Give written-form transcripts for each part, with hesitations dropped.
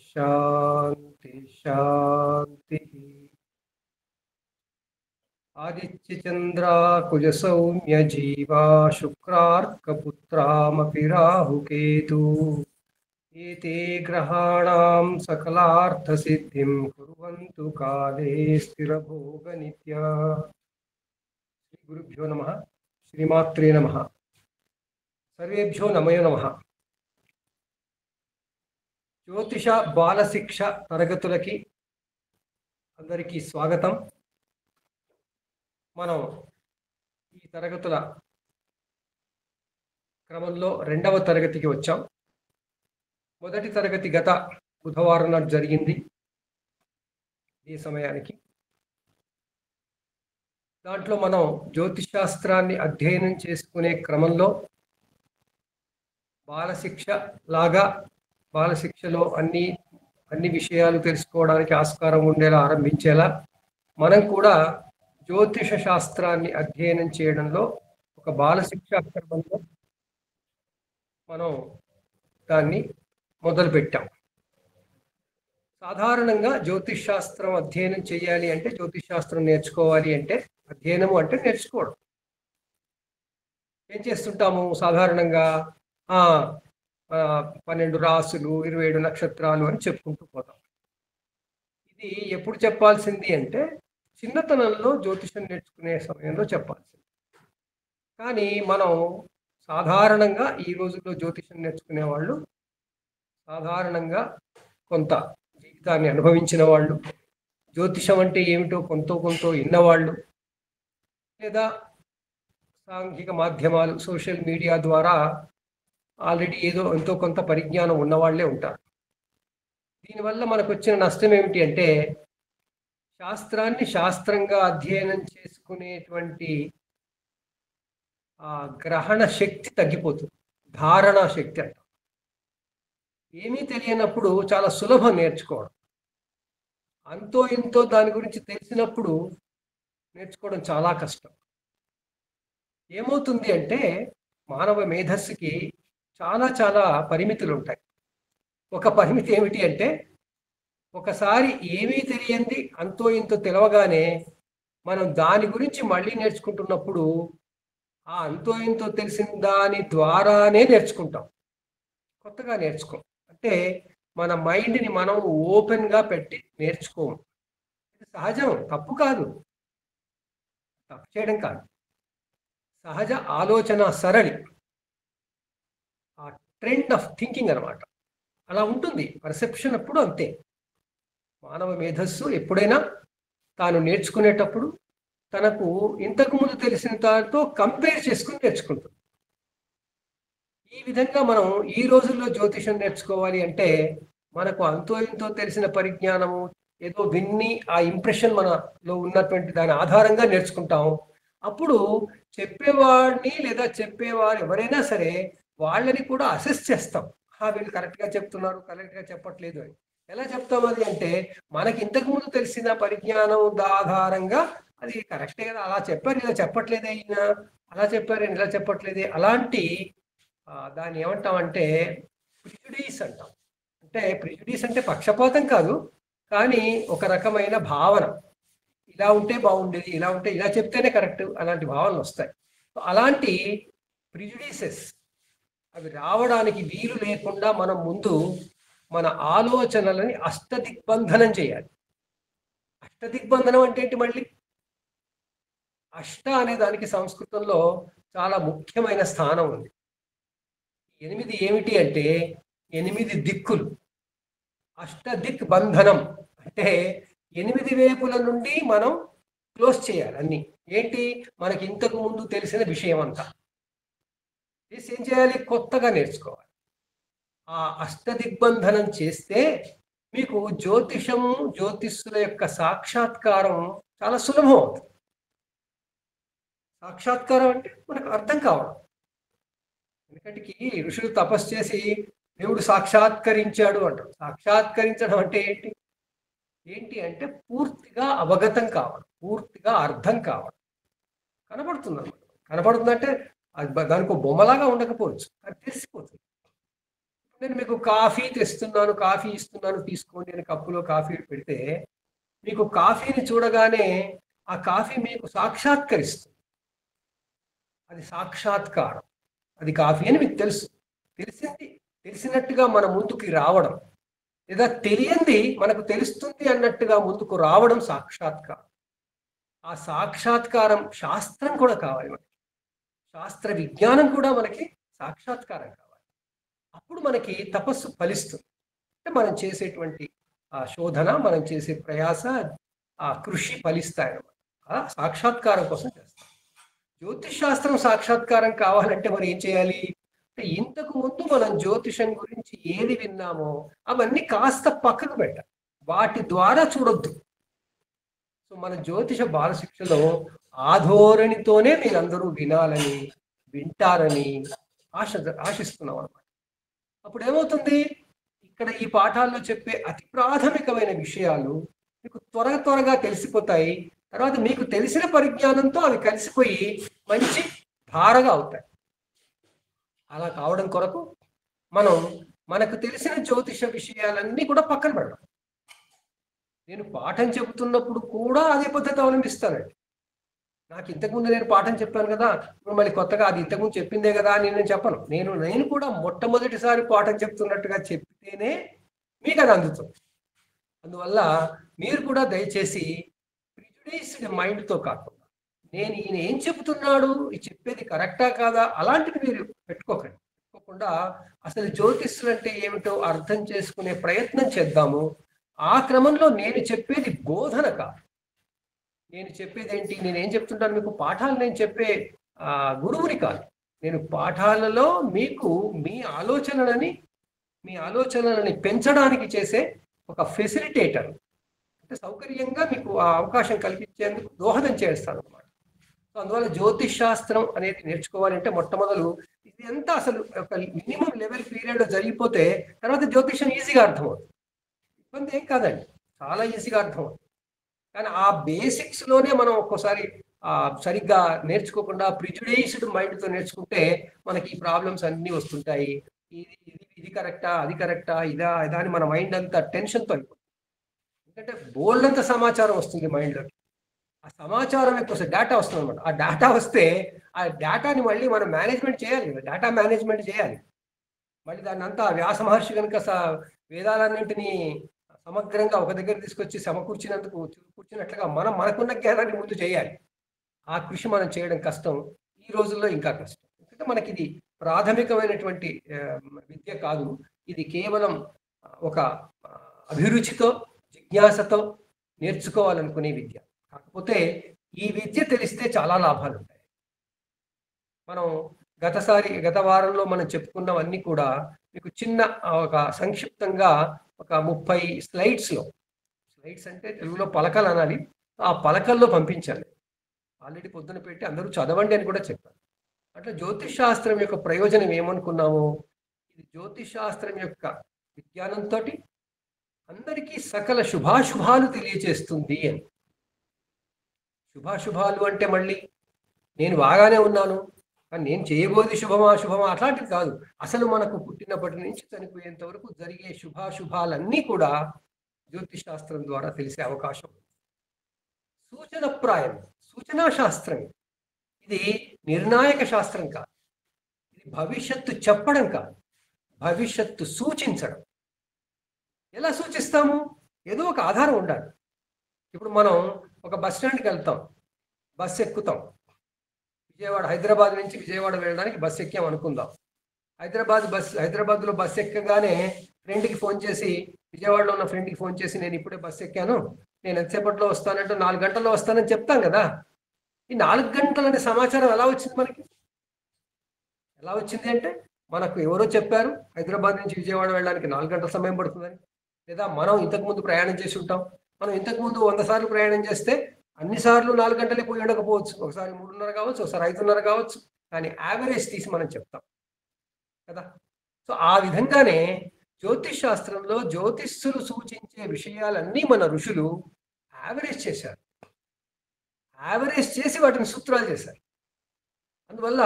शांति शांति। आदित्य चंद्रा कुज सौम्य जीवा शुक्रार्कपुत्रामपि राहुकेतु एते ग्रहाणां सकलार्थ सिद्धिं कुर्वन्तु काले स्थिरभोग नित्या। श्री गुरुभ्यो नमः। श्रीमात्रे नमः। सर्वेभ्यो नमो नमः। జ్యోతిష బాలశిక్ష తరగతులకి అందరికీ స్వాగతం. మనం ఈ తరగతుల క్రమంలో రెండవ తరగతికి వచ్చాం. మొదటి తరగతి గత బుధవారం నాడు జరిగింది ఈ సమయానికి. దాంట్లో మనం జ్యోతిష్ శాస్త్రాన్ని అధ్యయనం చేసుకునే క్రమంలో బాలశిక్ష లాగా బాలశిక్షలో అన్ని విషయాలు తెలుసుకోవడానికి ఆస్కారం ఉండేలా ఆరంభించేలా మనం కూడా జ్యోతిష శాస్త్రాన్ని అధ్యయనం చేయడంలో ఒక బాలశిక్షా క్రమంలో మనం దాన్ని మొదలుపెట్టాం. సాధారణంగా జ్యోతిష్ శాస్త్రం అధ్యయనం చేయాలి అంటే, జ్యోతిష్ శాస్త్రం నేర్చుకోవాలి అంటే, అధ్యయనము అంటే నేర్చుకోవడం. ఏం చేస్తుంటాము సాధారణంగా? 12 రాసులు, 27 నక్షత్రాలు అని చెప్పుకుంటూ పోతాం. ఇది ఎప్పుడు చెప్పాల్సింది అంటే చిన్నతనంలో జ్యోతిషం నేర్చుకునే సమయంలో చెప్పాల్సింది. కానీ మనం సాధారణంగా ఈ రోజుల్లో జ్యోతిషం నేర్చుకునే వాళ్ళు సాధారణంగా కొంత జీవితాన్ని అనుభవించిన వాళ్ళు, జ్యోతిషం అంటే ఏమిటో కొంత విన్నవాళ్ళు, లేదా సాంఘిక మాధ్యమాలు, సోషల్ మీడియా ద్వారా ఆల్రెడీ ఎంతో కొంత పరిజ్ఞానం ఉన్నవాళ్లే ఉంటారు. దీనివల్ల మనకు వచ్చిన నష్టం ఏమిటి అంటే, శాస్త్రాన్ని శాస్త్రంగా అధ్యయనం చేసుకునేటువంటి గ్రహణ శక్తి తగ్గిపోతుంది. ధారణ శక్తి అంట. ఏమీ తెలియనప్పుడు చాలా సులభం నేర్చుకోవడం. అంతో ఇంతో దాని గురించి తెలిసినప్పుడు నేర్చుకోవడం చాలా కష్టం. ఏమవుతుంది అంటే, మానవ మేధస్సుకి చాలా పరిమితులు ఉంటాయి. ఒక పరిమితి ఏమిటి అంటే, ఒకసారి ఏమీ తెలియంది అంతో ఇంతో తెలవగానే మనం దాని గురించి మళ్ళీ నేర్చుకుంటున్నప్పుడు ఆ అంతో ఇంతో తెలిసిన దాని ద్వారానే నేర్చుకుంటాం, కొత్తగా నేర్చుకోం. అంటే మన మైండ్ని మనం ఓపెన్గా పెట్టి నేర్చుకోము. ఇది సహజం, తప్పు కాదు, తప్పు చేయడం కాదు, సహజ ఆలోచన సరళి, ఆ ట్రెండ్ ఆఫ్ థింకింగ్ అనమాట. అలా ఉంటుంది పర్సెప్షన్. అప్పుడు అంతే. మానవ మేధస్సు ఎప్పుడైనా తాను నేర్చుకునేటప్పుడు తనకు ఇంతకుముందు తెలిసిన దానితో కంపేర్ చేసుకుని నేర్చుకుంటుంది. ఈ విధంగా మనం ఈ రోజుల్లో జ్యోతిషం నేర్చుకోవాలి అంటే మనకు అంతో ఇంతో తెలిసిన పరిజ్ఞానము ఏదో విన్ని ఆ ఇంప్రెషన్ మనలో ఉన్నటువంటి దాని ఆధారంగా నేర్చుకుంటాం. అప్పుడు చెప్పేవాడిని లేదా చెప్పేవారు ఎవరైనా సరే వాళ్ళని కూడా అసెస్ చేస్తాం. వీళ్ళు కరెక్ట్గా చెప్తున్నారు, కరెక్ట్గా చెప్పట్లేదు అని. ఎలా చెప్తాం అది అంటే, మనకి ఇంతకుముందు తెలిసిన పరిజ్ఞానం ఆధారంగా అది కరెక్టే కదా, అలా చెప్పారు ఇలా చెప్పట్లేదే, అయినా అలా చెప్పారు ఇలా చెప్పట్లేదే, అలాంటి దాన్ని ఏమంటామంటే ప్రిజుడీస్ అంటాం. అంటే ప్రిజుడీస్ అంటే పక్షపాతం కాదు, కానీ ఒక రకమైన భావన. ఇలా ఉంటే బాగుండేది, ఇలా ఉంటే ఇలా చెప్తేనే కరెక్ట్, అలాంటి భావనలు వస్తాయి. అలాంటి ప్రిజుడీసెస్ అవి రావడానికి వీలు లేకుండా మనం ముందు మన ఆలోచనలని అష్టదిగ్బంధనం చేయాలి. అష్టదిగ్బంధనం అంటే ఏంటి? మళ్ళీ అష్ట అనే దానికి సంస్కృతంలో చాలా ముఖ్యమైన స్థానం ఉంది. 8 ఏమిటి అంటే 8 దిక్కులు. అష్టదిక్ బంధనం అంటే 8 వైపుల నుండి మనం క్లోజ్ చేయాలి అన్ని. ఏంటి? మనకి ఇంతకు ముందు తెలిసిన విషయం అంతా ఏం చేయాలి? కొత్తగా నేర్చుకోవాలి. ఆ అష్టదిగ్బంధనం చేస్తే మీకు జ్యోతిషము, జ్యోతిష్యుల యొక్క సాక్షాత్కారం చాలా సులభం అవుతుంది. సాక్షాత్కారం అంటే మనకు అర్థం కావడం. ఎందుకంటే ఋషులు తపస్సు చేసి దేవుడు సాక్షాత్కరించాడు అంటారు. సాక్షాత్కరించడం అంటే ఏంటి అంటే పూర్తిగా అవగతం కావడం, పూర్తిగా అర్థం కావడం. కనబడుతుంది అన్నమాట. కనబడుతుందంటే దానికి బొమ్మలాగా ఉండకపోవచ్చు, అది తెలిసిపోతుంది. నేను మీకు కాఫీ తెస్తున్నాను, కాఫీ ఇస్తున్నాను తీసుకోండి అని కప్పులో కాఫీ పెడితే మీకు కాఫీని చూడగానే ఆ కాఫీ మీకు సాక్షాత్కరిస్తుంది. అది సాక్షాత్కారం. అది కాఫీ అని మీకు తెలుసు. తెలిసింది తెలిసినట్టుగా మన ముందుకి రావడం, లేదా తెలియంది మనకు తెలుస్తుంది అన్నట్టుగా ముందుకు రావడం సాక్షాత్కారం. ఆ సాక్షాత్కారం శాస్త్రం కూడా కావాలి మనకి. శాస్త్ర విజ్ఞానం కూడా మనకి సాక్షాత్కారం కావాలి. అప్పుడు మనకి తపస్సు ఫలిస్తుంది. అంటే మనం చేసేటువంటి ఆ శోధన, మనం చేసే ప్రయాస, ఆ కృషి ఫలిస్తాయన్నమాట. ఆ సాక్షాత్కారం కోసం చేస్తాం. జ్యోతిష్ శాస్త్రం సాక్షాత్కారం కావాలంటే మరి ఏం చేయాలి అంటే, ఇంతకు ముందు మనం జ్యోతిషం గురించి ఏది విన్నామో అవన్నీ కాస్త పక్కకు పెట్టాలి. వాటి ద్వారా చూడొద్దు. సో మన జ్యోతిష బాలశిక్షలో ఆ ధోరణితోనే మీరందరూ వినాలని, వింటారని ఆశిస్తున్నాం అనమాట. అప్పుడు ఏమవుతుంది, ఇక్కడ ఈ పాఠాల్లో చెప్పే అతి ప్రాథమికమైన విషయాలు మీకు త్వరగా తెలిసిపోతాయి. తర్వాత మీకు తెలిసిన పరిజ్ఞానంతో అవి కలిసిపోయి మంచి ధారగా అవుతాయి. అలా కావడం కొరకు మనం మనకు తెలిసిన జ్యోతిష విషయాలన్నీ కూడా పక్కన పెడదాం. నేను పాఠం చెబుతున్నప్పుడు కూడా అదే పద్ధతి అవలంబిస్తానండి. నాకు ఇంతకుముందు నేను పాఠం చెప్పాను కదా, ఇప్పుడు మళ్ళీ కొత్తగా అది ఇంతకుముందు చెప్పిందే కదా అని నేను చెప్పను. నేను కూడా మొట్టమొదటిసారి పాఠం చెప్తున్నట్టుగా చెప్తేనే మీకు అది అందుతుంది. అందువల్ల మీరు కూడా దయచేసి ప్రిజుడైజ్డ్ మైండ్తో కాకుండా, ఈయన ఏం చెబుతున్నాడు, ఈ చెప్పేది కరెక్టా కాదా అలాంటివి మీరు పెట్టుకోకుండా అసలు జ్యోతిష్యులు అంటే ఏమిటో అర్థం చేసుకునే ప్రయత్నం చేద్దాము. ఆ క్రమంలో నేను చెప్పేది బోధన కాదు. నేను చెప్పేది ఏంటి, నేనేం చెప్తుంటాను మీకు, పాఠాలు నేను చెప్పే గురువుని కాదు. నేను పాఠాలలో మీకు మీ ఆలోచనలని పెంచడానికి చేసే ఒక ఫెసిలిటేటర్. అంటే సౌకర్యంగా మీకు ఆ అవకాశం కల్పించేందుకు దోహదం చేస్తాను అనమాట. సో అందువల్ల జ్యోతిష్ శాస్త్రం అనేది నేర్చుకోవాలంటే మొట్టమొదలు ఇది ఎంత అసలు ఒక మినిమం లెవెల్ పీరియడ్ జరిగిపోతే తర్వాత జ్యోతిషం ఈజీగా అర్థమవుతుంది. ఇబ్బంది ఏం కాదండి, చాలా ఈజీగా అర్థమవుతుంది. కానీ ఆ బేసిక్స్లోనే మనం ఒక్కోసారి సరిగ్గా నేర్చుకోకుండా ప్రిజుడైజ్డ్ మైండ్తో నేర్చుకుంటే మనకి ఈ ప్రాబ్లమ్స్ అన్నీ వస్తుంటాయి. ఇది కరెక్టా, అది కరెక్టా, ఇదా అని మన మైండ్ అంతా టెన్షన్తో అయిపోతుంది. ఎందుకంటే బోల్డ్ అంత సమాచారం వస్తుంది మైండ్లోకి. ఆ సమాచారం ఎక్కువ డేటా వస్తుంది అనమాట. ఆ డేటా వస్తే ఆ డేటాని మళ్ళీ మనం మేనేజ్మెంట్ చేయాలి కదా, డేటా మేనేజ్మెంట్ చేయాలి. మళ్ళీ దాన్ని అంతా వ్యాస మహర్షి కనుక వేదాలన్నింటినీ సమగ్రంగా ఒక దగ్గర తీసుకొచ్చి కూర్చున్నట్లుగా మనకున్న జ్ఞానాన్ని ముందు చేయాలి. ఆ కృషి మనం చేయడం కష్టం, ఈ రోజుల్లో ఇంకా కష్టం. ఎందుకంటే మనకి ఇది ప్రాథమికమైనటువంటి విద్య కాదు. ఇది కేవలం ఒక అభిరుచితో, జిజ్ఞాసతో నేర్చుకోవాలనుకునే విద్య. కాకపోతే ఈ విద్య తెలిస్తే చాలా లాభాలు ఉంటాయి. మనం గత వారంలో మనం చెప్పుకున్నవన్నీ కూడా మీకు చిన్న ఒక సంక్షిప్తంగా ఒక 30 స్లైడ్స్ అంటే తెలుగులో పలకలు అనాలి, ఆ పలకల్లో పంపించాలి. ఆల్రెడీ పొద్దున పెట్టి అందరూ చదవండి అని కూడా చెప్పాను. అట్లా జ్యోతిష్ శాస్త్రం యొక్క ప్రయోజనం ఏమనుకున్నాము, ఇది జ్యోతిష్ శాస్త్రం యొక్క విజ్ఞానంతో అందరికీ సకల శుభాశుభాలు తెలియజేస్తుంది అని. శుభాశుభాలు అంటే మళ్ళీ నేను బాగానే ఉన్నాను కానీ నేను చేయబోది శుభమా అట్లాంటివి కాదు. అసలు మనకు పుట్టినప్పటి నుంచి చనిపోయేంత వరకు జరిగే శుభాశుభాలన్నీ కూడా జ్యోతిష్ శాస్త్రం ద్వారా తెలిసే అవకాశం. సూచనా శాస్త్రం. ఇది నిర్ణాయక శాస్త్రం కాదు. ఇది భవిష్యత్తు చెప్పడం కాదు, భవిష్యత్తు సూచించడం. ఎలా సూచిస్తాము, ఏదో ఒక ఆధారం ఉండాలి. ఇప్పుడు మనం ఒక బస్ స్టాండ్కి వెళ్తాం, బస్సు ఎక్కుతాం. హైదరాబాద్ నుంచి విజయవాడ వెళ్ళడానికి బస్సు ఎక్కాం అనుకుందాం. హైదరాబాద్లో బస్సు ఎక్కగానే ఫ్రెండ్కి ఫోన్ చేసి, విజయవాడలో ఉన్న ఫ్రెండ్కి ఫోన్ చేసి, నేను ఇప్పుడే బస్సు ఎక్కాను, నేను ఎంతసేపట్లో వస్తానంటే 4 గంటల్లో వస్తానని చెప్తాం కదా. ఈ 4 గంటలనే సమాచారం ఎలా వచ్చింది మనకి? ఎలా వచ్చింది అంటే మనకు ఎవరో చెప్పారు హైదరాబాద్ నుంచి విజయవాడ వెళ్ళడానికి 4 గంటల సమయం పడుతుందని. లేదా మనం ఇంతకుముందు ప్రయాణం చేసి ఉంటాం. మనం ఇంతకుముందు 100 సార్లు ప్రయాణం చేస్తే అన్నిసార్లు 4 గంటలే పోయి ఉండకపోవచ్చు. ఒకసారి 3:30 కావచ్చు, ఒకసారి 5:30 కావచ్చు. కానీ యావరేజ్ తీసి మనం చెప్తాం కదా. సో ఆ విధంగానే జ్యోతిష్ శాస్త్రంలో జ్యోతిష్యులు సూచించే విషయాలన్నీ మన ఋషులు యావరేజ్ చేశారు. యావరేజ్ చేసి వాటిని సూత్రాలు చేశారు. అందువల్ల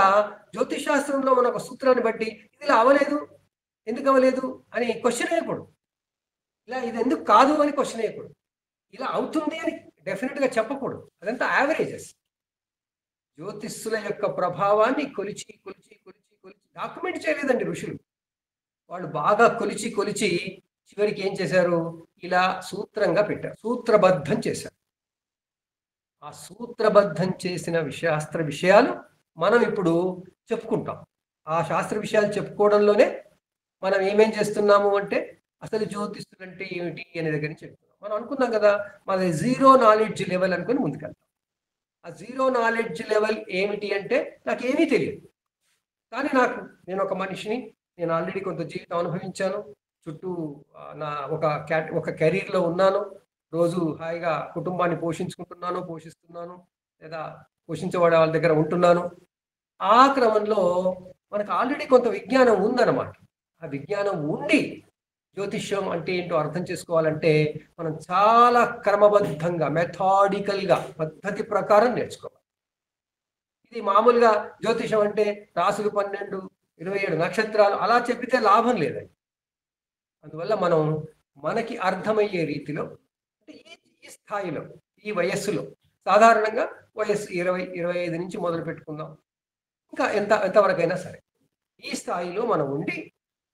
జ్యోతిష్ శాస్త్రంలో మన ఒక సూత్రాన్ని బట్టి ఇది ఇలా అవ్వలేదు, ఎందుకు అవ్వలేదు అని క్వశ్చన్ వేయకూడదు. ఇలా ఇది ఎందుకు కాదు అని క్వశ్చన్ వేయకూడదు. ఇలా అవుతుంది అని డెఫినెట్గా చెప్పకూడదు. అదంతా యావరేజెస్. జ్యోతిష్యుల యొక్క ప్రభావాన్ని కొలిచి కొలిచి కొలిచి కొలిచి డాక్యుమెంట్ చేయలేదండి ఋషులు. వాళ్ళు బాగా కొలిచి కొలిచి చివరికి ఏం చేశారు, ఇలా సూత్రంగా పెట్టారు, సూత్రబద్ధం చేశారు. ఆ సూత్రబద్ధం చేసిన శాస్త్ర విషయాలు మనం ఇప్పుడు చెప్పుకుంటాం. ఆ శాస్త్ర విషయాలు చెప్పుకోవడంలోనే మనం ఏమేం చేస్తున్నాము అంటే అసలు జ్యోతిష్యులు అంటే ఏమిటి అనే దగ్గర నుంచి చెప్తున్నాం. మనం అనుకున్నాం కదా, మన జీరో నాలెడ్జ్ లెవెల్ అనుకుని ముందుకెళ్తాం. ఆ జీరో నాలెడ్జ్ లెవెల్ ఏమిటి అంటే నాకు ఏమీ తెలియదు, కానీ నేను ఒక మనిషిని, నేను ఆల్రెడీ కొంత జీవితం అనుభవించాను, చుట్టూ నా ఒక కెరీర్లో ఉన్నాను, రోజు హాయిగా కుటుంబాన్ని పోషిస్తున్నాను, లేదా పోషించేవాడి వాళ్ళ దగ్గర ఉంటున్నాను. ఆ క్రమంలో మనకు ఆల్రెడీ కొంత విజ్ఞానం ఉందన్నమాట. ఆ విజ్ఞానం ఉండి జ్యోతిష్యం అంటే ఏంటో అర్థం చేసుకోవాలంటే మనం చాలా క్రమబద్ధంగా మెథాడికల్గా పద్ధతి ప్రకారం నేర్చుకోవాలి. ఇది మామూలుగా జ్యోతిషం అంటే రాసులు 12, 27 నక్షత్రాలు అలా చెప్పితే లాభం లేదండి. అందువల్ల మనం మనకి అర్థమయ్యే రీతిలో అంటే ఈ స్థాయిలో, ఈ వయస్సులో, సాధారణంగా వయస్సు 20, 25 నుంచి మొదలు పెట్టుకుందాం, ఇంకా ఎంతవరకైనా సరే ఈ స్థాయిలో మనం ఉండి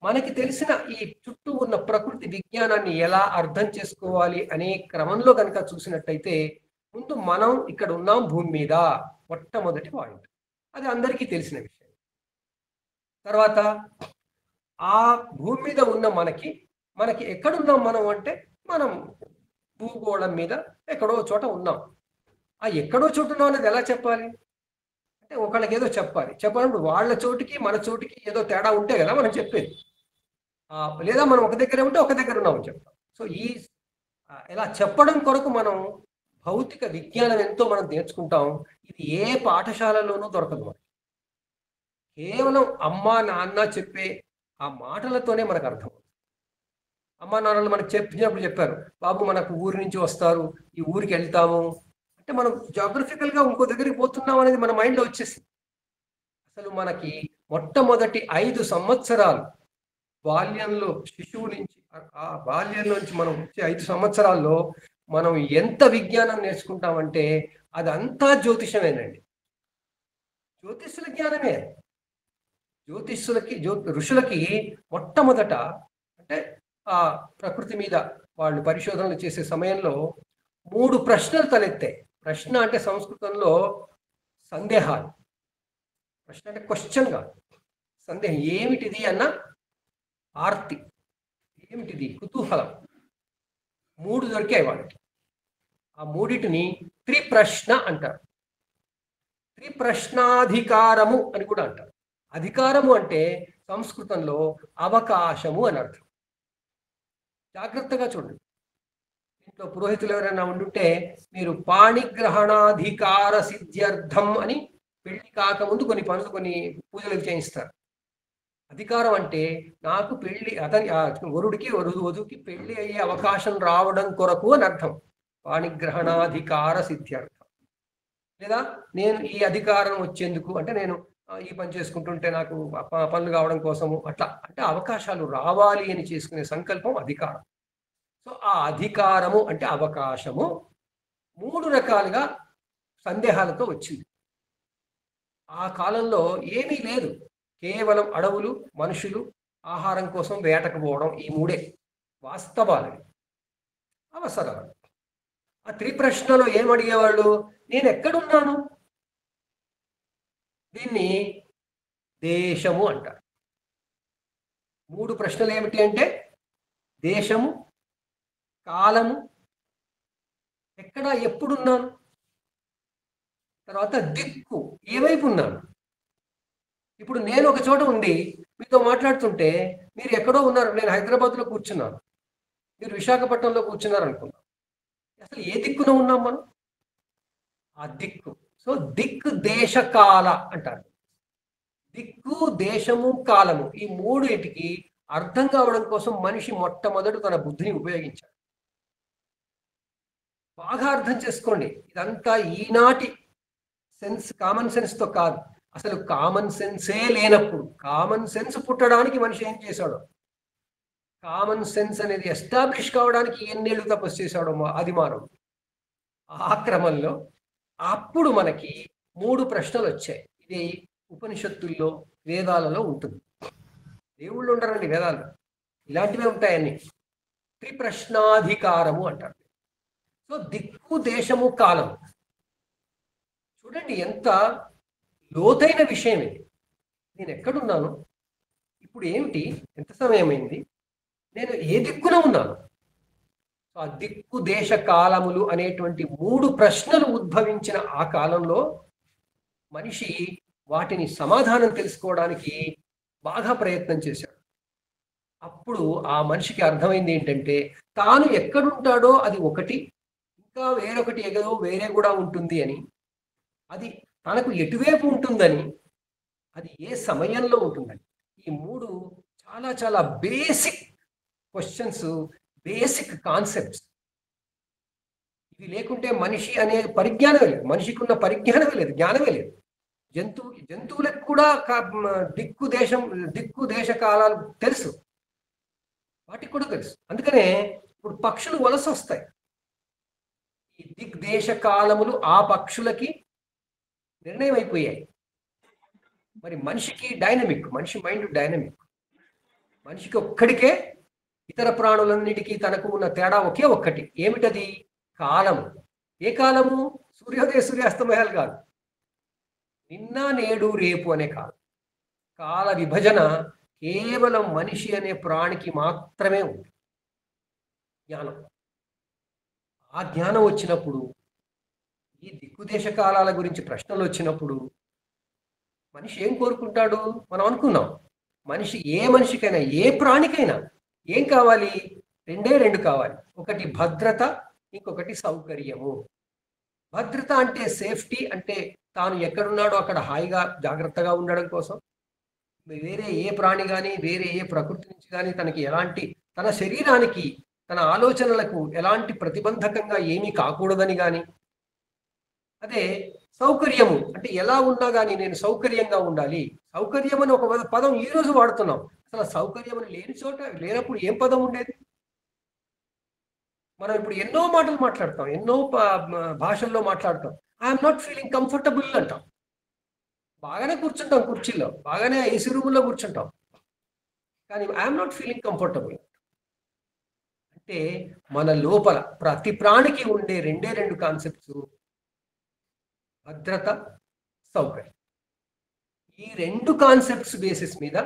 మనకి తెలిసిన ఈ చుట్టూ ఉన్న ప్రకృతి విజ్ఞానాన్ని ఎలా అర్థం చేసుకోవాలి అనే క్రమంలో కనుక చూసినట్టయితే ముందు మనం ఇక్కడ ఉన్నాం భూమి మీద, మొట్టమొదటి పాయింట్. అది అందరికీ తెలిసిన విషయం. తర్వాత ఆ భూమి మీద ఉన్న మనకి ఎక్కడున్నాం మనం అంటే మనం భూగోళం మీద ఎక్కడో చోట ఉన్నాం. ఆ ఎక్కడో చోట ఉన్నాం అనేది ఎలా చెప్పాలి అంటే ఒకళ్ళకి ఏదో చెప్పాలన్నప్పుడు వాళ్ళ చోటికి మన చోటికి ఏదో తేడా ఉంటే కదా మనం చెప్పేది. లేదా మనం ఒక దగ్గర ఉంటే ఒక దగ్గర ఉన్నామని చెప్తాం. సో ఇలా చెప్పడం కొరకు మనం భౌతిక విజ్ఞానం ఎంతో మనం నేర్చుకుంటాం. ఇది ఏ పాఠశాలలోనూ దొరకదు మనకి. కేవలం అమ్మా నాన్న చెప్పే ఆ మాటలతోనే మనకు అర్థం. అమ్మా నాన్నలు మనకు చెప్పారు, బాబు మనకు ఊరి నుంచి వస్తారు, ఈ ఊరికి వెళ్తాము అంటే మనం జాగ్రఫికల్గా ఇంకో దగ్గరికి పోతున్నాం అనేది మన మైండ్లో వచ్చేసింది. అసలు మనకి మొట్టమొదటి 5 సంవత్సరాలు బాల్యంలో, శిశువు నుంచి ఆ బాల్యంలోంచి మనం వచ్చే 5 సంవత్సరాల్లో మనం ఎంత విజ్ఞానం నేర్చుకుంటామంటే అదంతా జ్యోతిషమేనండి. జ్యోతిష్యుల జ్ఞానమే. ఋషులకి మొట్టమొదట అంటే ఆ ప్రకృతి మీద వాళ్ళు పరిశోధనలు చేసే సమయంలో 3 ప్రశ్నలు తలెత్తాయి. ప్రశ్న అంటే సంస్కృతంలో సందేహాలు. ప్రశ్న అంటే క్వశ్చన్ కాదు, సందేహం. ఏమిటిది అన్న ఆర్తి, ఏమిటిది కుతూహలం. 3 దొరికాయి వాళ్ళకి. ఆ మూడిటిని త్రిప్రశ్న అంటారు. త్రిప్రశ్నాధికారము అని కూడా అంటారు. అధికారము అంటే సంస్కృతంలో అవకాశము అని అర్థం. జాగ్రత్తగా చూడండి. ఇంట్లో పురోహితులు ఎవరైనా ఉండుంటే మీరు పాణిగ్రహణాధికార సిద్ధ్యర్థం అని పెళ్లి కాకముందు కొన్ని పూజలు చేయిస్తారు. అధికారం అంటే నాకు పెళ్లి, వరుడికి వధువుకి పెళ్లి అయ్యే అవకాశం రావడం కొరకు అని అర్థం. పాణిగ్రహణాధికార సిద్ధ్యర్థం. లేదా నేను ఈ అధికారం వచ్చేందుకు అంటే నేను ఈ పని చేసుకుంటుంటే నాకు పనులు కావడం కోసము, అట్లా అంటే అవకాశాలు రావాలి అని చేసుకునే సంకల్పం అధికారం. సో ఆ అధికారము అంటే అవకాశము 3 రకాలుగా సందేహాలతో వచ్చింది. ఆ కాలంలో ఏమీ లేదు, కేవలం అడవులు, మనుషులు, ఆహారం కోసం వేటకు పోవడం, ఈ 3 వాస్తవాలు, అవసరాలు. ఆ త్రిప్రశ్నలో ఏమడిగేవాళ్ళు, నేను ఎక్కడున్నాను? దీన్ని దేశము అంటారు. 3 ప్రశ్నలు ఏమిటి అంటే దేశము, కాలము, ఎక్కడ ఎప్పుడున్నాను, తర్వాత దిక్కు, ఏ వైపు ఉన్నాను. ఇప్పుడు నేను ఒక చోట ఉండి మీతో మాట్లాడుతుంటే మీరు ఎక్కడో ఉన్నారు, నేను హైదరాబాద్లో కూర్చున్నాను, మీరు విశాఖపట్నంలో కూర్చున్నారు అనుకున్నాం. అసలు ఏ దిక్కున ఉన్నాం మనం? ఆ దిక్కు. సో దిక్కు, దేశ, కాల అంటారు. దిక్కు, దేశము, కాలము, ఈ 3టికి అర్థం కావడం కోసం మనిషి మొట్టమొదటి తన బుద్ధిని ఉపయోగించాడు. బాగా అర్థం చేసుకోండి. ఇదంతా ఈనాటి కామన్ సెన్స్ తో కాదు. అసలు కామన్ సెన్సే లేనప్పుడు, కామన్ సెన్స్ పుట్టడానికి మనిషి ఏం చేశాడు, కామన్ సెన్స్ అనేది ఎస్టాబ్లిష్ కావడానికి ఎన్నేళ్ళు తపస్సు చేశాడో అది మానవుడు. ఆ క్రమంలో అప్పుడు మనకి 3 ప్రశ్నలు వచ్చాయి. ఇది ఉపనిషత్తుల్లో, వేదాలలో ఉంటుంది. దేవుళ్ళు ఉండరండి వేదాల్లో, ఇలాంటివే ఉంటాయన్ని. త్రిప్రశ్నాధికారము అంటారు. సో దిక్కు, దేశము, కాలం. చూడండి ఎంత లోతైన విషయం ఇది. నేను ఎక్కడున్నాను, ఇప్పుడు ఏమిటి, ఎంత సమయం అయింది, నేను ఏ దిక్కున ఉన్నాను. సో ఆ దిక్కు, దేశ, కాలములు అనేటువంటి 3 ప్రశ్నలు ఉద్భవించిన ఆ కాలంలో మనిషి వాటిని సమాధానం తెలుసుకోవడానికి బాగా ప్రయత్నం చేశాడు. అప్పుడు ఆ మనిషికి అర్థమైంది ఏంటంటే, తాను ఎక్కడుంటాడో అది ఒకటి, ఇంకా వేరొకటి ఏదో వేరే కూడా ఉంటుంది అని, అది తనకు ఎటువైపు ఉంటుందని, అది ఏ సమయంలో ఉంటుందని. ఈ 3 చాలా చాలా బేసిక్ క్వశ్చన్స్, బేసిక్ కాన్సెప్ట్స్. ఇవి లేకుంటే మనిషి అనే పరిజ్ఞానమే లేదు, మనిషికి ఉన్న పరిజ్ఞానమే లేదు, జ్ఞానమే లేదు. జంతువులకు కూడా దిక్కు దేశ కాలాలు తెలుసు, వాటికి కూడా తెలుసు. అందుకనే ఇప్పుడు పక్షులు వలస వస్తాయి. ఈ దేశ కాలములు ఆ పక్షులకి నిర్ణయం అయిపోయాయి. మరి మనిషికి డైనమిక్, మనిషి మైండ్ డైనమిక్. మనిషికి ఒక్కడికే, ఇతర ప్రాణులన్నిటికీ తనకు ఉన్న తేడా ఒకే ఒక్కటి. ఏమిటది? కాలము. ఏ కాలము? సూర్యోదయ సూర్యాస్తమయాలు కాదు, నిన్న నేడు రేపు అనే కాలం. కాల విభజన కేవలం మనిషి అనే ప్రాణికి మాత్రమే ఉంది. జ్ఞానం, ఆ జ్ఞానం వచ్చినప్పుడు, ఈ దిక్కుదేశ కాలాల గురించి ప్రశ్నలు వచ్చినప్పుడు మనిషి ఏం కోరుకుంటాడు? మనం అనుకున్నాం, ఏ మనిషికైనా, ఏ ప్రాణికైనా ఏం కావాలి? 2 కావాలి. ఒకటి భద్రత, ఇంకొకటి సౌకర్యము. భద్రత అంటే సేఫ్టీ, అంటే తాను ఎక్కడున్నాడో అక్కడ హాయిగా జాగ్రత్తగా ఉండడం కోసం. వేరే ఏ ప్రాణి కానీ, వేరే ఏ ప్రకృతి నుంచి కానీ తనకి ఎలాంటి, తన శరీరానికి, తన ఆలోచనలకు ఎలాంటి ప్రతిబంధకంగా ఏమీ కాకూడదని కానీ. అదే సౌకర్యము అంటే ఎలా ఉన్నా కానీ నేను సౌకర్యంగా ఉండాలి. సౌకర్యం అని ఒక పదం ఈ రోజు వాడుతున్నాం. అసలు సౌకర్యం అని లేని చోట, లేనప్పుడు ఏం పదం ఉండేది? మనం ఇప్పుడు ఎన్నో మాటలు మాట్లాడతాం, ఎన్నో భాషల్లో మాట్లాడతాం. ఐఎమ్ నాట్ ఫీలింగ్ కంఫర్టబుల్ అంటాం. బాగానే కూర్చుంటాం కుర్చీలో, బాగానే ఏసీ రూముల్లో కూర్చుంటాం, కానీ ఐఎమ్ నాట్ ఫీలింగ్ కంఫర్టబుల్. అంటే మన లోపల ప్రతి ప్రాణికి ఉండే 2 కాన్సెప్ట్స్, భద్రత, సౌకర్యం. ఈ 2 కాన్సెప్ట్స్ బేసిస్ మీద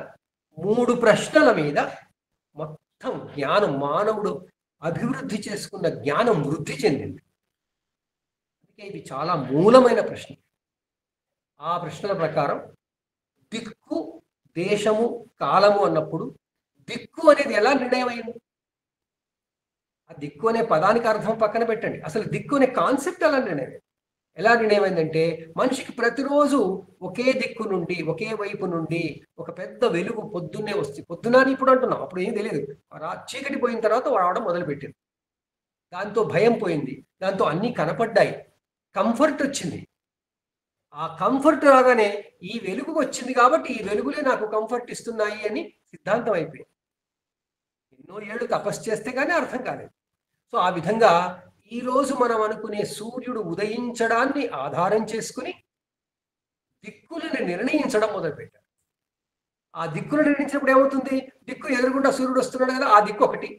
3 ప్రశ్నల మీద మొత్తం జ్ఞానం, మానవుడు అభివృద్ధి చేసుకున్న జ్ఞానం వృద్ధి చెందింది. అందుకే ఇవి చాలా మూలమైన ప్రశ్న. ఆ ప్రశ్నల ప్రకారం దిక్కు, దేశము, కాలము అన్నప్పుడు దిక్కు అనేది ఎలా నిర్ణయం అయింది? ఆ దిక్కు అనే పదానికి అర్థం పక్కన పెట్టండి, అసలు దిక్కు అనే కాన్సెప్ట్ ఎలా నిర్ణయం అయిందంటే, మనిషికి ప్రతిరోజు ఒకే దిక్కు నుండి, ఒకే వైపు నుండి ఒక పెద్ద వెలుగు పొద్దున్నే వస్తుంది. పొద్దునని ఇప్పుడు అంటున్నాం, అప్పుడు ఏం తెలియదు. చీకటి పోయిన తర్వాత రావడం మొదలుపెట్టింది. దాంతో భయం పోయింది, దాంతో అన్నీ కనపడ్డాయి, కంఫర్ట్ వచ్చింది. ఆ కంఫర్ట్ రాగానే ఈ వెలుగు వచ్చింది కాబట్టి ఈ వెలుగులే నాకు కంఫర్ట్ ఇస్తున్నాయి అని సిద్ధాంతం అయిపోయింది. ఎన్నో ఏళ్ళు తపస్సు చేస్తే కానీ అర్థం కాలేదు. సో ఆ విధంగా ఈరోజు మనం అనుకునే సూర్యుడు ఉదయించడాన్ని ఆధారం చేసుకుని దిక్కులను నిర్ణయించడం మొదలుపెట్టారు. ఆ దిక్కులను నిర్ణయించినప్పుడు ఏమవుతుంది? దిక్కు ఎదురుగుండా సూర్యుడు వస్తున్నాడు కదా, ఆ దిక్కు ఒకటి,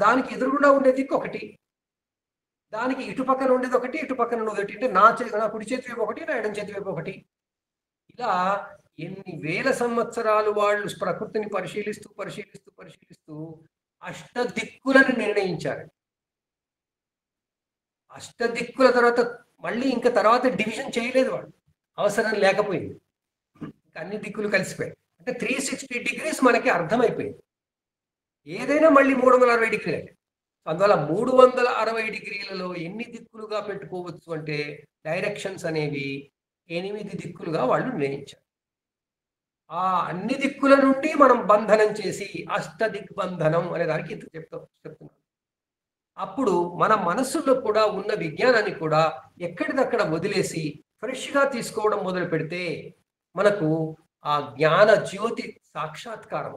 దానికి ఎదురుగుండా ఉండే దిక్కు ఒకటి, దానికి ఇటు పక్కన ఉండేది ఒకటి, ఇటు పక్కన ఉండేది ఒకటి. అంటే నా కుడి చేతి వైపు ఒకటి, నా ఎడం చేతి వైపు ఒకటి. ఇలా ఎన్ని వేల సంవత్సరాలు వాళ్ళు ప్రకృతిని పరిశీలిస్తూ అష్టదిక్కులను నిర్ణయించారు. అష్టదిక్కుల తర్వాత మళ్ళీ ఇంకా తర్వాత డివిజన్ చేయలేదు వాళ్ళు, అవసరం లేకపోయింది. అన్ని దిక్కులు కలిసిపోయాయి. అంటే 360 degrees మనకి అర్థమైపోయింది. ఏదైనా మళ్ళీ 360 డిగ్రీలు. అందువల్ల 360 డిగ్రీలలో ఎన్ని దిక్కులుగా పెట్టుకోవచ్చు అంటే డైరెక్షన్స్ అనేవి 8 దిక్కులుగా వాళ్ళు నిర్ణయించారు. ఆ అన్ని దిక్కుల నుండి మనం బంధనం చేసి అష్టదిగ్బంధనం అనే దానికి చెప్తున్నాం. అప్పుడు మన మనస్సులో కూడా ఉన్న విజ్ఞానాన్ని కూడా ఎక్కడిదక్కడ వదిలేసి ఫ్రెష్గా తీసుకోవడం మొదలు పెడితే మనకు ఆ జ్ఞాన జ్యోతి సాక్షాత్కారం.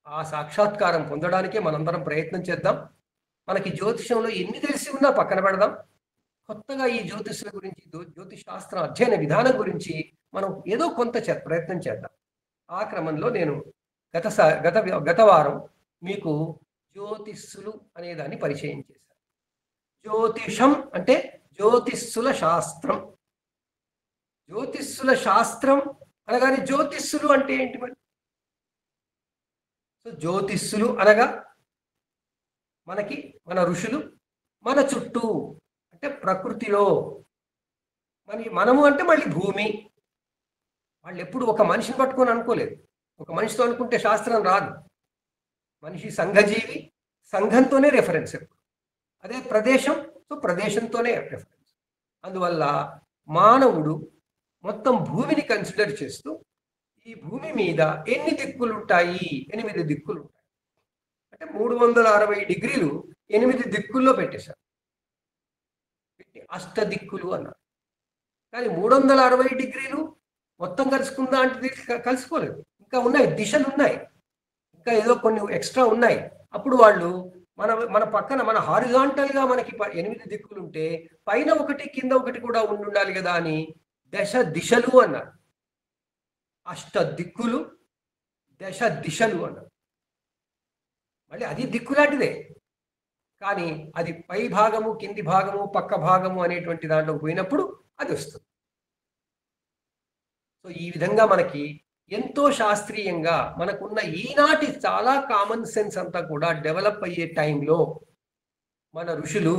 ఆ సాక్షాత్కారం పొందడానికే మనందరం ప్రయత్నం చేద్దాం. మనకి జ్యోతిషంలో ఎన్ని తెలిసి ఉన్నా పక్కన పెడదాం. కొత్తగా ఈ జ్యోతిష్యుల గురించి, జ్యోతిష్ శాస్త్ర అధ్యయన విధానం గురించి మనం ఏదో కొంత ప్రయత్నం చేద్దాం. ఆ క్రమంలో నేను గత గత గత వారం మీకు జ్యోతిష్యులు అనే దాన్ని పరిచయం చేశాను. జ్యోతిషం అంటే జ్యోతిష్యుల శాస్త్రం. జ్యోతిష్యుల శాస్త్రం అనగానే జ్యోతిష్యులు అంటే ఏంటి మరి? సో జ్యోతిష్యులు అనగా మనకి మన ఋషులు, మన చుట్టూ అంటే ప్రకృతిలో, మనము అంటే మళ్ళీ భూమి. వాళ్ళు ఎప్పుడు ఒక మనిషిని పట్టుకొని అనుకోలేదు. ఒక మనిషితో అనుకుంటే శాస్త్రం రాదు. మనిషి సంఘజీవి, సంఘంతోనే రెఫరెన్స్. అదే ప్రదేశం, సో ప్రదేశంతోనే రెఫరెన్స్. అందువల్ల మానవుడు మొత్తం భూమిని కన్సిడర్ చేస్తూ ఈ భూమి మీద ఎన్ని దిక్కులు ఉంటాయి? 8 దిక్కులు ఉంటాయి. అంటే 360 డిగ్రీలు 8 దిక్కుల్లో పెట్టేశారు. అష్ట దిక్కులు అన్నారు. కానీ 360 డిగ్రీలు మొత్తం కలుసుకుందా అంటే కలుసుకోలేదు. ఇంకా ఉన్నాయి, దిశలు ఉన్నాయి, ఇంకా ఏదో కొన్ని ఎక్స్ట్రా ఉన్నాయి. అప్పుడు వాళ్ళు మన పక్కన మన హారిజాంటల్ గా మనకి 8 దిక్కులు ఉంటే పైన ఒకటి కింద ఒకటి కూడా ఉండాలి కదా అని దిశలు అన్నారు. అష్ట దిక్కులు, దిశలు అన్నారు. మళ్ళీ అది దిక్కు లాంటిదే, కానీ అది పై భాగము, కింది భాగము, పక్క భాగము అనేటువంటి దాంట్లో పోయినప్పుడు అది వస్తుంది. సో ఈ విధంగా మనకి ఎంతో శాస్త్రీయంగా మనకున్న ఈనాటి చాలా కామన్ సెన్స్ అంతా కూడా డెవలప్ అయ్యే టైంలో మన ఋషులు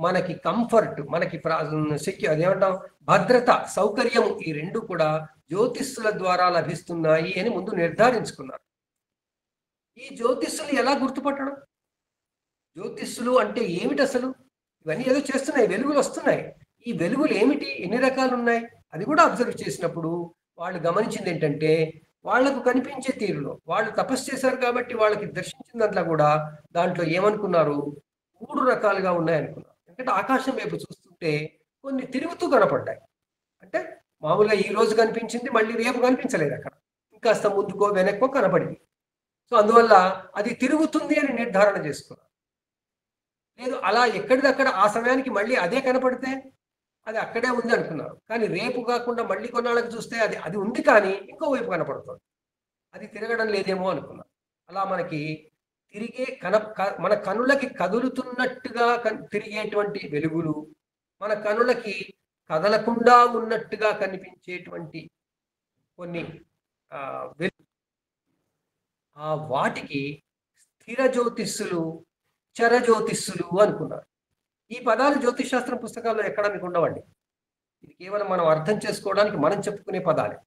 మనకి కంఫర్ట్, మనకి అదేమంటాం, భద్రత, సౌకర్యము, ఈ రెండు కూడా జ్యోతిష్యుల ద్వారా లభిస్తున్నాయి అని ముందు నిర్ధారించుకున్నారు. ఈ జ్యోతిష్యులు ఎలా గుర్తుపట్టడం? జ్యోతిష్యులు అంటే ఏమిటి అసలు? ఇవన్నీ ఏదో చేస్తున్నాయి, వెలుగులు వస్తున్నాయి. ఈ వెలుగులు ఏమిటి, ఎన్ని రకాలు ఉన్నాయి, అది కూడా అబ్జర్వ్ చేసినప్పుడు వాళ్ళు గమనించింది ఏంటంటే, వాళ్లకు కనిపించే తీరులో వాళ్ళు తపస్సు చేశారు కాబట్టి వాళ్ళకి దర్శించిందంతా కూడా దాంట్లో ఏమనుకున్నారు, 3 రకాలుగా ఉన్నాయనుకున్నారు. ఎందుకంటే ఆకాశం వైపు చూస్తుంటే కొన్ని తిరుగుతూ కనపడ్డాయి. అంటే మామూలుగా ఈ రోజు కనిపించింది, మళ్ళీ రేపు కనిపించలేదు, అక్కడ ఇంకాస్త ముందుకో వెనక్కో కనపడింది. సో అందువల్ల అది తిరుగుతుంది అని నిర్ధారణ చేసుకున్నారు. లేదు అలా ఎక్కడిదక్కడ ఆ సమయానికి మళ్ళీ అదే కనపడితే అది అక్కడే ఉంది అనుకున్నారు. కానీ రేపు కాకుండా మళ్ళీ కొన్నాళ్ళకి చూస్తే అది ఉంది, కానీ ఇంకో వైపు కనపడుతుంది, అది తిరగడం లేదేమో అనుకున్నారు. అలా మనకి తిరిగే మన కనులకి కదులుతున్నట్టుగా తిరిగేటువంటి వెలుగులు, మన కనులకి కదలకుండా ఉన్నట్టుగా కనిపించేటువంటి కొన్ని వెలుగు, వాటికి స్థిర జ్యోతిష్యులు, చర జ్యోతిష్యులు అనుకున్నారు. ఈ పదాలు జ్యోతిష్ శాస్త్రం పుస్తకాల్లో ఎక్కడ మీకు ఉండవండి. ఇది కేవలం మనం అర్థం చేసుకోవడానికి మనం చెప్పుకునే పదాలే.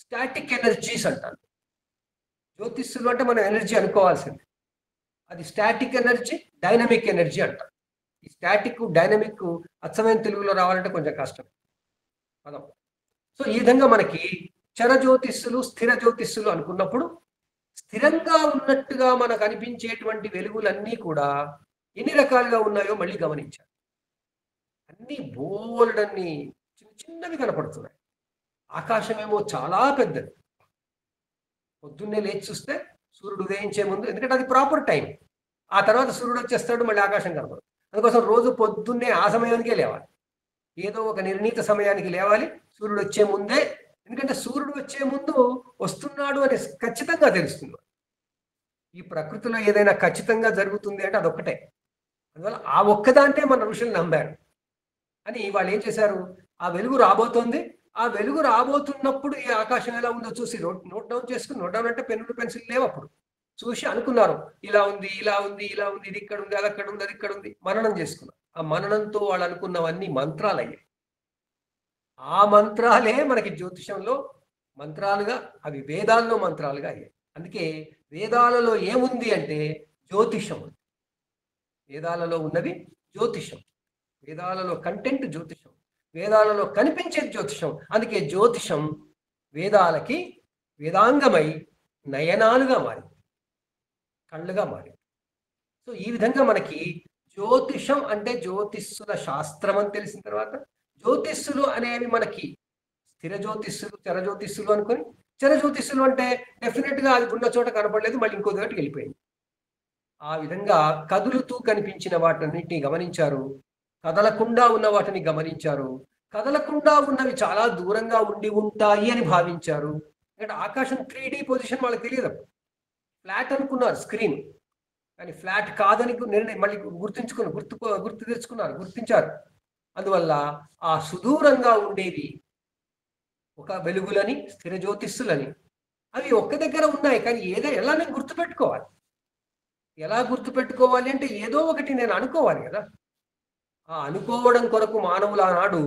స్టాటిక్ ఎనర్జీస్ అంటారు. జ్యోతిష్యులు అంటే మనం ఎనర్జీ అనుకోవాల్సింది. అది స్టాటిక్ ఎనర్జీ, డైనమిక్ ఎనర్జీ అంటారు. ఈ స్టాటిక్, డైనమిక్ అచ్చమైన తెలుగులో రావాలంటే కొంచెం కష్టం పదం. సో ఈ విధంగా మనకి చర జ్యోతిష్యులు, స్థిర జ్యోతిష్యులు అనుకున్నప్పుడు స్థిరంగా ఉన్నట్టుగా మనకు అనిపించేటువంటి వెలుగులన్నీ కూడా ఎన్ని రకాలుగా ఉన్నాయో మళ్ళీ గమనించారు. అన్ని బోల్డన్ని చిన్న చిన్నవి కనపడుతున్నాయి. ఆకాశమేమో చాలా పెద్దది. పొద్దున్నే లేచి చూస్తే సూర్యుడు ఉదయించే ముందు, ఎందుకంటే అది ప్రాపర్ టైం, ఆ తర్వాత సూర్యుడు వచ్చేస్తాడు, మళ్ళీ ఆకాశం కనపడదు. అందుకోసం రోజు పొద్దున్నే ఆ సమయానికే లేవాలి, ఏదో ఒక నిర్ణీత సమయానికి లేవాలి, సూర్యుడు వచ్చే ముందే. ఎందుకంటే సూర్యుడు వచ్చే ముందు వస్తున్నాడు అని ఖచ్చితంగా తెలుస్తుంది. ఈ ప్రకృతిలో ఏదైనా ఖచ్చితంగా జరుగుతుంది అంటే అదొక్కటే. అందువల్ల ఆ ఒక్కదాన్నే మన ఋషులు నమ్మారు. అని వాళ్ళు ఏం చేశారు, ఆ వెలుగు రాబోతోంది, ఆ వెలుగు రాబోతున్నప్పుడు ఈ ఆకాశం ఎలా ఉందో చూసి నోట్ డౌన్ చేసుకుని, నోట్ డౌన్ అంటే పెన్నులు పెన్సిల్ లేవు అప్పుడు, చూసి అనుకున్నారు ఇలా ఉంది, ఇలా ఉంది, ఇలా ఉంది, ఇది ఇక్కడ ఉంది, అది అక్కడ ఉంది, అది ఇక్కడ ఉంది, మననం చేసుకున్నారు. ఆ మననంతో వాళ్ళు అనుకున్నవన్నీ మంత్రాలు అయ్యాయి. ఆ మంత్రాలే మనకి జ్యోతిషంలో మంత్రాలుగా, అవి వేదాల్లో మంత్రాలుగా అయ్యాయి. అందుకే వేదాలలో ఏముంది అంటే జ్యోతిషం ఉంది. వేదాలలో ఉన్నది జ్యోతిషం, వేదాలలో కంటెంట్ జ్యోతిషం, వేదాలలో కనిపించే జ్యోతిషం. అందుకే జ్యోతిషం వేదాలకి వేదాంగమై నయనాలుగా మారింది, కళ్ళుగా మారింది. సో ఈ విధంగా మనకి జ్యోతిషం అంటే జ్యోతిష్యుల శాస్త్రం అని తెలిసిన తర్వాత, జ్యోతిష్యులు అనేవి మనకి స్థిరజ్యోతిస్సులు చరజ్యోతిస్సులు అనుకొని, చరజ్యోతిస్సులు అంటే డెఫినెట్ గా అది ఉన్న చోట కనపడలేదు, మళ్ళీ ఇంకో దగ్గరికి వెళ్ళిపోయింది. ఆ విధంగా కదులుతూ కనిపించిన వాటన్నిటిని గమనించారు, కదలకుండా ఉన్న వాటిని గమనించారు. కదలకుండా ఉన్నవి చాలా దూరంగా ఉండి ఉంటాయి అని భావించారు. ఎందుకంటే ఆకాశం 3D పొజిషన్ వాళ్ళకి తెలియదు. ఫ్లాట్ అనుకున్నారు స్క్రీన్, కానీ ఫ్లాట్ కాదని మళ్ళీ గుర్తు తెచ్చుకున్నారు, గుర్తించారు. అందువల్ల ఆ సుదూరంగా ఉండేవి ఒక వెలుగులని, స్థిర జ్యోతిస్సులని, అవి ఒక్క దగ్గర ఉన్నాయి. కానీ ఎలా నేను గుర్తుపెట్టుకోవాలి? ఎలా గుర్తుపెట్టుకోవాలి అంటే ఏదో ఒకటి నేను అనుకోవాలి కదా. ఆ అనుకోవడం కొరకు మానవులు ఆనాడు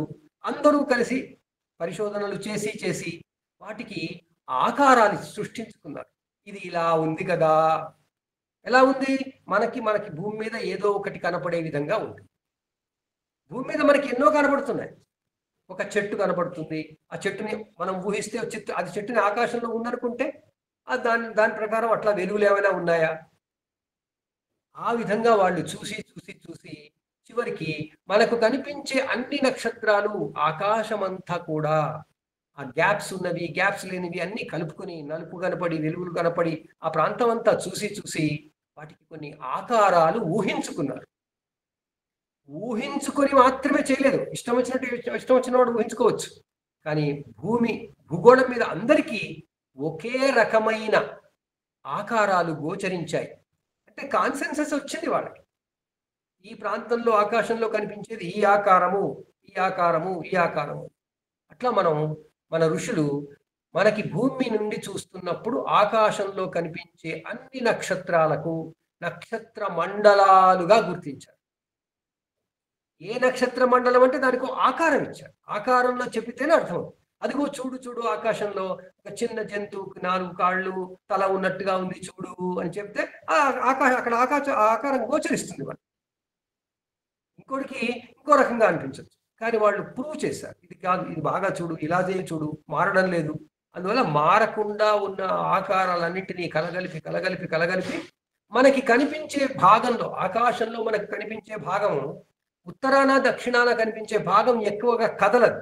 అందరూ కలిసి పరిశోధనలు చేసి వాటికి ఆకారాలు సృష్టించుకున్నారు. ఇది ఇలా ఉంది కదా. ఎలా ఉంది? మనకి భూమి మీద ఏదో ఒకటి కనపడే విధంగా ఉంది. భూమి మీద మనకి ఎన్నో కనపడుతున్నాయి. ఒక చెట్టు కనపడుతుంది. ఆ చెట్టుని మనం ఊహిస్తే అది చెట్టుని ఆకాశంలో ఉందనుకుంటే దాని ప్రకారం అట్లా వెలుగులు ఏమైనా ఉన్నాయా? ఆ విధంగా వాళ్ళు చూసి చివరికి మనకు కనిపించే అన్ని నక్షత్రాలు, ఆకాశమంతా కూడా ఆ గ్యాప్స్ ఉన్నవి, గ్యాప్స్ లేనివి అన్ని కలుపుకొని నలుపు కనపడి, వెలుగులు కనపడి, ఆ ప్రాంతం అంతా చూసి వాటికి కొన్ని ఆకారాలు ఊహించుకున్నారు. ఊహించుకొని మాత్రమే చేయలేదు. ఇష్టం వచ్చిన వాడు ఊహించుకోవచ్చు. కానీ భూగోళం మీద అందరికీ ఒకే రకమైన ఆకారాలు గోచరించాయి. అంటే కాన్సెన్సస్ వచ్చింది వాళ్ళకి. ఈ ప్రాంతంలో ఆకాశంలో కనిపించేది ఈ ఆకారము, ఈ ఆకారము, ఈ ఆకారము. అట్లా మన ఋషులు మనకి భూమి నుండి చూస్తున్నప్పుడు ఆకాశంలో కనిపించే అన్ని నక్షత్రాలకు నక్షత్ర మండలాలుగా గుర్తించారు. ఏ నక్షత్ర మండలం అంటే దానికి ఆకారం ఇచ్చారు. ఆకారంలో చెప్పితేనే అర్థమవుతుంది. అదిగో చూడు ఆకాశంలో ఒక చిన్న జంతువుకి 4 కాళ్ళు, తల ఉన్నట్టుగా ఉంది చూడు అని చెప్తే అక్కడ ఆకారం గోచరిస్తుంది. వాళ్ళు ఇంకోటికి ఇంకో రకంగా అనిపించవచ్చు. కానీ వాళ్ళు ప్రూవ్ చేశారు, ఇది కాదు, ఇది బాగా చూడు, ఇలాగే చూడు, మారడం లేదు. అందువల్ల మారకుండా ఉన్న ఆకారాలన్నింటినీ కలగలిపి మనకి కనిపించే భాగంలో, ఆకాశంలో మనకు కనిపించే భాగం ఉత్తరాన దక్షిణాన కనిపించే భాగం ఎక్కువగా కదలదు.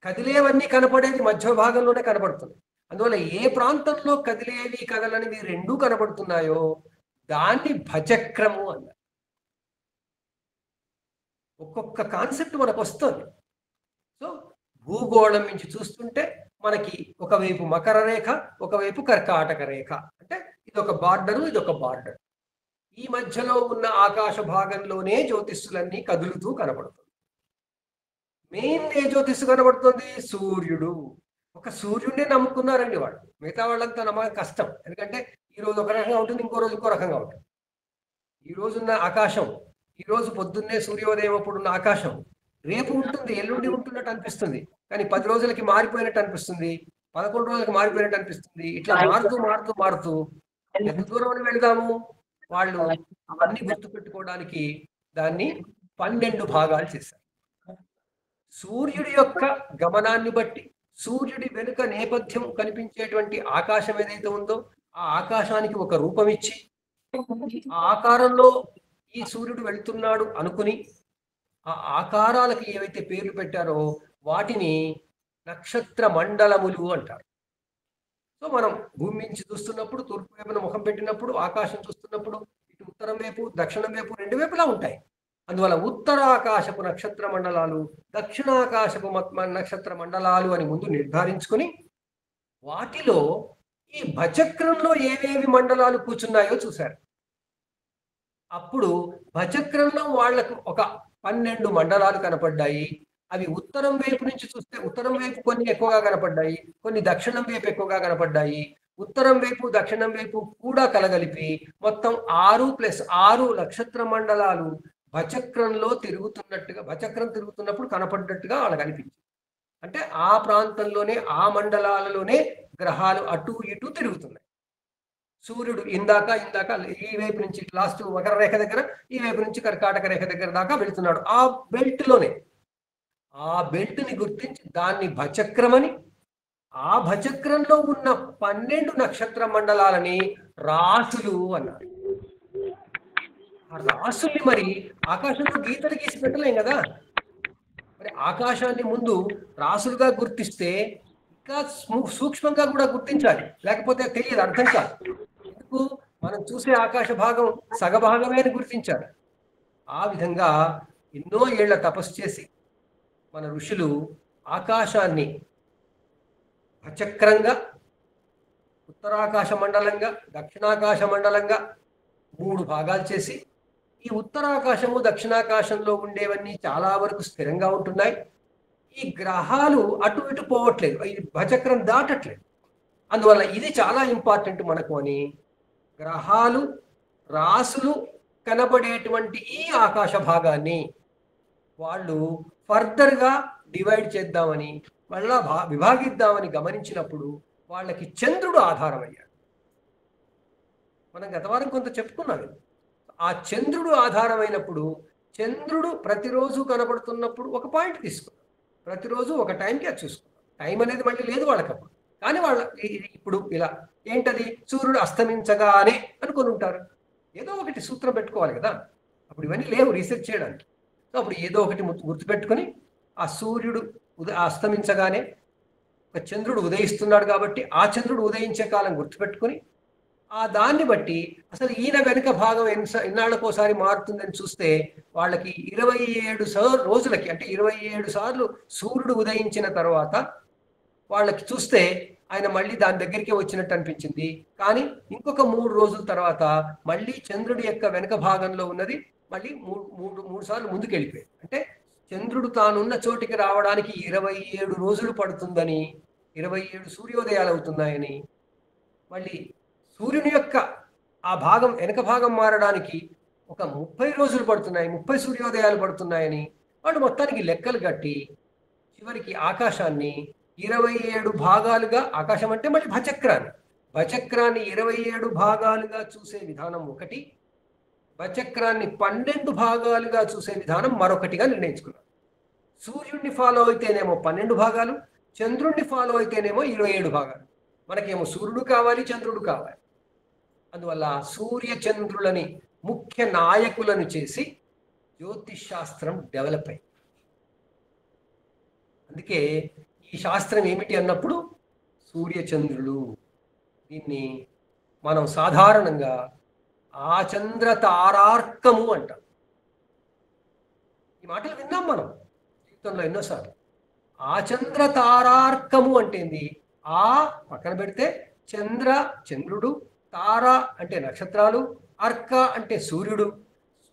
కదిలేవన్నీ కనపడేది మధ్య భాగంలోనే కనపడుతుంది. అందువల్ల ఏ ప్రాంతంలో కదిలేవి కదలనివి రెండూ కనపడుతున్నాయో దాన్ని భచక్రము అన్నారు. ఒక్కొక్క కాన్సెప్ట్ మనకు వస్తుంది. సో భూగోళం నుంచి చూస్తుంటే మనకి ఒకవైపు మకర రేఖ, ఒకవైపు కర్కాటక రేఖ, అంటే ఇదొక బార్డరు, ఇదొక బార్డర్. ఈ మధ్యలో ఉన్న ఆకాశ భాగంలోనే జ్యోతిష్యులన్నీ కదులుతూ కనబడుతుంది. మెయిన్ ఏ జ్యోతిష్సు కనబడుతుంది? సూర్యుడు. ఒక సూర్యుడిని నమ్ముకున్నారండి వాళ్ళు. మిగతా వాళ్ళంతా నమ్మకం కష్టం. ఎందుకంటే ఈ రోజు ఒక రకంగా ఉంటుంది, ఇంకో రోజు ఇంకో రకంగా ఉంటుంది. ఈ రోజున్న ఆకాశం, ఈ రోజు పొద్దున్నే సూర్యోదయం అప్పుడున్న ఆకాశం రేపు ఉంటుంది, ఎల్లుండి ఉంటున్నట్టు అనిపిస్తుంది. కానీ 10 రోజులకి మారిపోయినట్టు అనిపిస్తుంది, 11 రోజులకి మారిపోయినట్టు అనిపిస్తుంది. ఇట్లా మారుతూ ఎంత దూరం వెళ్దాము? వాళ్ళు అవన్నీ గుర్తుపెట్టుకోవడానికి దాన్ని 12 భాగాలు చేశారు. సూర్యుడి యొక్క గమనాన్ని బట్టి, సూర్యుడి వెనుక నేపథ్యం కనిపించేటువంటి ఆకాశం ఏదైతే ఉందో ఆ ఆకాశానికి ఒక రూపం ఇచ్చి, ఆ ఆకారంలో ఈ సూర్యుడు వెళ్తున్నాడు అనుకుని ఆ ఆకారాలకు ఏవైతే పేర్లు పెట్టారో వాటిని నక్షత్ర మండలములు అంటారు. సో మనం భూమి నుంచి చూస్తున్నప్పుడు తూర్పు వైపున ముఖం పెట్టినప్పుడు, ఆకాశం చూస్తున్నప్పుడు ఇటు ఉత్తరం వైపు, దక్షిణం వైపు, రెండు వైపులా ఉంటాయి. అందువల్ల ఉత్తరాకాశపు నక్షత్ర మండలాలు, దక్షిణాకాశపు నక్షత్ర మండలాలు అని ముందు నిర్ధారించుకుని వాటిలో ఈ భచక్రంలో ఏవేవి మండలాలు కూర్చున్నాయో చూశారు. అప్పుడు భచక్రంలో వాళ్లకు ఒక 12 మండలాలు కనపడ్డాయి. అవి ఉత్తరం వైపు నుంచి చూస్తే ఉత్తరం వైపు కొన్ని ఎక్కువగా కనపడ్డాయి, కొన్ని దక్షిణం వైపు ఎక్కువగా కనపడ్డాయి. ఉత్తరం వైపు, దక్షిణం వైపు కూడా కలగలిపి మొత్తం 6+6 నక్షత్ర మండలాలు భచక్రంలో భచక్రం తిరుగుతున్నప్పుడు కనపడ్డట్టుగా వాళ్ళకి అనిపించింది. అంటే ఆ ప్రాంతంలోనే, ఆ మండలాలలోనే గ్రహాలు అటు ఇటు తిరుగుతున్నాయి. సూర్యుడు ఇందాక ఈ వైపు నుంచి లాస్ట్ మకర రేఖ దగ్గర, ఈ వైపు నుంచి కర్కాటక రేఖ దగ్గర దాకా వెళుతున్నాడు. ఆ బెల్ట్ ని గుర్తించి దాన్ని భచక్రమని, ఆ భచక్రంలో ఉన్న 12 నక్షత్ర మండలాలని రాసులు అన్నారు. ఆ రాసుల్ని మరి ఆకాశంలో గీతలు గీసి పెట్టలేం కదా. మరి ఆకాశాన్ని ముందు రాసులుగా గుర్తిస్తే ఇంకా సూక్ష్మంగా కూడా గుర్తించాలి, లేకపోతే తెలియదు, అర్థం కాదు. ఎందుకు? మనం చూసే ఆకాశ భాగం సగభాగమే అని గుర్తించాలి. ఆ విధంగా ఎన్నో ఏళ్ల తపస్సు చేసి మన ఋషులు ఆకాశాన్ని అచక్రంగా, ఉత్తరాకాశ మండలంగా, దక్షిణాకాశ మండలంగా 3 భాగాలు చేసి, ఈ ఉత్తరాకాశము దక్షిణాకాశంలో ఉండేవన్నీ చాలా వరకు స్థిరంగా ఉంటున్నాయి. ఈ గ్రహాలు అటు ఇటు పోవట్లేదు, ఈ భచక్రం దాటట్లేదు. అందువల్ల ఇది చాలా ఇంపార్టెంట్ మనకు అని గ్రహాలు రాసులు కనబడేటువంటి ఈ ఆకాశ భాగాన్ని వాళ్ళు ఫర్దర్గా డివైడ్ చేద్దామని, మళ్ళా విభాగిద్దామని గమనించినప్పుడు వాళ్ళకి చంద్రుడు ఆధారమయ్యాడు. మనం గత వారం కొంత చెప్పుకున్నాం. ఆ చంద్రుడు ఆధారమైనప్పుడు చంద్రుడు ప్రతిరోజు కనబడుతున్నప్పుడు ఒక పాయింట్ తీసుకున్నాం, ప్రతిరోజు ఒక టైంకి అది చూసుకున్నాం. టైం అనేది మళ్ళీ లేదు వాళ్ళకప్పుడు. కానీ వాళ్ళ ఇప్పుడు ఇలా ఏంటది, సూర్యుడు అస్తమించగానే అనుకొని ఉంటారు. ఏదో ఒకటి సూత్రం పెట్టుకోవాలి కదా. అప్పుడు ఇవన్నీ లేవు రీసెర్చ్ చేయడానికి. సో అప్పుడు ఏదో ఒకటి గుర్తుపెట్టుకొని ఆ సూర్యుడు అస్తమించగానే ఒక చంద్రుడు ఉదయిస్తున్నాడు కాబట్టి ఆ చంద్రుడు ఉదయించే కాలం గుర్తుపెట్టుకొని ఆ దాన్ని బట్టి అసలు ఈయన వెనుక భాగం ఎన్నాళ్ళకోసారి మారుతుందని చూస్తే వాళ్ళకి 27 రోజులకి, అంటే 27 సార్లు సూర్యుడు ఉదయించిన తర్వాత వాళ్ళకి చూస్తే ఆయన మళ్ళీ దాని దగ్గరికి వచ్చినట్టు అనిపించింది. కానీ ఇంకొక 3 రోజుల తర్వాత మళ్ళీ చంద్రుడి యొక్క వెనుక భాగంలో ఉన్నది మళ్ళీ మూడు సార్లు ముందుకు వెళ్ళిపోయింది. అంటే చంద్రుడు తానున్న చోటికి రావడానికి 27 రోజులు పడుతుందని, 27 సూర్యోదయాలు అవుతున్నాయని, మళ్ళీ సూర్యుని యొక్క ఆ భాగం వెనక భాగం మారడానికి ఒక 30 రోజులు పడుతున్నాయి, 30 సూర్యోదయాలు పడుతున్నాయని వాళ్ళు మొత్తానికి లెక్కలు కట్టి చివరికి ఆకాశాన్ని 27 భాగాలుగా, ఆకాశం అంటే మళ్ళీ భచక్రాన్ని 27 భాగాలుగా చూసే విధానం ఒకటి, భచక్రాన్ని 12 భాగాలుగా చూసే విధానం మరొకటిగా నిర్ణయించుకున్నారు. సూర్యుడిని ఫాలో అయితేనేమో 12 భాగాలు, చంద్రుడిని ఫాలో అయితేనేమో 27 భాగాలు. మనకేమో సూర్యుడు కావాలి, చంద్రుడు కావాలి. అందువల్ల సూర్య చంద్రులని ముఖ్య నాయకులను చేసి జ్యోతిష్ శాస్త్రం డెవలప్ అయింది. అందుకే ఈ శాస్త్రం ఏమిటి అన్నప్పుడు సూర్యచంద్రులు. దీన్ని మనం సాధారణంగా ఆచంద్ర తారార్కము అంటాం. ఈ మాటలు విన్నాం మనం జీవితంలో ఎన్నోసార్లు. ఆచంద్ర తారార్కము అంటే ఏంది? ఆ పక్కన పెడితే చంద్రుడు, తార అంటే నక్షత్రాలు, అర్క అంటే సూర్యుడు.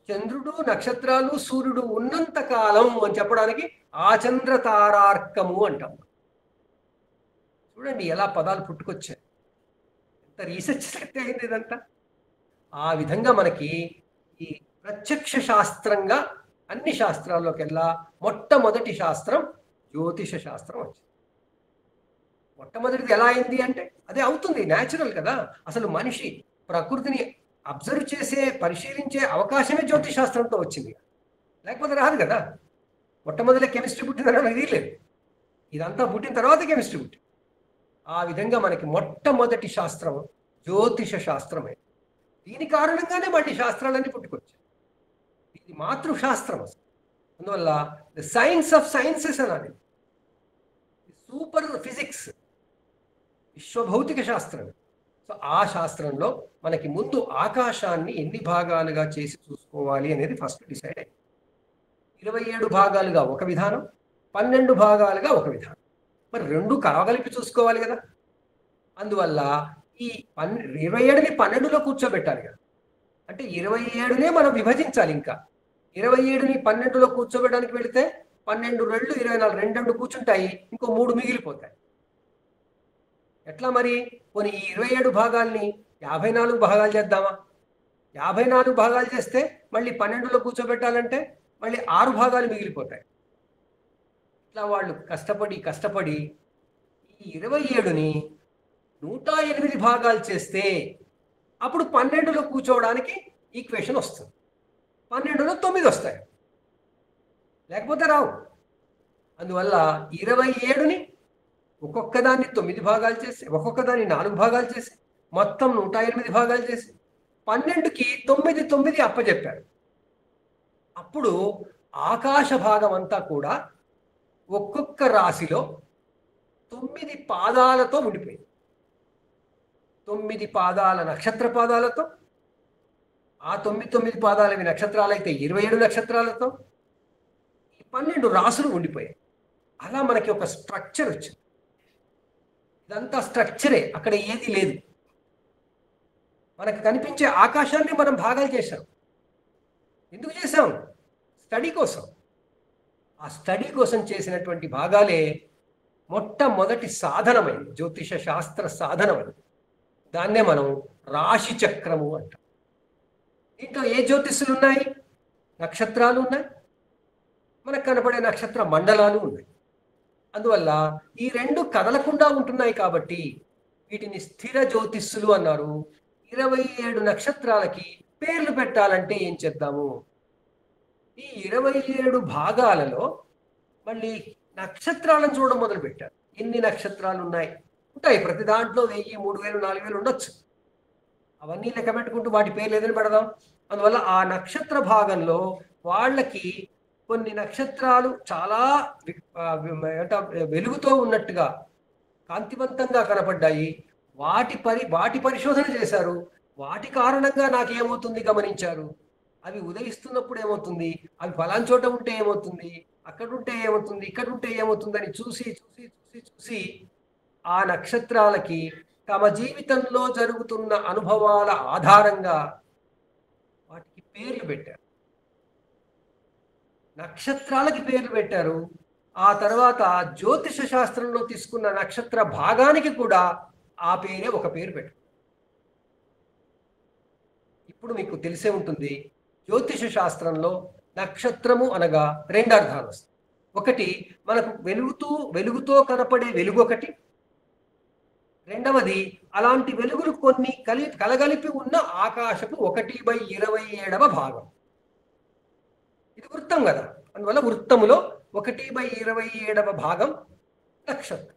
చంద్రుడు, నక్షత్రాలు, సూర్యుడు ఉన్నంత కాలం అని చెప్పడానికి ఆచంద్ర తారార్కము అంటాం. చూడండి ఎలా పదాలు పుట్టుకొచ్చాయి, ఎంత రీసెర్చ్ అయింది ఇదంతా. ఆ విధంగా మనకి ఈ ప్రత్యక్ష శాస్త్రంగా అన్ని శాస్త్రాల్లోకెల్లా మొట్టమొదటి శాస్త్రం జ్యోతిష శాస్త్రం వచ్చింది. మొట్టమొదటిది ఎలా అయింది అంటే అదే అవుతుంది, న్యాచురల్ కదా. అసలు మనిషి ప్రకృతిని అబ్జర్వ్ చేసే, పరిశీలించే అవకాశమే జ్యోతిష్ శాస్త్రంతో వచ్చింది, లేకపోతే రాదు కదా. మొట్టమొదటి కెమిస్ట్రీ పుట్టిందని ఇది లేదు, ఇదంతా పుట్టిన తర్వాత కెమిస్ట్రీ పుట్టింది. ఆ విధంగా మనకి మొట్టమొదటి శాస్త్రం జ్యోతిష శాస్త్రమే. దీని కారణంగానే మళ్ళీ శాస్త్రాలన్నీ పుట్టుకొచ్చాయి. ఇది మాతృశాస్త్రం అసలు. అందువల్ల ద సైన్స్ ఆఫ్ సైన్సెస్ అనాలి. సూపర్ ఫిజిక్స్, విశ్వభౌతిక శాస్త్రం. సో ఆ శాస్త్రంలో మనకి ముందు ఆకాశాన్ని ఎన్ని భాగాలుగా చేసి చూసుకోవాలి అనేది ఫస్ట్ డిసైడ్ అయింది. 27 భాగాలుగా ఒక విధానం, 12 భాగాలుగా ఒక విధానం. మరి రెండు కలగలిపి చూసుకోవాలి కదా. అందువల్ల ఈ 27ని 12లో కూర్చోబెట్టాలి కదా. అంటే 27నే మనం విభజించాలి. ఇంకా 27ని 12లో కూర్చోబెట్టడానికి వెళితే 12 2 24, 2 కూర్చుంటాయి, ఇంకో 3 మిగిలిపోతాయి. ఎట్లా మరి? పోనీ ఈ 27 భాగాల్ని 54 భాగాలు చేద్దామా? 54 భాగాలు చేస్తే మళ్ళీ 12లో కూర్చోబెట్టాలంటే మళ్ళీ 6 భాగాలు మిగిలిపోతాయి. ఇట్లా వాళ్ళు కష్టపడి ఈ 27ని 108 భాగాలు చేస్తే అప్పుడు 12లో కూర్చోవడానికి ఈక్వేషన్ వస్తుంది. 12లో 9 వస్తాయి, లేకపోతే రావు. అందువల్ల 27ని ఒక్కొక్క దాన్ని 9 భాగాలు చేసి, ఒక్కొక్క దాన్ని 4 భాగాలు చేసి, మొత్తం 108 భాగాలు చేసి 12కి 9 అప్పచెప్పారు. అప్పుడు ఆకాశ భాగం అంతా కూడా ఒక్కొక్క రాశిలో 9 పాదాలతో ఉండిపోయింది. 9 పాదాల నక్షత్ర పాదాలతో, ఆ 9 పాదాలవి నక్షత్రాలైతే 27 నక్షత్రాలతో ఈ 12 రాసులు ఉండిపోయాయి. అలా మనకి ఒక స్ట్రక్చర్ వచ్చింది. ఇదంతా స్ట్రక్చరే, అక్కడ ఏది లేదు. మనకు కనిపించే ఆకాశాన్ని మనం భాగాలు చేశాం. ఎందుకు చేశాం? స్టడీ కోసం. ఆ స్టడీ కోసం చేసినటువంటి భాగాలే మొట్టమొదటి సాధనమైంది, జ్యోతిష శాస్త్ర సాధనమైంది. దాన్నే మనం రాశి చక్రము అంటాం. దీంట్లో ఏ జ్యోతిష్యులు ఉన్నాయి? నక్షత్రాలు ఉన్నాయి, మనకు కనపడే నక్షత్ర మండలాలు ఉన్నాయి. అందువల్ల ఈ రెండు కదలకుండా ఉంటున్నాయి కాబట్టి వీటిని స్థిర జ్యోతిష్యులు అన్నారు. 27 నక్షత్రాలకి పేర్లు పెట్టాలంటే ఏం చేద్దాము? ఈ 27 భాగాలలో మళ్ళీ నక్షత్రాలను చూడడం మొదలుపెట్టారు. ఎన్ని నక్షత్రాలు ఉన్నాయి? ఉంటాయి, ప్రతి దాంట్లో 1000, 3000, 4000 ఉండొచ్చు. అవన్నీ లెక్క పెట్టుకుంటూ వాటి పేర్లు ఏదైనా పెడదాం. అందువల్ల ఆ నక్షత్ర భాగంలో వాళ్ళకి కొన్ని నక్షత్రాలు చాలా వెలుగుతో ఉన్నట్టుగా కాంతివంతంగా కనపడ్డాయి. వాటి పరిశోధన చేశారు. వాటి కారణంగా నాకేమవుతుంది గమనించారు. అవి ఉదయిస్తున్నప్పుడు ఏమవుతుంది, అవి ఫలాన్ చోట ఉంటే ఏమవుతుంది, అక్కడ ఉంటే ఏమవుతుంది, ఇక్కడ ఉంటే ఏమవుతుంది అని చూసి చూసి చూసి చూసి ఆ నక్షత్రాలకి తమ జీవితంలో జరుగుతున్న అనుభవాల ఆధారంగా వాటికి పేర్లు పెట్టారు. నక్షత్రాలకి పేర్లు పెట్టారు. ఆ తర్వాత జ్యోతిష శాస్త్రంలో తీసుకున్న నక్షత్ర భాగానికి కూడా ఆ పేరే ఒక పేరు పెట్టారు. ఇప్పుడు మీకు తెలిసే ఉంటుంది, జ్యోతిష శాస్త్రంలో నక్షత్రము అనగా 2 అర్థాలు వస్తాయి. ఒకటి మనకు వెలుగుతో కనపడే వెలుగు ఒకటి, రెండవది అలాంటి వెలుగులు కొన్ని కలగలిపి ఉన్న ఆకాశపు 1/27వ భాగం. ఇది వృత్తం కదా, అందువల్ల వృత్తములో 1/27వ భాగం నక్షత్రం.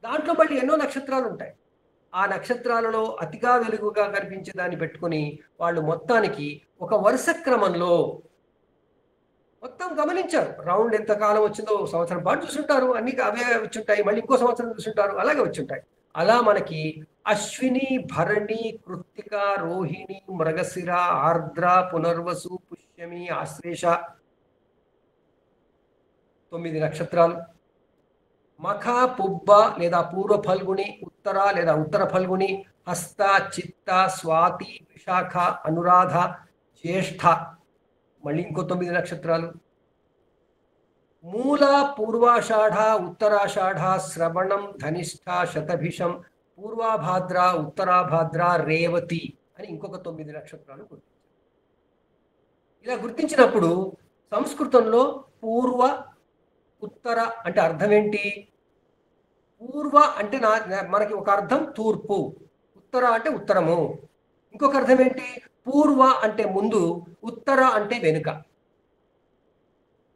దాంట్లో మళ్ళీ ఎన్నో నక్షత్రాలు ఉంటాయి. ఆ నక్షత్రాలలో అతిగా వెలుగుగా కనిపించే దాన్ని పెట్టుకుని వాళ్ళు మొత్తానికి ఒక వరుస క్రమంలో మొత్తం గమనించారు. రౌండ్ ఎంతకాలం వచ్చిందో సంవత్సరం పాటు చూసుంటారు, అన్ని అవే వచ్చుంటాయి, మళ్ళీ ఇంకో సంవత్సరం చూసుంటారు, అలాగే వచ్చుంటాయి. అలా మనకి అశ్విని, భరణి, కృత్తిక, రోహిణి, మృగశిర, ఆర్ద్ర, పునర్వసు, పుష్యమి, ఆశ్లేష 9 నక్షత్రాలు. మఖ, పుబ్బ లేదా పూర్వ ఫల్గుని, ఉత్తర లేదా ఉత్తర ఫల్గుని, హస్త, చిత్త, స్వాతి, విశాఖ, అనురాధ, జ్యేష్ఠ మళ్ళీ ఇంకో 9 నక్షత్రాలు. మూల, పూర్వాషాఢ, ఉత్తరాషాఢ, శ్రవణం, ధనిష్ఠ, శతభిషం, పూర్వాభాద్ర, ఉత్తరాభాద్ర, రేవతి అని ఇంకొక 9 నక్షత్రాలు గుర్తించారు. ఇలా గుర్తించినప్పుడు సంస్కృతంలో పూర్వ, ఉత్తర అంటే అర్థం ఏంటి? పూర్వ అంటే మనకి ఒక అర్థం తూర్పు, ఉత్తర అంటే ఉత్తరము. ఇంకొక అర్థం ఏంటి? పూర్వ అంటే ముందు, ఉత్తర అంటే వెనుక.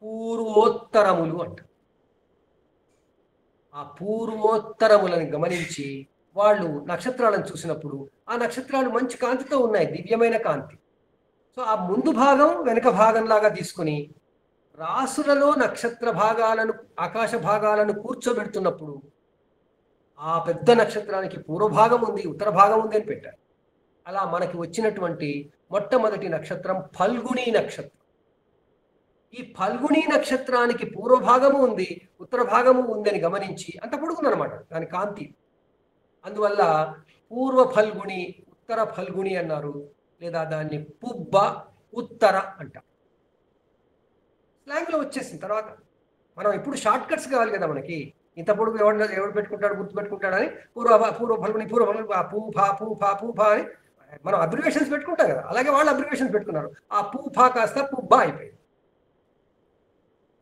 పూర్వోత్తరములు అంట. ఆ పూర్వోత్తరములను గమనించి వాళ్ళు నక్షత్రాలను చూసినప్పుడు ఆ నక్షత్రాలు మంచి కాంతితో ఉన్నాయి, దివ్యమైన కాంతి. సో ఆ ముందు భాగం వెనుక భాగంలాగా తీసుకుని రాసులలో నక్షత్ర భాగాలను, ఆకాశ భాగాలను కూర్చోబెడుతున్నప్పుడు ఆ పెద్ద నక్షత్రానికి పూర్వభాగం ఉంది, ఉత్తర భాగం ఉంది అని పెట్టారు. అలా మనకి వచ్చినటువంటి మొట్టమొదటి నక్షత్రం ఫల్గుణీ నక్షత్రం. ఈ ఫల్గుణీ నక్షత్రానికి పూర్వభాగము ఉంది, ఉత్తర భాగము ఉందని గమనించి అంత పొడుగుందనమాట దాని కాంతి. అందువల్ల పూర్వ ఫల్గుణి, ఉత్తర ఫల్గుణి అన్నారు, లేదా దాన్ని పుబ్బ, ఉత్తర అంటారు. స్లాంగ్లో వచ్చేసిన తర్వాత మనం ఇప్పుడు షార్ట్ కట్స్ కావాలి కదా మనకి. ఇంత పొడుగు ఎవడు పెట్టుకుంటాడు, గుర్తు పెట్టుకుంటాడని పూర్వ ఫల్గుని, పూ ఫా అని మనం అబ్రివేషన్స్ పెట్టుకుంటాం కదా, అలాగే వాళ్ళు అబ్రివేషన్స్ పెట్టుకున్నారు. ఆ ఫా కాస్త పుబ్బా అయిపోయింది.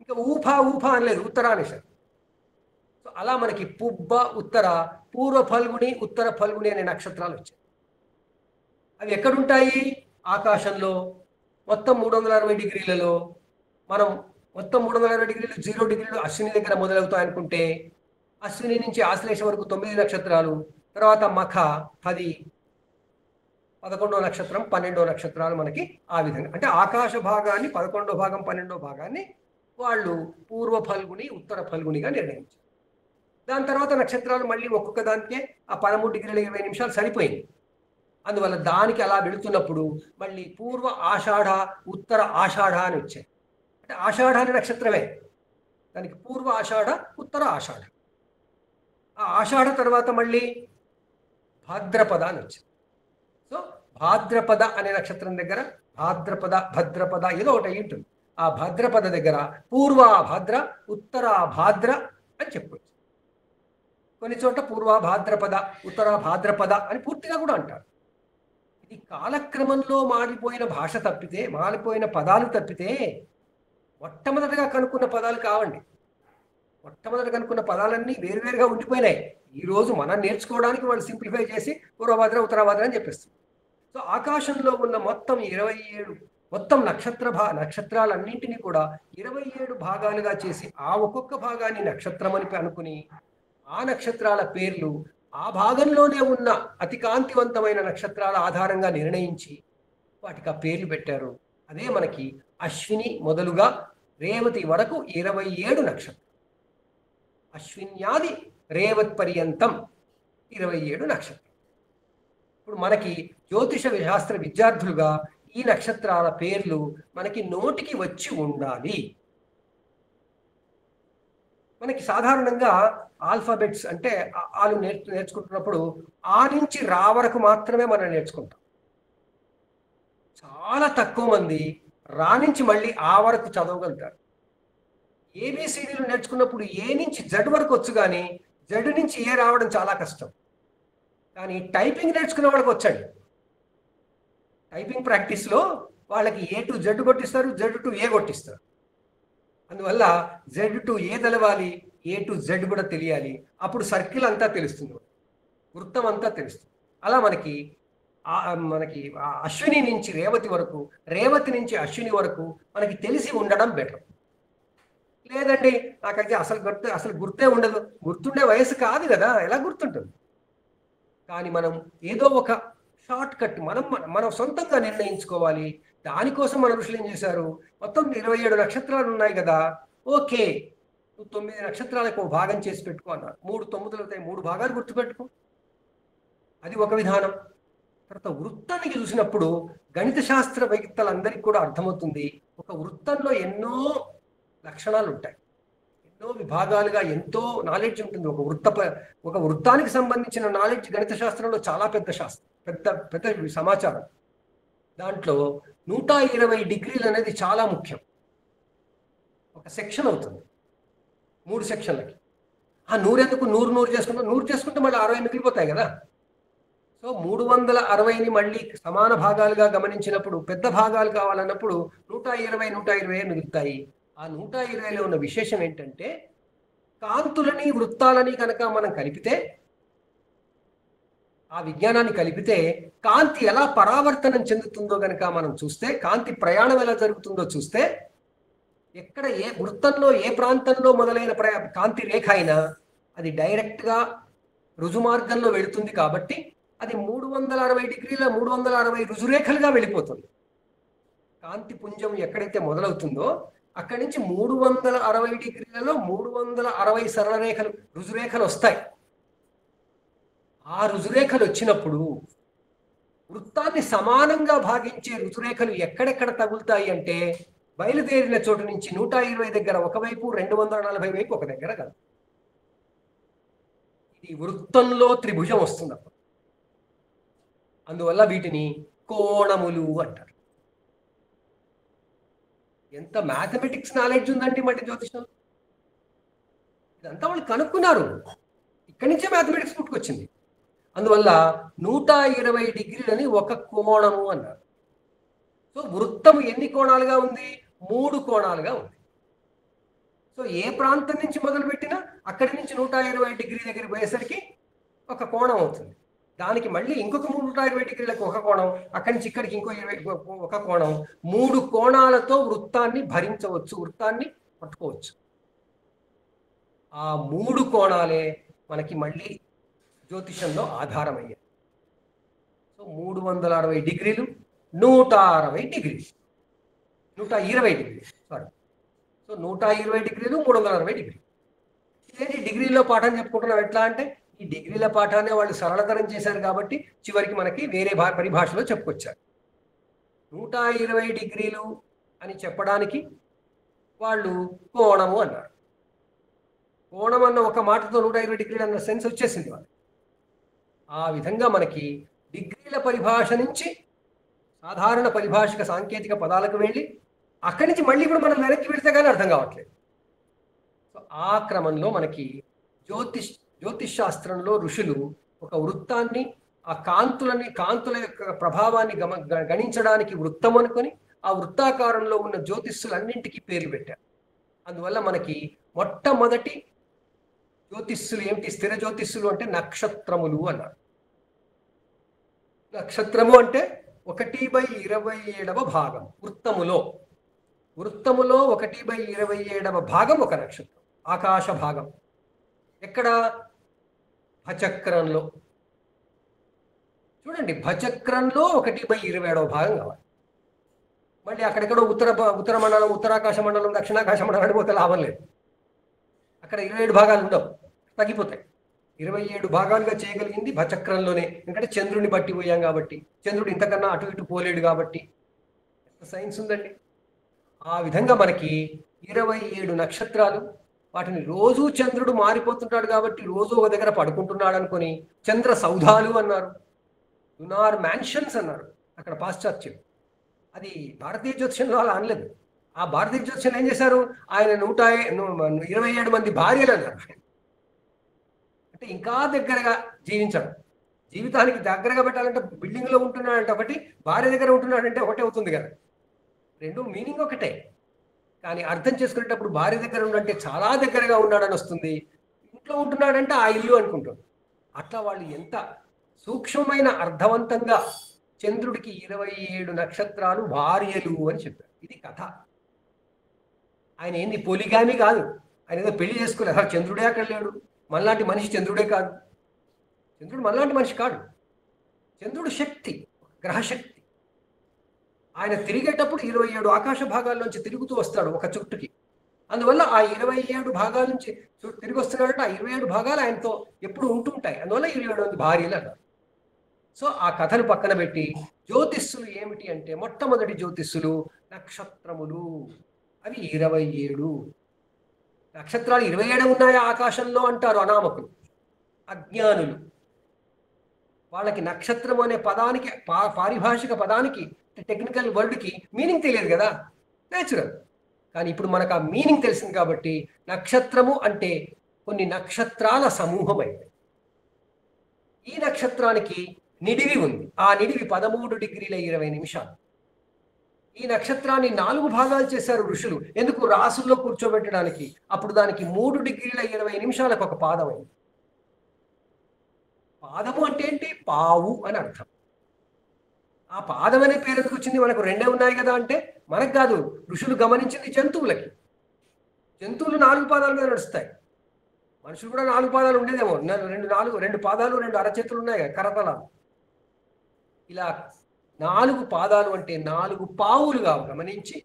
ఇంకా ఊఫా అనలేదు, ఉత్తర అనేసారు. సో అలా మనకి పుబ్బ, ఉత్తర, పూర్వ ఫల్గుని, ఉత్తర ఫల్గుని అనే నక్షత్రాలు వచ్చాయి. అవి ఎక్కడుంటాయి? ఆకాశంలో మొత్తం 360 డిగ్రీలలో. మనం మొత్తం 360 డిగ్రీలు 0 డిగ్రీలు అశ్విని దగ్గర మొదలవుతాయి అనుకుంటే, అశ్విని నుంచి ఆశ్లేష వరకు 9 నక్షత్రాలు, తర్వాత మఖ 10, 11వ నక్షత్రం, 12వ నక్షత్రాలు మనకి ఆ విధంగా. అంటే ఆకాశ భాగాన్ని 11వ భాగం, 12వ భాగాన్ని వాళ్ళు పూర్వ ఫల్గుని ఉత్తర ఫల్గునిగా నిర్ణయించారు. దాని తర్వాత నక్షత్రాలు మళ్ళీ ఒక్కొక్క దానికే ఆ 13 డిగ్రీల 20 నిమిషాలు సరిపోయింది. అందువల్ల దానికి అలా వెళుతున్నప్పుడు మళ్ళీ పూర్వ ఆషాఢ ఉత్తర ఆషాఢ అని వచ్చాయి. అంటే ఆషాఢ అనే నక్షత్రమే, దానికి పూర్వ ఆషాఢ ఉత్తర ఆషాఢ. ఆ ఆషాఢ తర్వాత మళ్ళీ భాద్రపద అని వచ్చింది. సో భాద్రపద అనే నక్షత్రం దగ్గర భద్రపద ఏదో ఒకటి అయి ఉంటుంది. ఆ భాద్రపద దగ్గర పూర్వ భాద్ర ఉత్తర భాద్ర అని చెప్పుకోవచ్చు. కొన్ని చోట్ల పూర్వ భాద్రపద ఉత్తర భాద్రపద అని పూర్తిగా కూడా అంటారు. ఇది కాలక్రమంలో మారిపోయిన భాష తప్పితే, మారిపోయిన పదాలు తప్పితే మొట్టమొదటిగా కనుక్కున్న పదాలు కావండి. మొట్టమొదటి కనుక్కున్న పదాలన్నీ వేరువేరుగా ఉండిపోయినాయి. ఈరోజు మనం నేర్చుకోవడానికి వాళ్ళు సింప్లిఫై చేసి పూర్వభాద్ర ఉత్తరాభాద్ర అని చెప్పేస్తారు. సో ఆకాశంలో ఉన్న మొత్తం 27 మొత్తం నక్షత్రాలన్నింటినీ కూడా 27 భాగాలుగా చేసి ఆ ఒక్కొక్క భాగాన్ని నక్షత్రం అని అనుకుని ఆ నక్షత్రాల పేర్లు ఆ భాగంలోనే ఉన్న అతి కాంతివంతమైన నక్షత్రాల ఆధారంగా నిర్ణయించి వాటికి ఆ పేర్లు పెట్టారు. అదే మనకి అశ్విని మొదలుగా రేవతి వరకు 27 నక్షత్రం. అశ్విన్యాది రేవత్ పర్యంతం 27 నక్షత్రం. ఇప్పుడు మనకి జ్యోతిష శాస్త్ర విద్యార్థులుగా ఈ నక్షత్రాల పేర్లు మనకి నోటికి వచ్చి ఉండాలి. మనకి సాధారణంగా ఆల్ఫాబెట్స్ అంటే ఆలు నేర్చుకుంటున్నప్పుడు ఆ నుంచి రా వరకు మాత్రమే మనం నేర్చుకుంటాం. చాలా తక్కువ మంది రా నుంచి మళ్ళీ ఆ వరకు చదవగలుగుతారు. ఏబిసిడీలు నేర్చుకున్నప్పుడు ఏ నుంచి జడ్ వరకు వచ్చు, కానీ జడ్ నుంచి ఏ రావడం చాలా కష్టం. కానీ టైపింగ్ నేర్చుకునే వాళ్ళకి వచ్చండి. టైపింగ్ ప్రాక్టీస్లో వాళ్ళకి A to Z కొట్టిస్తారు, Z to ఏ కొట్టిస్తారు. అందువల్ల జెడ్ టు ఏ తెలవాలి, ఏ టు జెడ్ కూడా తెలియాలి. అప్పుడు సర్కిల్ అంతా తెలుస్తుంది, వృత్తం అంతా తెలుస్తుంది. అలా మనకి అశ్విని నుంచి రేవతి వరకు, రేవతి నుంచి అశ్విని వరకు మనకి తెలిసి ఉండడం బెటర్. లేదండి నాకైతే అసలు గుర్తే ఉండదు, గుర్తుండే వయసు కాదు కదా, ఎలా గుర్తుంటుంది? కానీ మనం ఏదో ఒక షార్ట్ కట్ మనం సొంతంగా నిర్ణయించుకోవాలి. దానికోసం మన ఋషులు ఏం చేశారు, మొత్తం 27 నక్షత్రాలు ఉన్నాయి కదా, ఓకే నువ్వు 9 నక్షత్రాలకు భాగం చేసి పెట్టుకో అన్నారు. 3 9 అవుతాయి, 3 భాగాలు గుర్తుపెట్టుకో. అది ఒక విధానం. తర్వాత వృత్తానికి చూసినప్పుడు గణిత శాస్త్ర వైద్యులందరికీ కూడా అర్థమవుతుంది, ఒక వృత్తంలో ఎన్నో లక్షణాలు ఉంటాయి, ఎన్నో విభాగాలుగా ఎంతో నాలెడ్జ్ ఉంటుంది. ఒక వృత్తానికి సంబంధించిన నాలెడ్జ్ గణిత శాస్త్రంలో చాలా పెద్ద శాస్త్రం, పెద్ద సమాచారం. దాంట్లో 120 డిగ్రీలు అనేది చాలా ముఖ్యం. ఒక సెక్షన్ అవుతుంది 3 సెక్షన్లకి. ఆ 100 ఎందుకు 100 చేసుకుంటే మళ్ళీ 60 మిగిలిపోతాయి కదా. సో 360ని మళ్ళీ సమాన భాగాలుగా గమనించినప్పుడు పెద్ద భాగాలు కావాలన్నప్పుడు 120 మిగులుతాయి. ఆ 120లో ఉన్న విశేషం ఏంటంటే కాంతులని వృత్తాలని కనుక మనం కలిపితే, ఆ విజ్ఞానాన్ని కలిపితే కాంతి ఎలా పరావర్తనం చెందుతుందో కనుక మనం చూస్తే, కాంతి ప్రయాణం ఎలా జరుగుతుందో చూస్తే, ఎక్కడ ఏ వృత్తంలో ఏ ప్రాంతంలో మొదలైన కాంతి రేఖ అయినా అది డైరెక్ట్గా రుజుమార్గంలో వెళుతుంది. కాబట్టి అది 360 డిగ్రీల 360 రుజురేఖలుగా వెళ్ళిపోతుంది. కాంతి పుంజం ఎక్కడైతే మొదలవుతుందో అక్కడి నుంచి 360 డిగ్రీలలో 360 సరళ రేఖలు రుజురేఖలు వస్తాయి. ఆ రుజురేఖలు వచ్చినప్పుడు వృత్తాన్ని సమానంగా భాగించే రుజురేఖలు ఎక్కడెక్కడ తగులుతాయి అంటే బయలుదేరిన చోటు నుంచి 120 దగ్గర ఒకవైపు, 240 వైపు ఒక దగ్గర కాదు. ఇది వృత్తంలో త్రిభుజం వస్తుంది. అందువల్ల వీటిని కోణములు అంటారు. ఎంత మ్యాథమెటిక్స్ నాలెడ్జ్ ఉందండి మట్టి జ్యోతిషం. ఇదంతా వాళ్ళు కనుక్కున్నారు, ఇక్కడి నుంచే మ్యాథమెటిక్స్ పుట్టుకొచ్చింది. అందువల్ల 120 డిగ్రీలని ఒక కోణము అన్నారు. సో వృత్తము ఎన్ని కోణాలుగా ఉంది? 3 కోణాలుగా ఉంది. సో ఏ ప్రాంతం నుంచి మొదలుపెట్టినా అక్కడి నుంచి 120 డిగ్రీ దగ్గరికి పోయేసరికి ఒక కోణం అవుతుంది. దానికి మళ్ళీ ఇంకొక 120 డిగ్రీలకు ఒక కోణం, అక్కడి నుంచి ఇక్కడికి ఇంకో 20 ఒక కోణం. 3 కోణాలతో వృత్తాన్ని భరించవచ్చు, వృత్తాన్ని పట్టుకోవచ్చు. ఆ 3 కోణాలే మనకి మళ్ళీ జ్యోతిషంలో ఆధారమయ్యాయి. సో 360 డిగ్రీలు, 160 డిగ్రీలు, 120 డిగ్రీలు సారీ. సో 120 డిగ్రీలు 360 డిగ్రీలు. ఇదేంటి డిగ్రీలో పాఠం చెప్పుకుంటున్నాం ఎట్లా అంటే, ఈ డిగ్రీల పాఠాన్ని వాళ్ళు సరళతరం చేశారు కాబట్టి చివరికి మనకి వేరే పరిభాషలో చెప్పుకొచ్చారు. 120 డిగ్రీలు అని చెప్పడానికి వాళ్ళు కోణము అన్నారు. కోణం అన్న ఒక మాటతో 120 డిగ్రీలు అన్న సెన్స్ వచ్చేసింది వాళ్ళు. ఆ విధంగా మనకి డిగ్రీల పరిభాష నుంచి సాధారణ పరిభాషిక సాంకేతిక పదాలకు వెళ్ళి అక్కడి నుంచి మళ్ళీ ఇప్పుడు మనం వెనక్కి వెళితే కానీ అర్థం కావట్లేదు. సో ఆ క్రమంలో మనకి జ్యోతిష్ శాస్త్రంలో ఋషులు ఒక వృత్తాన్ని, ఆ కాంతుల యొక్క ప్రభావాన్ని గణించడానికి వృత్తం అనుకొని ఆ వృత్తాకారంలో ఉన్న జ్యోతిష్సులన్నింటికీ పేర్లు పెట్టారు. అందువల్ల మనకి మొట్టమొదటి జ్యోతిష్సులు ఏమిటి? స్థిర జ్యోతిష్సులు అంటే నక్షత్రములు అన్నారు. నక్షత్రము అంటే 1/27 భాగం. వృత్తములో 1/27 భాగం ఒక నక్షత్రం, ఆకాశ భాగం. ఎక్కడ? భచక్రంలో. చూడండి, భచక్రంలో 1/27 భాగం కావాలి. మళ్ళీ అక్కడెక్కడో ఉత్తర మండలం, ఉత్తరాకాశ మండలం, దక్షిణాకాశ మండలం అడిపోతే లాభం లేదు. అక్కడ 27 భాగాలు ఉండవు, తగ్గిపోతాయి. 27 భాగాలుగా చేయగలిగింది భచక్రంలోనే. ఎందుకంటే చంద్రుడిని బట్టి పోయాం కాబట్టి, చంద్రుడు ఇంతకన్నా అటు ఇటు పోలేడు కాబట్టి. సైన్స్ ఉందండి. ఆ విధంగా మనకి 27 నక్షత్రాలు, వాటిని రోజు చంద్రుడు మారిపోతుంటాడు కాబట్టి రోజు ఒక దగ్గర పడుకుంటున్నాడు అనుకొని చంద్ర సౌధాలు అన్నారు, లునార్ మ్యాన్షన్స్ అన్నారు అక్కడ పాశ్చాత్యం. అది భారతీయ జ్యోతిషంలో అలా అనలేదు. ఆ భారతీయ జ్యోతిషంలో ఏం చేశారు? ఆయన 127 మంది భార్యలు అన్నారు. అంటే ఇంకా దగ్గరగా జీవించడం, జీవితానికి దగ్గరగా పెట్టాలంటే బిల్డింగ్లో ఉంటున్నాడంటే ఒకటి, భార్య దగ్గర ఉంటున్నాడంటే ఒకటే అవుతుంది కదా. రెండు మీనింగ్ ఒకటే, కానీ అర్థం చేసుకునేటప్పుడు భార్య దగ్గర ఉండంటే చాలా దగ్గరగా ఉన్నాడని వస్తుంది, ఇంట్లో ఉంటున్నాడంటే ఆ ఇల్లు అనుకుంటుంది. అట్లా వాళ్ళు ఎంత సూక్ష్మమైన అర్థవంతంగా చంద్రుడికి 27 నక్షత్రాలు భార్యలు అని చెప్పారు. ఇది కథ. ఆయన ఏంది పొలిగామి కాదు, ఆయన ఏదో పెళ్లి చేసుకోలేదు. అసలు చంద్రుడే అక్కడ లేడు, మనలాంటి మనిషి చంద్రుడే కాదు. చంద్రుడు మనలాంటి మనిషి కాడు. చంద్రుడు శక్తి, గ్రహశక్తి. ఆయన తిరిగేటప్పుడు 27 ఆకాశ భాగాల్లోంచి తిరుగుతూ వస్తాడు ఒక చుట్టుకి. అందువల్ల ఆ 27 భాగాల నుంచి తిరిగి వస్తున్నాడంటే ఆ 27 భాగాలు ఆయనతో ఎప్పుడు ఉంటుంటాయి. అందువల్ల 27 మంది భార్యలు అన్నారు. సో ఆ కథను పక్కన పెట్టి జ్యోతిష్సులు ఏమిటి అంటే, మొట్టమొదటి జ్యోతిష్సులు నక్షత్రములు. అవి 27 నక్షత్రాలు. 27 ఉన్నాయా ఆకాశంలో అంటారు అనామకులు, అజ్ఞానులు. వాళ్ళకి నక్షత్రం అనే పదానికి, పారిభాషిక పదానికి, టెక్నికల్ వర్డ్కి మీనింగ్ తెలియదు కదా, నేచురల్. కానీ ఇప్పుడు మనకు ఆ మీనింగ్ తెలిసింది కాబట్టి నక్షత్రము అంటే కొన్ని నక్షత్రాల సమూహం అయింది. ఈ నక్షత్రానికి నిడివి ఉంది. ఆ నిడివి 13°20'. ఈ నక్షత్రాన్ని 4 భాగాలు చేశారు ఋషులు. ఎందుకు? రాసుల్లో కూర్చోబెట్టడానికి. అప్పుడు దానికి 3°20' ఒక పాదం అయింది. పాదము అంటే ఏంటి? పావు అని అర్థం. ఆ పాదం అనే పేరు ఎందుకు వచ్చింది? మనకు 2 ఉన్నాయి కదా అంటే మనకు కాదు, ఋషులు గమనించింది జంతువులకి. జంతువులు 4 పాదాల మీద నడుస్తాయి. మనుషులు కూడా 4 పాదాలు ఉండేదేమో. 2 పాదాలు 2 అరచేతులు ఉన్నాయి కదా, కరతలాలు. ఇలా 4 పాదాలు అంటే 4 పావులుగా గమనించి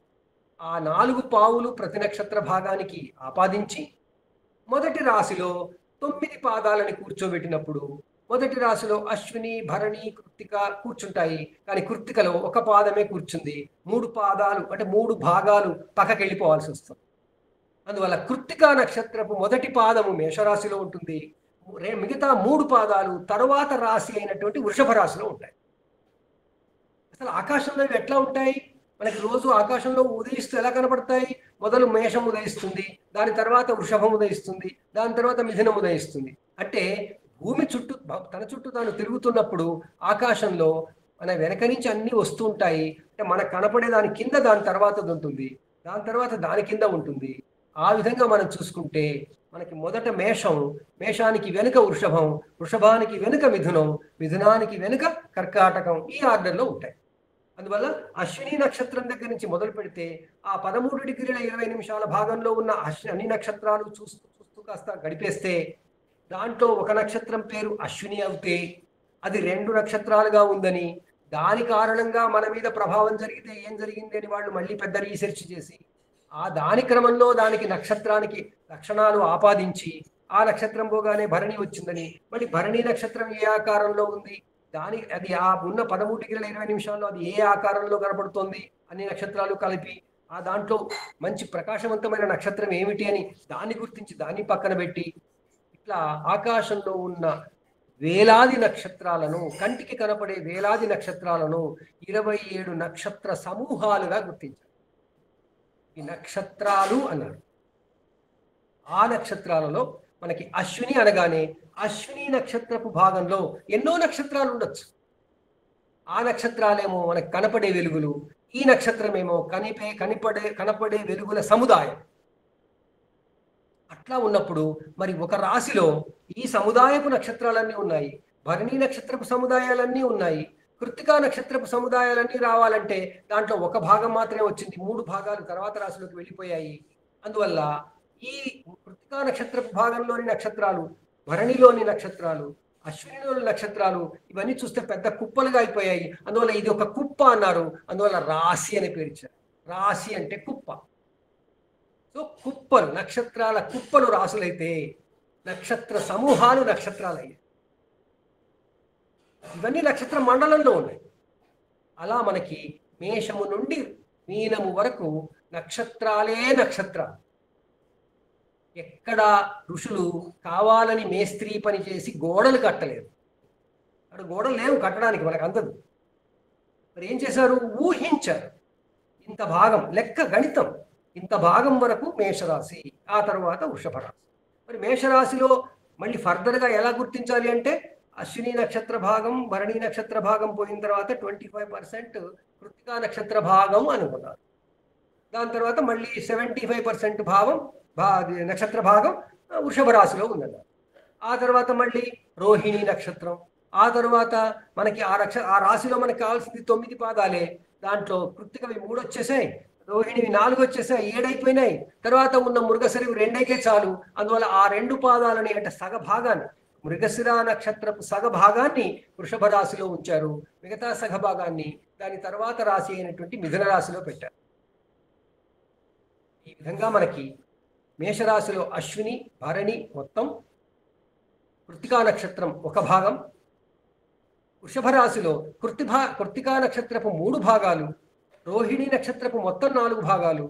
ఆ 4 పావులు ప్రతి నక్షత్ర భాగానికి ఆపాదించి మొదటి రాశిలో 9 పాదాలని కూర్చోబెట్టినప్పుడు మొదటి రాశిలో అశ్విని, భరణి, కృత్తిక కూర్చుంటాయి. కానీ కృత్తికలో ఒక పాదమే కూర్చుంది. 3 పాదాలు అంటే 3 భాగాలు పక్కకి వెళ్ళిపోవాల్సి వస్తుంది. అందువల్ల కృత్తికా నక్షత్రపు మొదటి పాదము మేషరాశిలో ఉంటుంది. మిగతా 3 పాదాలు తరువాత రాశి అయినటువంటి వృషభ రాశిలో ఉంటాయి. అసలు ఆకాశంలో ఇవి ఎట్లా ఉంటాయి? మనకి రోజు ఆకాశంలో ఉదయిస్తూ ఎలా కనపడతాయి? మొదలు మేషం ఉదయిస్తుంది, దాని తర్వాత వృషభం ఉదయిస్తుంది, దాని తర్వాత మిథునం ఉదయిస్తుంది. అంటే భూమి చుట్టూ, తన చుట్టూ తాను తిరుగుతున్నప్పుడు ఆకాశంలో మన వెనక నుంచి అన్నీ వస్తూ ఉంటాయి. అంటే మనకు కనపడే దాని కింద దాని తర్వాతది ఉంటుంది, దాని తర్వాత దాని కింద ఉంటుంది. ఆ విధంగా మనం చూసుకుంటే మనకి మొదట మేషం, మేషానికి వెనుక వృషభం, వృషభానికి వెనుక మిథునం, మిథునానికి వెనుక కర్కాటకం, ఈ ఆర్డర్లో ఉంటాయి. అందువల్ల అశ్విని నక్షత్రం దగ్గర నుంచి మొదలు పెడితే ఆ 13°20' భాగంలో ఉన్న అన్ని నక్షత్రాలు చూస్తూ కాస్త గడిపేస్తే దాంట్లో ఒక నక్షత్రం పేరు అశ్విని అవుతే అది 2 నక్షత్రాలుగా ఉందని, దాని కారణంగా మన మీద ప్రభావం జరిగితే ఏం జరిగింది అని వాళ్ళు మళ్ళీ పెద్ద రీసెర్చ్ చేసి ఆ దాని క్రమంలో దానికి నక్షత్రానికి లక్షణాలు ఆపాదించి ఆ నక్షత్రం పోగానే భరణి వచ్చిందని మళ్ళీ భరణి నక్షత్రం ఏ ఆకారంలో ఉంది, అది ఆ ఉన్న 13 గంటల 20 నిమిషాల్లో అది ఏ ఆకారంలో కనపడుతోంది, అన్ని నక్షత్రాలు కలిపి ఆ దాంట్లో మంచి ప్రకాశవంతమైన నక్షత్రం ఏమిటి అని దాన్ని గుర్తించి దాన్ని పక్కన పెట్టి ఇట్లా ఆకాశంలో ఉన్న వేలాది నక్షత్రాలను, కంటికి కనపడే వేలాది నక్షత్రాలను 27 నక్షత్ర సమూహాలుగా గుర్తించారు. ఈ నక్షత్రాలు అన్నారు. ఆ నక్షత్రాలలో మనకి అశ్విని అనగానే అశ్విని నక్షత్రపు భాగంలో ఎన్నో నక్షత్రాలు ఉండొచ్చు. ఆ నక్షత్రాలేమో మనకు కనపడే వెలుగులు, ఈ నక్షత్రమేమో కనపడే వెలుగుల సముదాయం. అట్లా ఉన్నప్పుడు మరి ఒక రాశిలో ఈ సముదాయపు నక్షత్రాలన్నీ ఉన్నాయి, భరణి నక్షత్రపు సముదాయాలన్నీ ఉన్నాయి, కృత్తికా నక్షత్రపు సముదాయాలన్నీ రావాలంటే దాంట్లో ఒక భాగం మాత్రమే వచ్చింది, 3 భాగాలు తర్వాత రాశిలోకి వెళ్ళిపోయాయి. అందువల్ల ఈ కృత్తికా నక్షత్రపు భాగంలోని నక్షత్రాలు, భరణిలోని నక్షత్రాలు, అశ్వినిలోని నక్షత్రాలు ఇవన్నీ చూస్తే పెద్ద కుప్పలుగా అయిపోయాయి. అందువల్ల ఇది ఒక కుప్ప అన్నారు. అందువల్ల రాశి అనే పేరు ఇచ్చారు. రాశి అంటే కుప్ప. సో కుప్పలు, నక్షత్రాల కుప్పలు రాసులైతే నక్షత్ర సమూహాలు నక్షత్రాలయ్యాయి. ఇవన్నీ నక్షత్ర మండలంలో ఉన్నాయి. అలా మనకి మేషము నుండి మీనము వరకు నక్షత్రాలే నక్షత్రాలు. ఎక్కడ ఋషులు కావాలని మేస్త్రీ పని చేసి గోడలు కట్టలేదు. అక్కడ గోడలు లేవు కట్టడానికి, మనకు అందదు. మరి ఏం చేశారు? ఊహించారు. ఇంత భాగం లెక్క, గణితం, ఇంత భాగం వరకు మేషరాశి, ఆ తర్వాత వృషభ రాశి. మరి మేషరాశిలో మళ్ళీ ఫర్దర్గా ఎలా గుర్తించాలి అంటే అశ్విని నక్షత్ర భాగం, భరణి నక్షత్ర భాగం పోయిన తర్వాత 25% కృత్తికా నక్షత్ర భాగం అనుకున్నారు. దాని తర్వాత మళ్ళీ 75% నక్షత్ర భాగం వృషభ రాశిలో ఉందన్నారు. ఆ తర్వాత మళ్ళీ రోహిణి నక్షత్రం, ఆ తర్వాత మనకి ఆ రాశిలో మనకి కావాల్సింది 9 పాదాలే. దాంట్లో కృత్తికవి 3 వచ్చేసాయి, రోహిణివి 4 వచ్చేసాయి, 7 అయిపోయినాయి. తర్వాత ఉన్న మృగశిరవి 2 చాలు. అందువల్ల ఆ 2 పాదాలని అంటే సగ భాగాన్ని, మృగశిర నక్షత్రపు సగ భాగాన్ని వృషభ రాశిలో ఉంచారు. మిగతా సగ భాగాన్ని దాని తర్వాత రాశి అయినటువంటి మిథున రాశిలో పెట్టారు. ఈ విధంగా మనకి మేషరాశిలో అశ్విని, భరణి మొత్తం, కృత్తికా నక్షత్రం ఒక భాగం, వృషభ రాశిలో కృత్తికా నక్షత్రపు 3 భాగాలు, రోహిణి నక్షత్రపు మొత్తం 4 భాగాలు,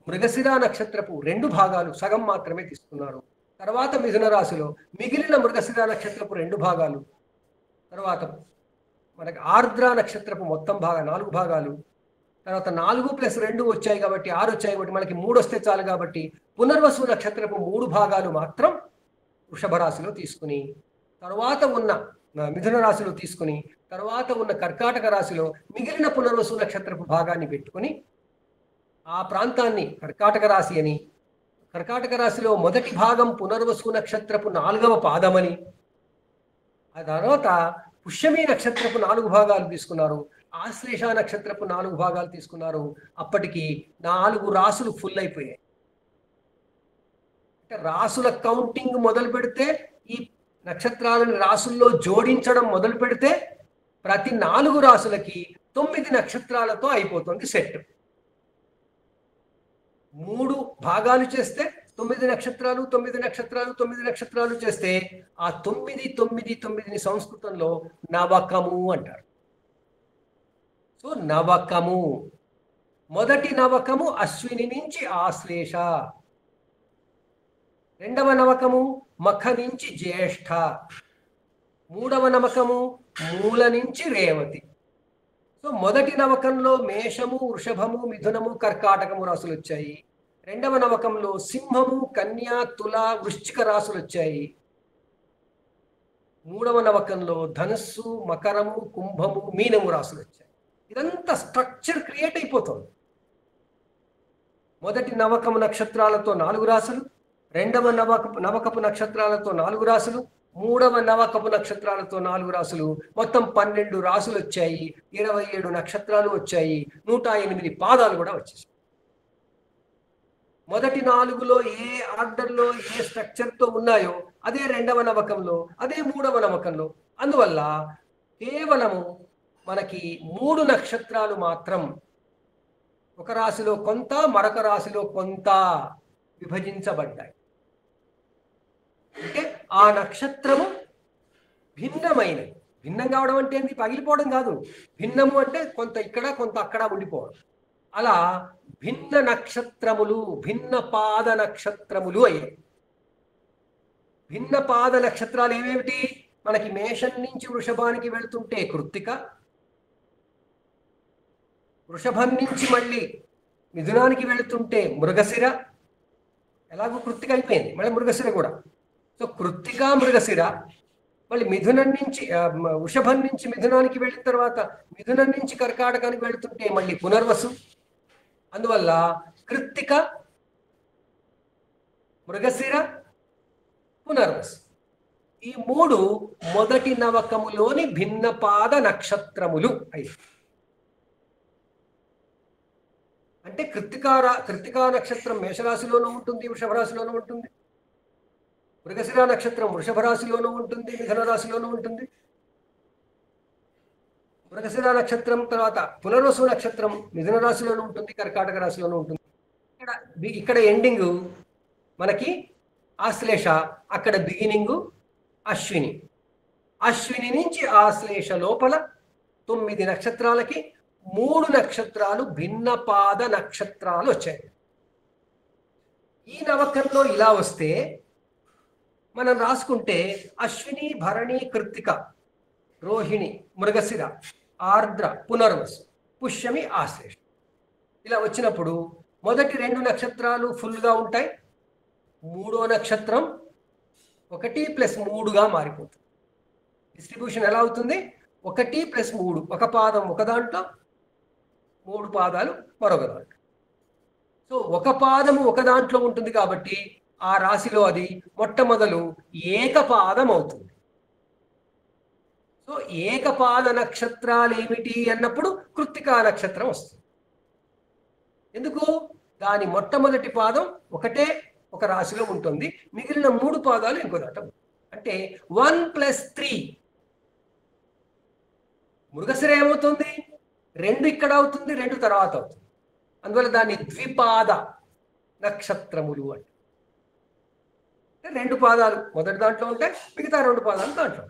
మృగశిర నక్షత్రపు 2 భాగాలు సగం మాత్రమే తీసుకున్నారు. తర్వాత మిథున రాశిలో మిగిలిన మృగశిర నక్షత్రపు 2 భాగాలు, తర్వాత మనకి ఆర్ద్ర నక్షత్రపు మొత్తం 4 భాగాలు, తర్వాత 4 + 2 వచ్చాయి కాబట్టి 6 వచ్చాయి కాబట్టి మనకి 3 వస్తే చాలు కాబట్టి పునర్వసు నక్షత్రపు 3 భాగాలు మాత్రం వృషభ రాశిలో తీసుకుని, తర్వాత ఉన్న మిథున రాశిలో తీసుకుని, తర్వాత ఉన్న కర్కాటక రాశిలో మిగిలిన పునర్వసు నక్షత్రపు భాగాన్ని పెట్టుకొని ఆ ప్రాంతాన్ని కర్కాటక రాశి అని, కర్కాటక రాశిలో మొదటి భాగం పునర్వసు నక్షత్రపు 4వ పాదమని, ఆ తర్వాత పుష్యమి నక్షత్రపు 4 భాగాలు తీసుకున్నారు, ఆశ్లేష నక్షత్రపు 4 భాగాలు తీసుకున్నారు. అప్పటికి 4 రాసులు ఫుల్ అయిపోయాయి. అంటే రాసుల కౌంటింగ్ మొదలు పెడితే, ఈ నక్షత్రాలను రాసుల్లో జోడించడం మొదలు పెడితే ప్రతి 4 రాసులకి 9 నక్షత్రాలతో అయిపోతుంది సెట్. 3 భాగాలు చేస్తే 9 నక్షత్రాలు, 9 నక్షత్రాలు, 9 నక్షత్రాలు చేస్తే ఆ 9 సంస్కృతంలో నవకము అంటారు. సో నవకము, మొదటి నవకము అశ్విని నుంచి ఆశ్లేష, రెండవ నవకము మఖ నుంచి జ్యేష్ఠ, మూడవ నవకము మూల నుంచి రేవతి. సో మొదటి నవకంలో మేషము, వృషభము, మిథునము, కర్కాటకము రాసులు వచ్చాయి. రెండవ నవకంలో సింహము, కన్య, తుల, వృశ్చిక రాసులు వచ్చాయి. మూడవ నవకంలో ధనుస్సు, మకరము, కుంభము, మీనము రాసులు వచ్చాయి. ఇదంతా స్ట్రక్చర్ క్రియేట్ అయిపోతుంది. మొదటి నవకము నక్షత్రాలతో 4 రాసులు, రెండవ నవకపు నక్షత్రాలతో 4 రాసులు, మూడవ నవకపు నక్షత్రాలతో 4 రాసులు, మొత్తం 12 రాసులు వచ్చాయి. 27 నక్షత్రాలు వచ్చాయి. 108 పాదాలు కూడా వచ్చేసాయి. మొదటి 4లో ఏ ఆర్డర్లో ఏ స్ట్రక్చర్తో ఉన్నాయో అదే రెండవ నవకంలో, అదే మూడవ నవకంలో. అందువల్ల కేవలము మనకి 3 నక్షత్రాలు మాత్రం ఒక రాశిలో కొంత, మరొక రాశిలో కొంత విభజించబడ్డాయి. అంటే ఆ నక్షత్రము భిన్నమైనది. భిన్నం కావడం అంటే ఏంటి? పగిలిపోవడం కాదు. భిన్నము అంటే కొంత ఇక్కడ కొంత అక్కడ ఉండిపోవడం. అలా భిన్న నక్షత్రములు, భిన్న పాద నక్షత్రములు అయ్యాయి. భిన్న పాద నక్షత్రాలు ఏమేమిటి? మనకి మేషం నుంచి వృషభానికి వెళ్తుంటే కృత్తిక, వృషభం నుంచి మళ్ళీ మిథునానికి వెళుతుంటే మృగశిర, ఎలాగో కృత్తిక అయిపోయింది, మళ్ళీ మృగశిర కూడా. సో కృత్తిక, మృగశిర, మళ్ళీ మిథునం నుంచి వృషభం నుంచి మిథునానికి వెళ్ళిన తర్వాత మిథునం నుంచి కర్కాటకానికి వెళుతుంటే మళ్ళీ పునర్వసు. అందువల్ల కృత్తిక, మృగశిర, పునర్వసు ఈ మూడు మొదటి నవకములోని భిన్నపాద నక్షత్రములు అయి. అంటే కృత్తికా నక్షత్రం మేషరాశిలోనూ ఉంటుంది, వృషభ రాశిలోనూ ఉంటుంది. మృగశిర నక్షత్రం వృషభ రాశిలోనూ ఉంటుంది, మిథున రాశిలోనూ ఉంటుంది. మృగశిర నక్షత్రం తర్వాత పునర్వసు నక్షత్రం మిథున రాశిలోనూ ఉంటుంది, కర్కాటక రాశిలోనూ ఉంటుంది. ఇక్కడ ఎండింగ్ మనకి ఆశ్లేష, అక్కడ బిగినింగ్ అశ్విని. అశ్విని నుంచి ఆశ్లేష లోపల 9 నక్షత్రాలకి 3 నక్షత్రాలు భిన్నపాద నక్షత్రాలు వచ్చాయి. ఈ నవకంలో ఇలా వస్తే మనం రాసుకుంటే అశ్విని, భరణి, కృత్తిక, రోహిణి, మృగశిర, ఆర్ద్ర, పునర్వసు, పుష్యమి, ఆశ్లేష ఇలా వచ్చినప్పుడు మొదటి 2 నక్షత్రాలు ఫుల్గా ఉంటాయి. 3వ నక్షత్రం 1+3గా మారిపోతుంది. డిస్ట్రిబ్యూషన్ ఎలా అవుతుంది? 1+3, ఒక పాదం ఒక దాంట్లో, 3 పాదాలు మరొక దాంట్లో. సో ఒక పాదము ఒక దాంట్లో ఉంటుంది కాబట్టి ఆ రాశిలో అది మొట్టమొదలు ఏకపాదం అవుతుంది. సో ఏకపాద నక్షత్రాలు ఏమిటి అన్నప్పుడు కృత్తికా నక్షత్రం వస్తుంది. ఎందుకు? దాని మొట్టమొదటి పాదం ఒకటే ఒక రాశిలో ఉంటుంది, మిగిలిన 3 పాదాలు ఇంకో దాట. అంటే 1+3. మృగశిర ఏమవుతుంది? 2 ఇక్కడ అవుతుంది, 2 తర్వాత అవుతుంది. అందువల్ల దాన్ని ద్విపాద నక్షత్రములు అంటే 2 పాదాలు మొదటి దాంట్లో ఉంటాయి, మిగతా 2 పాదాలు దాంట్లో.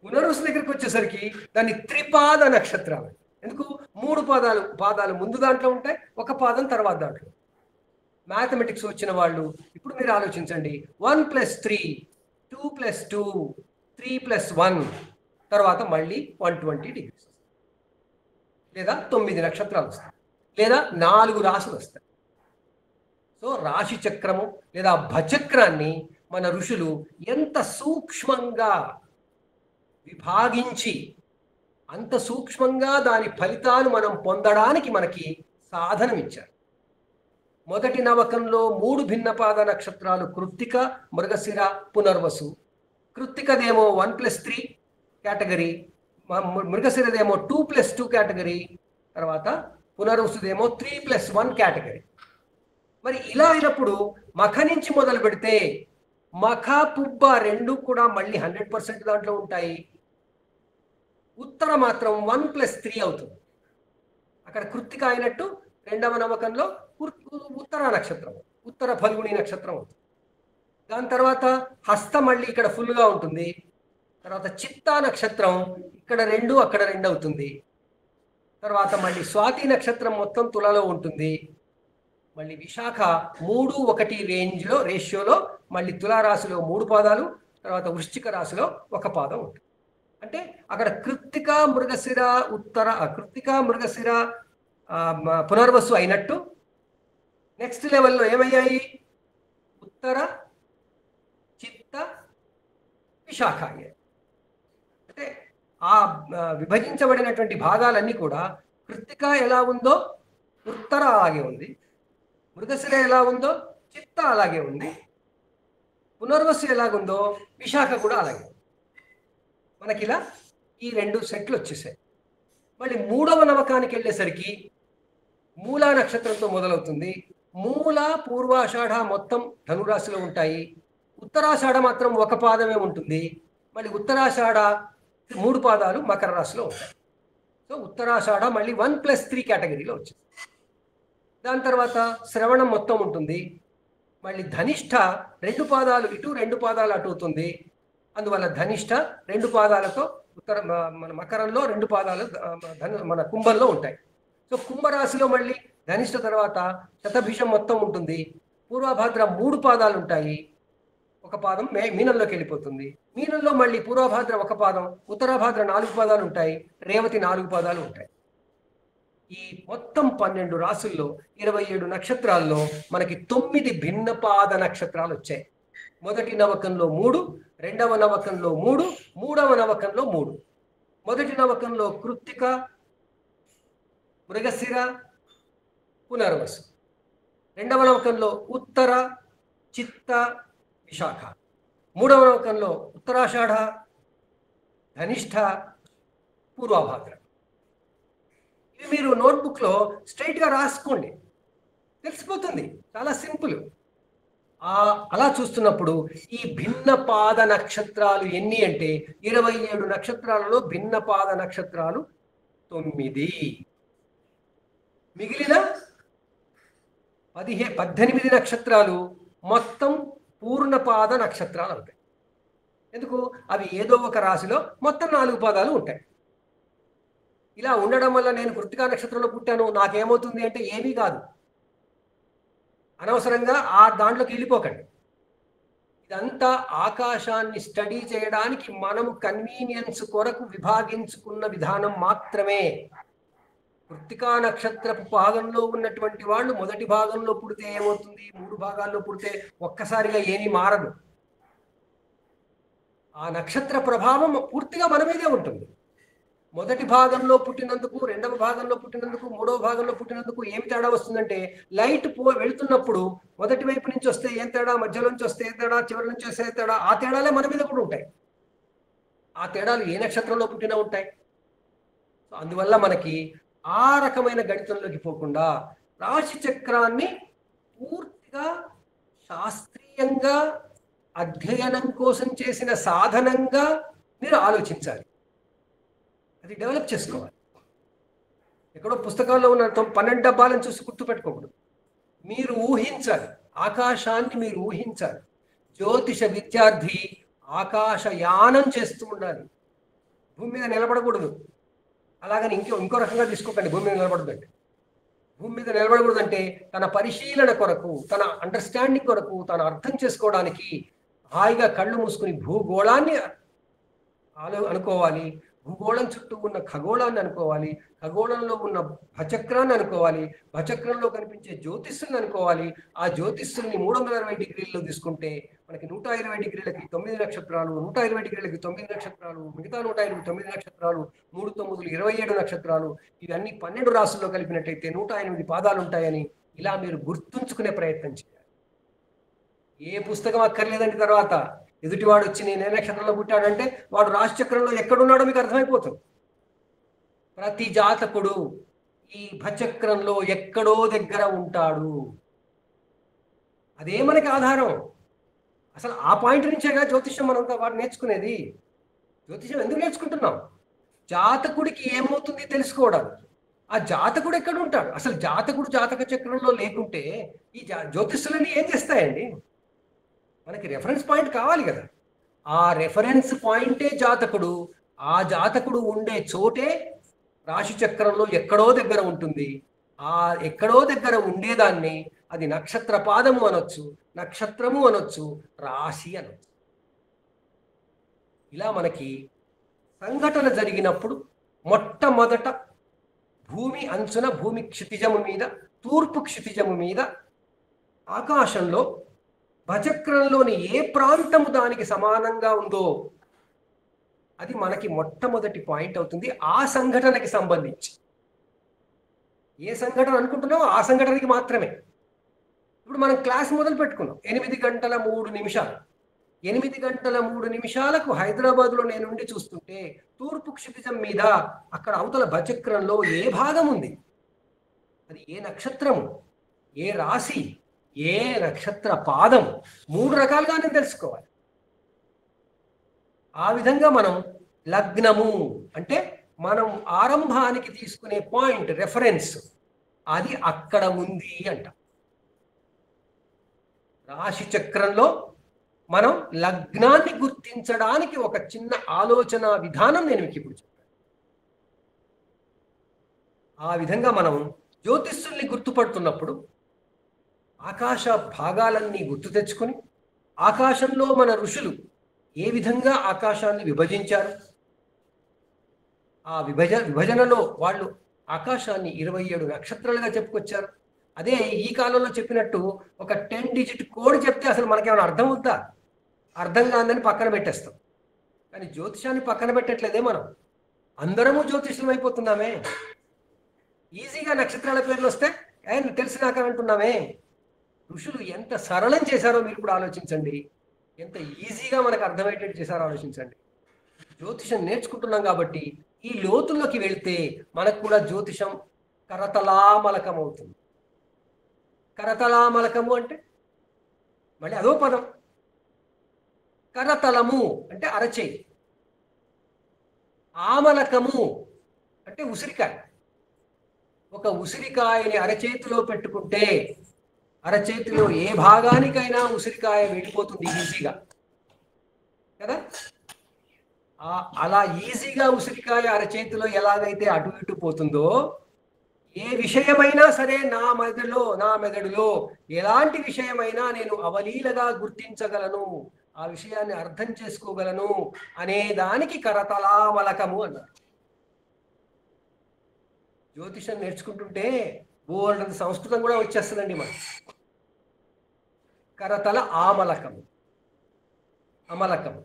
పునర్వసు దగ్గరికి వచ్చేసరికి దాన్ని త్రిపాద నక్షత్రాలు. ఎందుకు? 3 పాదాలు ముందు దాంట్లో ఉంటాయి, ఒక పాదం తర్వాత దాంట్లో. మ్యాథమెటిక్స్ వచ్చిన వాళ్ళు ఇప్పుడు మీరు ఆలోచించండి. 1+3, 2+2, 3+1 తర్వాత మళ్ళీ 120 డిగ్రీస్ లేదా 9 నక్షత్రాలు వస్తాయి, లేదా 4 రాశులు వస్తాయి. సో రాశి చక్రము లేదా భచక్రాన్ని మన ఋషులు ఎంత సూక్ష్మంగా విభాగించి, అంత సూక్ష్మంగా దాని ఫలితాలు మనం పొందడానికి మనకి సాధనం ఇచ్చారు. మొదటి నవకంలో 3 భిన్నపాద నక్షత్రాలు కృత్తిక, మృగశిర, పునర్వసు. కృత్తికదేమో 1+3 కేటగిరీ, మృగశిరదేమో 2+2 కేటగిరీ, తర్వాత పునర్వసుదేమో 3+1 కేటగిరీ. మరి ఇలా అయినప్పుడు మఖ నుంచి మొదలు పెడితే మఖ, పుబ్బ 2 కూడా మళ్ళీ 100% దాంట్లో ఉంటాయి. ఉత్తర మాత్రం 1+3 అవుతుంది. అక్కడ కృత్తిక అయినట్టు 2వ నవకంలో ఉత్తర నక్షత్రం, ఉత్తర ఫల్గుణి నక్షత్రం అవుతుంది. దాని తర్వాత హస్త మళ్ళీ ఇక్కడ ఫుల్గా ఉంటుంది. తర్వాత చిత్తా నక్షత్రం ఇక్కడ 2 అక్కడ 2 అవుతుంది. తర్వాత మళ్ళీ స్వాతి నక్షత్రం మొత్తం తులలో ఉంటుంది. మళ్ళీ విశాఖ 3-1 రేషియోలో మళ్ళీ తులారాశిలో 3 పాదాలు, తర్వాత వృశ్చిక రాశిలో 1 పాదం ఉంటుంది. అంటే అక్కడ కృత్తిక, మృగశిర, పునర్వసు అయినట్టు నెక్స్ట్ లెవెల్లో ఏమయ్యాయి? ఉత్తర, చిత్త, విశాఖ అయ్యాయి. అంటే ఆ విభజించబడినటువంటి భాగాలన్నీ కూడా కృత్తిక ఎలా ఉందో ఉత్తర అలాగే ఉంది, మృగశిర ఎలా ఉందో చిత్త అలాగే ఉంది, పునర్వసు ఎలాగుందో విశాఖ కూడా అలాగే. మనకి ఇలా ఈ 2 సెట్లు వచ్చేసాయి. మళ్ళీ 3వ నవకానికి వెళ్ళేసరికి మూలా నక్షత్రంతో మొదలవుతుంది. మూల, పూర్వాషాఢ మొత్తం ధనురాశిలో ఉంటాయి. ఉత్తరాషాఢ మాత్రం 1 పాదమే ఉంటుంది. మళ్ళీ ఉత్తరాషాఢ 3 పాదాలు మకర రాశిలో ఉంటాయి. సో ఉత్తరాషాఢ మళ్ళీ 1+3 కేటగిరీలో వచ్చింది. దాని తర్వాత శ్రవణం మొత్తం ఉంటుంది. మళ్ళీ ధనిష్ట 2 పాదాలు ఇటు 2 పాదాలు అటు అవుతుంది. అందువల్ల ధనిష్ట 2 పాదాలతో మన మకరంలో 2 పాదాలు మన కుంభంలో ఉంటాయి. సో కుంభరాశిలో మళ్ళీ ధనిష్ట తర్వాత శతభిషం మొత్తం ఉంటుంది. పూర్వభాద్ర 3 పాదాలు ఉంటాయి. ఒక పాదం మీనంలోకి వెళ్ళిపోతుంది. మీనంలో మళ్ళీ పూర్వభాద్ర 1 పాదం, ఉత్తరాభాద్ర 4 పాదాలు ఉంటాయి, రేవతి 4 పాదాలు ఉంటాయి. ఈ మొత్తం 12 రాశుల్లో 27 నక్షత్రాల్లో మనకి 9 భిన్న పాద నక్షత్రాలు వచ్చాయి. మొదటి నవకంలో 3, రెండవ నవకంలో 3, మూడవ నవకంలో 3. మొదటి నవకంలో కృత్తిక, మృగశిర, పునర్వసు. రెండవ నవకంలో ఉత్తర, చిత్త, విశాఖ. మూడవ నవకంలో ఉత్తరాషాఢ, ధనిష్ట, పూర్వభాద్ర. ఇవి మీరు నోట్బుక్లో స్ట్రైట్గా రాసుకోండి, తెలిసిపోతుంది. చాలా సింపుల్. అలా చూస్తున్నప్పుడు ఈ భిన్న పాద నక్షత్రాలు ఎన్ని అంటే 27 నక్షత్రాలలో భిన్న పాద నక్షత్రాలు 9. మిగిలిన 18 నక్షత్రాలు మొత్తం పూర్ణపాద నక్షత్రాలు అవుతాయి. ఎందుకు? అవి ఏదో ఒక రాశిలో మొత్తం 4 పాదాలు ఉంటాయి. ఇలా ఉండడం వల్ల నేను కృత్తికా నక్షత్రంలో పుట్టాను, నాకేమవుతుంది అంటే ఏమీ కాదు. అనవసరంగా దాంట్లోకి వెళ్ళిపోకండి. ఇదంతా ఆకాశాన్ని స్టడీ చేయడానికి మనము కన్వీనియన్స్ కొరకు విభాగించుకున్న విధానం మాత్రమే. కృత్తికా నక్షత్రపు భాగంలో ఉన్నటువంటి వాళ్ళు మొదటి భాగంలో పుడితే ఏమవుతుంది, 3 భాగాల్లో పుడితే ఒక్కసారిగా ఏమీ మారదు. ఆ నక్షత్ర ప్రభావం పూర్తిగా మన మీదే ఉంటుంది. మొదటి భాగంలో పుట్టినందుకు, రెండవ భాగంలో పుట్టినందుకు, మూడవ భాగంలో పుట్టినందుకు ఏమి తేడా వస్తుందంటే, లైట్ వెళ్తున్నప్పుడు మొదటి వైపు నుంచి వస్తే ఏం తేడా, మధ్యలో నుంచి వస్తే ఏ తేడా, చివరి నుంచి వస్తే ఏ తేడా, ఆ తేడాలే మన మీద కూడా ఉంటాయి. ఆ తేడాలు ఏ నక్షత్రంలో పుట్టినా ఉంటాయి. అందువల్ల మనకి ఆ రకమైన గణితంలోకి పోకుండా రాశి చక్రాన్ని పూర్తిగా శాస్త్రీయంగా అధ్యయనం కోసం చేసిన సాధనంగా మీరు ఆలోచించాలి. అది డెవలప్ చేసుకోవాలి. ఎక్కడో పుస్తకాల్లో ఉన్న 12 డబ్బాలను చూసి గుర్తుపెట్టుకోకూడదు. మీరు ఊహించాలి, ఆకాశాన్ని మీరు ఊహించాలి. జ్యోతిష విద్యార్థి ఆకాశయానం చేస్తూ ఉండాలి. భూమి మీద నిలబడకూడదు. అలాగని ఇంకో రకంగా తీసుకోకండి. భూమి మీద నిలబడదండి. భూమి మీద నిలబడకూడదంటే తన పరిశీలన కొరకు, తన అండర్స్టాండింగ్ కొరకు, తను అర్థం చేసుకోవడానికి హాయిగా కళ్ళు మూసుకుని భూగోళాన్ని అనుకోవాలి. భూగోళం చుట్టూ ఉన్న ఖగోళాన్ని అనుకోవాలి. ఖగోళంలో ఉన్న భచక్రాన్ని అనుకోవాలి. భచక్రంలో కనిపించే జ్యోతిష్యుల్ని అనుకోవాలి. ఆ జ్యోతిష్యుల్ని 360 డిగ్రీల్లో తీసుకుంటే మనకి 120 డిగ్రీలకి 9 నక్షత్రాలు, 120 డిగ్రీలకి 9 నక్షత్రాలు, మిగతా 129 నక్షత్రాలు, 3 9 27 నక్షత్రాలు. ఇవన్నీ 12 రాశుల్లో కలిపినట్టయితే 108 పాదాలు ఉంటాయని ఇలా మీరు గుర్తుంచుకునే ప్రయత్నం చేయాలి. ఏ పుస్తకం అక్కర్లేదండి. తర్వాత ఎదుటివాడు వచ్చి నేను ఏ నక్షత్రంలో పుట్టాడంటే వాడు రాశి చక్రంలో ఎక్కడున్నాడో మీకు అర్థమైపోతుంది. ప్రతి జాతకుడు ఈ భచక్రంలో ఎక్కడో దగ్గర ఉంటాడు. అదే మనకి ఆధారం. అసలు ఆ పాయింట్ నుంచేగా జ్యోతిష్యం మనంతా వాడు నేర్చుకునేది. జ్యోతిష్యం ఎందుకు నేర్చుకుంటున్నాం? జాతకుడికి ఏమవుతుంది తెలుసుకోవడానికి. ఆ జాతకుడు ఎక్కడ ఉంటాడు? అసలు జాతకుడు జాతక చక్రంలో లేకుంటే ఈ జ్యోతిష్యులన్నీ ఏం చేస్తాయండి? మనకి రెఫరెన్స్ పాయింట్ కావాలి కదా. ఆ రెఫరెన్స్ పాయింటే జాతకుడు. ఆ జాతకుడు ఉండే చోటే రాశి చక్రంలో ఎక్కడో దగ్గర ఉంటుంది. ఆ ఎక్కడో దగ్గర ఉండేదాన్ని అది నక్షత్ర పాదము అనొచ్చు, నక్షత్రము అనొచ్చు, రాశి అనొచ్చు. ఇలా మనకి సంఘటన జరిగినప్పుడు మొట్టమొదట భూమి అంచున, భూమి క్షితిజము మీద, తూర్పు క్షితిజము మీద ఆకాశంలో భచక్రంలోని ఏ ప్రాంతము దానికి సమానంగా ఉందో అది మనకి మొట్టమొదటి పాయింట్ అవుతుంది. ఆ సంఘటనకి సంబంధించి ఏ సంఘటన అనుకుంటున్నామో ఆ సంఘటనకి మాత్రమే. ఇప్పుడు మనం క్లాస్ మొదలు పెట్టుకున్నాం 8 గంటల 3 నిమిషాలు. 8 గంటల 3 నిమిషాలకు హైదరాబాద్లో నేనుండి చూస్తుంటే తూర్పు క్షితిజం మీద అక్కడ అవతల భచక్రంలో ఏ భాగం ఉంది, అది ఏ నక్షత్రము, ఏ రాశి, ఏ నక్షత్ర పాదం, 3 రకాలుగా నేను తెలుసుకోవాలి. ఆ విధంగా మనం లగ్నము అంటే మనం ఆరంభానికి తీసుకునే పాయింట్ రెఫరెన్స్ అది అక్కడ ఉంది అంట. రాశి చక్రంలో మనం లగ్నాన్ని గుర్తించడానికి ఒక చిన్న ఆలోచన విధానం నేను మీకు ఇప్పుడు చెప్పాను. ఆ విధంగా మనం జ్యోతిష్యుల్ని గుర్తుపడుతున్నప్పుడు ఆకాశ భాగాలన్నీ గుర్తు తెచ్చుకొని ఆకాశంలో మన ఋషులు ఏ విధంగా ఆకాశాన్ని విభజించారు, ఆ విభజనలో వాళ్ళు ఆకాశాన్ని 27 నక్షత్రాలుగా చెప్పుకొచ్చారు. అదే ఈ కాలంలో చెప్పినట్టు ఒక 10 డిజిట్ కోడ్ చెప్తే అసలు మనకేమైనా అర్థం అవుతా? అర్థం కాదని పక్కన పెట్టేస్తాం. కానీ జ్యోతిషాన్ని పక్కన పెట్టట్లేదే మనం. అందరము జ్యోతిష్యం అయిపోతున్నామే. ఈజీగా నక్షత్రాల పేర్లు వస్తే తెలిసినాక అంటున్నామే. ఋషులు ఎంత సరళం చేశారో మీరు కూడా ఆలోచించండి. ఎంత ఈజీగా మనకు అర్థమయ్యేటట్టు చేశారో ఆలోచించండి. జ్యోతిషం నేర్చుకుంటున్నాం కాబట్టి ఈ లోతుల్లోకి వెళ్తే మనకు కూడా జ్యోతిషం కరతలామలకం అవుతుంది. కరతలామలకము అంటే మళ్ళీ అదో పదం. కరతలము అంటే అరచేయి, ఆమలకము అంటే ఉసిరికాయ. ఒక ఉసిరికాయని అరచేతిలో పెట్టుకుంటే అరచేతిలో ఏ భాగానికైనా ఉసిరికాయ వెళ్ళిపోతుంది ఈజీగా కదా. అలా ఈజీగా ఉసిరికాయ అరచేతిలో ఎలాగైతే అటు ఇటు పోతుందో, ఏ విషయమైనా సరే నా మెదడులో ఎలాంటి విషయమైనా నేను అవలీలగా గుర్తించగలను, ఆ విషయాన్ని అర్థం చేసుకోగలను అనే దానికి కరతలామలకము అన్నారు. జ్యోతిషం నేర్చుకుంటుంటే బోల్డంత సంస్కృతం కూడా వచ్చేస్తుందండి మనకి. కరతల ఆమలకము, అమలకము.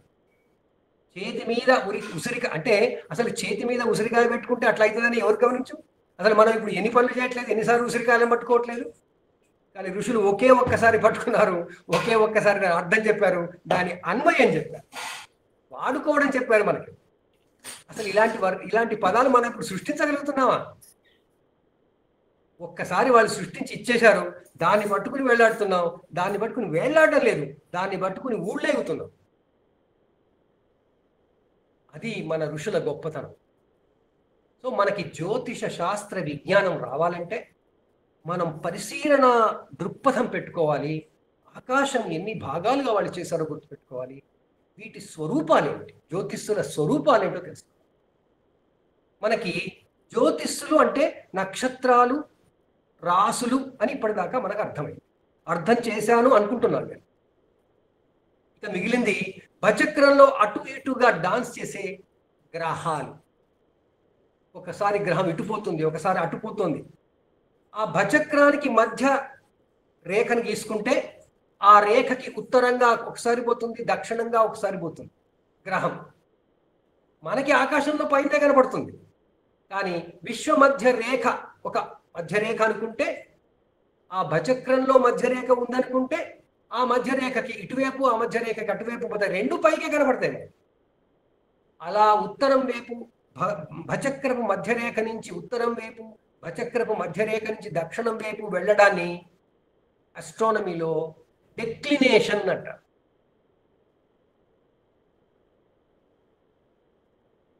చేతి మీద ఉసిరికాయ అంటే అసలు చేతి మీద ఉసిరికాయ పెట్టుకుంటే అట్లా అవుతుందని ఎవరు గమనించు? అసలు మనం ఇప్పుడు ఎన్ని పనులు చేయట్లేదు, ఎన్నిసార్లు ఉసిరికాయలను పట్టుకోవట్లేదు. కానీ ఋషులు ఒకే ఒక్కసారి పట్టుకున్నారు, ఒకే ఒక్కసారి అర్థం చెప్పారు, దాని అన్వయం చెప్పారు, వాడుకోవడం చెప్పారు మనకి. అసలు ఇలాంటి పదాలు మనం ఇప్పుడు సృష్టించగలుగుతున్నామా? ఒక్కసారి వాళ్ళు సృష్టించి ఇచ్చేశారు, దాన్ని పట్టుకుని వేలాడుతున్నాం. దాన్ని పట్టుకుని వేలాడడం లేదు, దాన్ని పట్టుకుని ఊళ్ళేగుతున్నాం. అది మన ఋషుల గొప్పతనం. సో మనకి జ్యోతిష శాస్త్ర విజ్ఞానం రావాలంటే మనం పరిశీలన దృక్పథం పెట్టుకోవాలి. ఆకాశం ఎన్ని భాగాలుగా వాళ్ళు చేశారో గుర్తుపెట్టుకోవాలి. వీటి స్వరూపాలు ఏమిటి, జ్యోతిష్యుల స్వరూపాలు ఏమిటో తెలుసుకోవాలి. మనకి జ్యోతిష్యులు అంటే నక్షత్రాలు, రాసులు అని ఇప్పటిదాకా మనకు అర్థమైంది. అర్థం చేశాను అనుకుంటున్నాను నేను. ఇక మిగిలింది భచక్రంలో అటు ఇటుగా డాన్స్ చేసే గ్రహాలు. ఒకసారి గ్రహం ఇటుపోతుంది, ఒకసారి అటుపోతుంది. ఆ భచక్రానికి మధ్య రేఖను గీసుకుంటే ఆ రేఖకి ఉత్తరంగా ఒకసారి పోతుంది, దక్షిణంగా ఒకసారి పోతుంది గ్రహం. మనకి ఆకాశంలో పైనే కనపడుతుంది. కానీ విశ్వ మధ్య రేఖ ఒక మధ్యరేఖ అనుకుంటే, ఆ భచక్రంలో మధ్యరేఖ ఉందనుకుంటే ఆ మధ్యరేఖకి ఇటువైపు, ఆ మధ్యరేఖకి అటువైపు పోతాయి, రెండు పైకే కనబడతాయి. అలా ఉత్తరం వైపు భచక్రపు మధ్యరేఖ నుంచి ఉత్తరం వైపు, భచక్రపు మధ్యరేఖ నుంచి దక్షిణం వైపు వెళ్ళడాన్ని అస్ట్రానమీలో డెక్లినేషన్ అంటారు.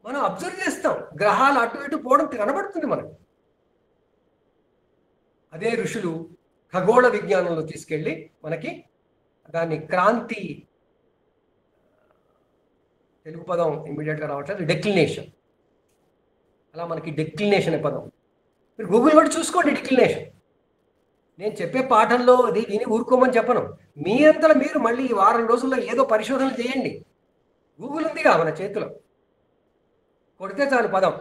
మనం అబ్జర్వ్ చేస్తాం, గ్రహాలు అటు ఇటు పోవడం కనబడుతుంది మనకు. అదే ఋషులు ఖగోళ విజ్ఞానంలో తీసుకెళ్ళి మనకి దాన్ని క్రాంతి, తెలుగు పదం ఇమీడియట్గా రావట్లేదు, డెక్లినేషన్. అలా మనకి డెక్లినేషన్ అనే పదం మీరు గూగుల్ కూడా చూసుకోండి. డెక్లినేషన్ నేను చెప్పే పాఠంలో విని ఊరుకోమని చెప్పను. మీ అంతలో మీరు మళ్ళీ ఈ వారం రోజుల్లో ఏదో పరిశోధన చేయండి. గూగుల్ ఉందిగా మన చేతిలో, కొడితే చాలు పదం,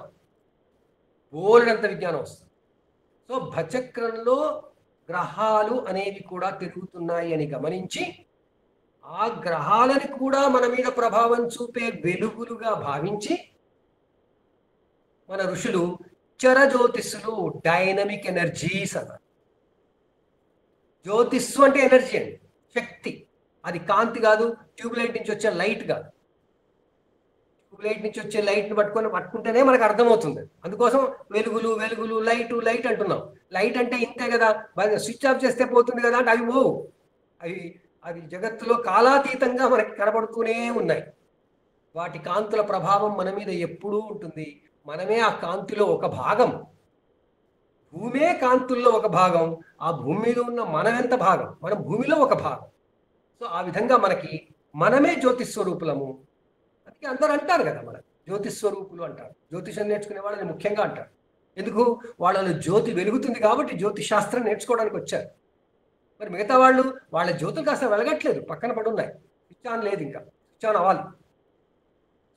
బోలెడంత విజ్ఞానం వస్తుంది. సో భచక్రంలో గ్రహాలు అనేవి కూడా తిరుగుతున్నాయి అని గమనించి ఆ గ్రహాలను కూడా మన మీద ప్రభావం చూపే వెలుగులుగా భావించి మన ఋషులు చర జ్యోతిష్సులు, డైనమిక్ ఎనర్జీస్ అన్నారు. జ్యోతిస్సు అంటే ఎనర్జీ అండి, శక్తి. అది కాంతి కాదు, ట్యూబ్లైట్ నుంచి వచ్చే లైట్ కాదు. ట్యూబ్లైట్ నుంచి వచ్చే లైట్ని పట్టుకుంటేనే మనకు అర్థమవుతుంది. అందుకోసం వెలుగులు వెలుగులు, లైటు లైట్ అంటున్నాం. లైట్ అంటే ఇంతే కదా, స్విచ్ ఆఫ్ చేస్తే పోతుంది కదా అంటే అవి పోవు. అవి జగత్తులో కాలాతీతంగా మనకి కనబడుతూనే ఉన్నాయి. వాటి కాంతుల ప్రభావం మన మీద ఎప్పుడూ ఉంటుంది. మనమే ఆ కాంతిలో ఒక భాగం. భూమే కాంతుల్లో ఒక భాగం. ఆ భూమి మీద ఉన్న మనం ఎంత భాగం? మనం భూమిలో ఒక భాగం. సో ఆ విధంగా మనమే జ్యోతిస్వరూపులము. అందుకే అందరూ అంటారు కదా, మన జ్యోతిస్వరూపులు అంటారు. జ్యోతిషం నేర్చుకునే వాళ్ళని ముఖ్యంగా అంటారు. ఎందుకు? వాళ్ళలో జ్యోతి వెలుగుతుంది కాబట్టి జ్యోతిష్ శాస్త్రం నేర్చుకోవడానికి వచ్చారు. మరి మిగతా వాళ్ళు వాళ్ళ జ్యోతులు కాస్త వెలగట్లేదు, పక్కన పడి ఉన్నాయి. స్విచ్ ఆన్ లేదు, ఇంకా స్విచ్ ఆన్ అవ్వాలి.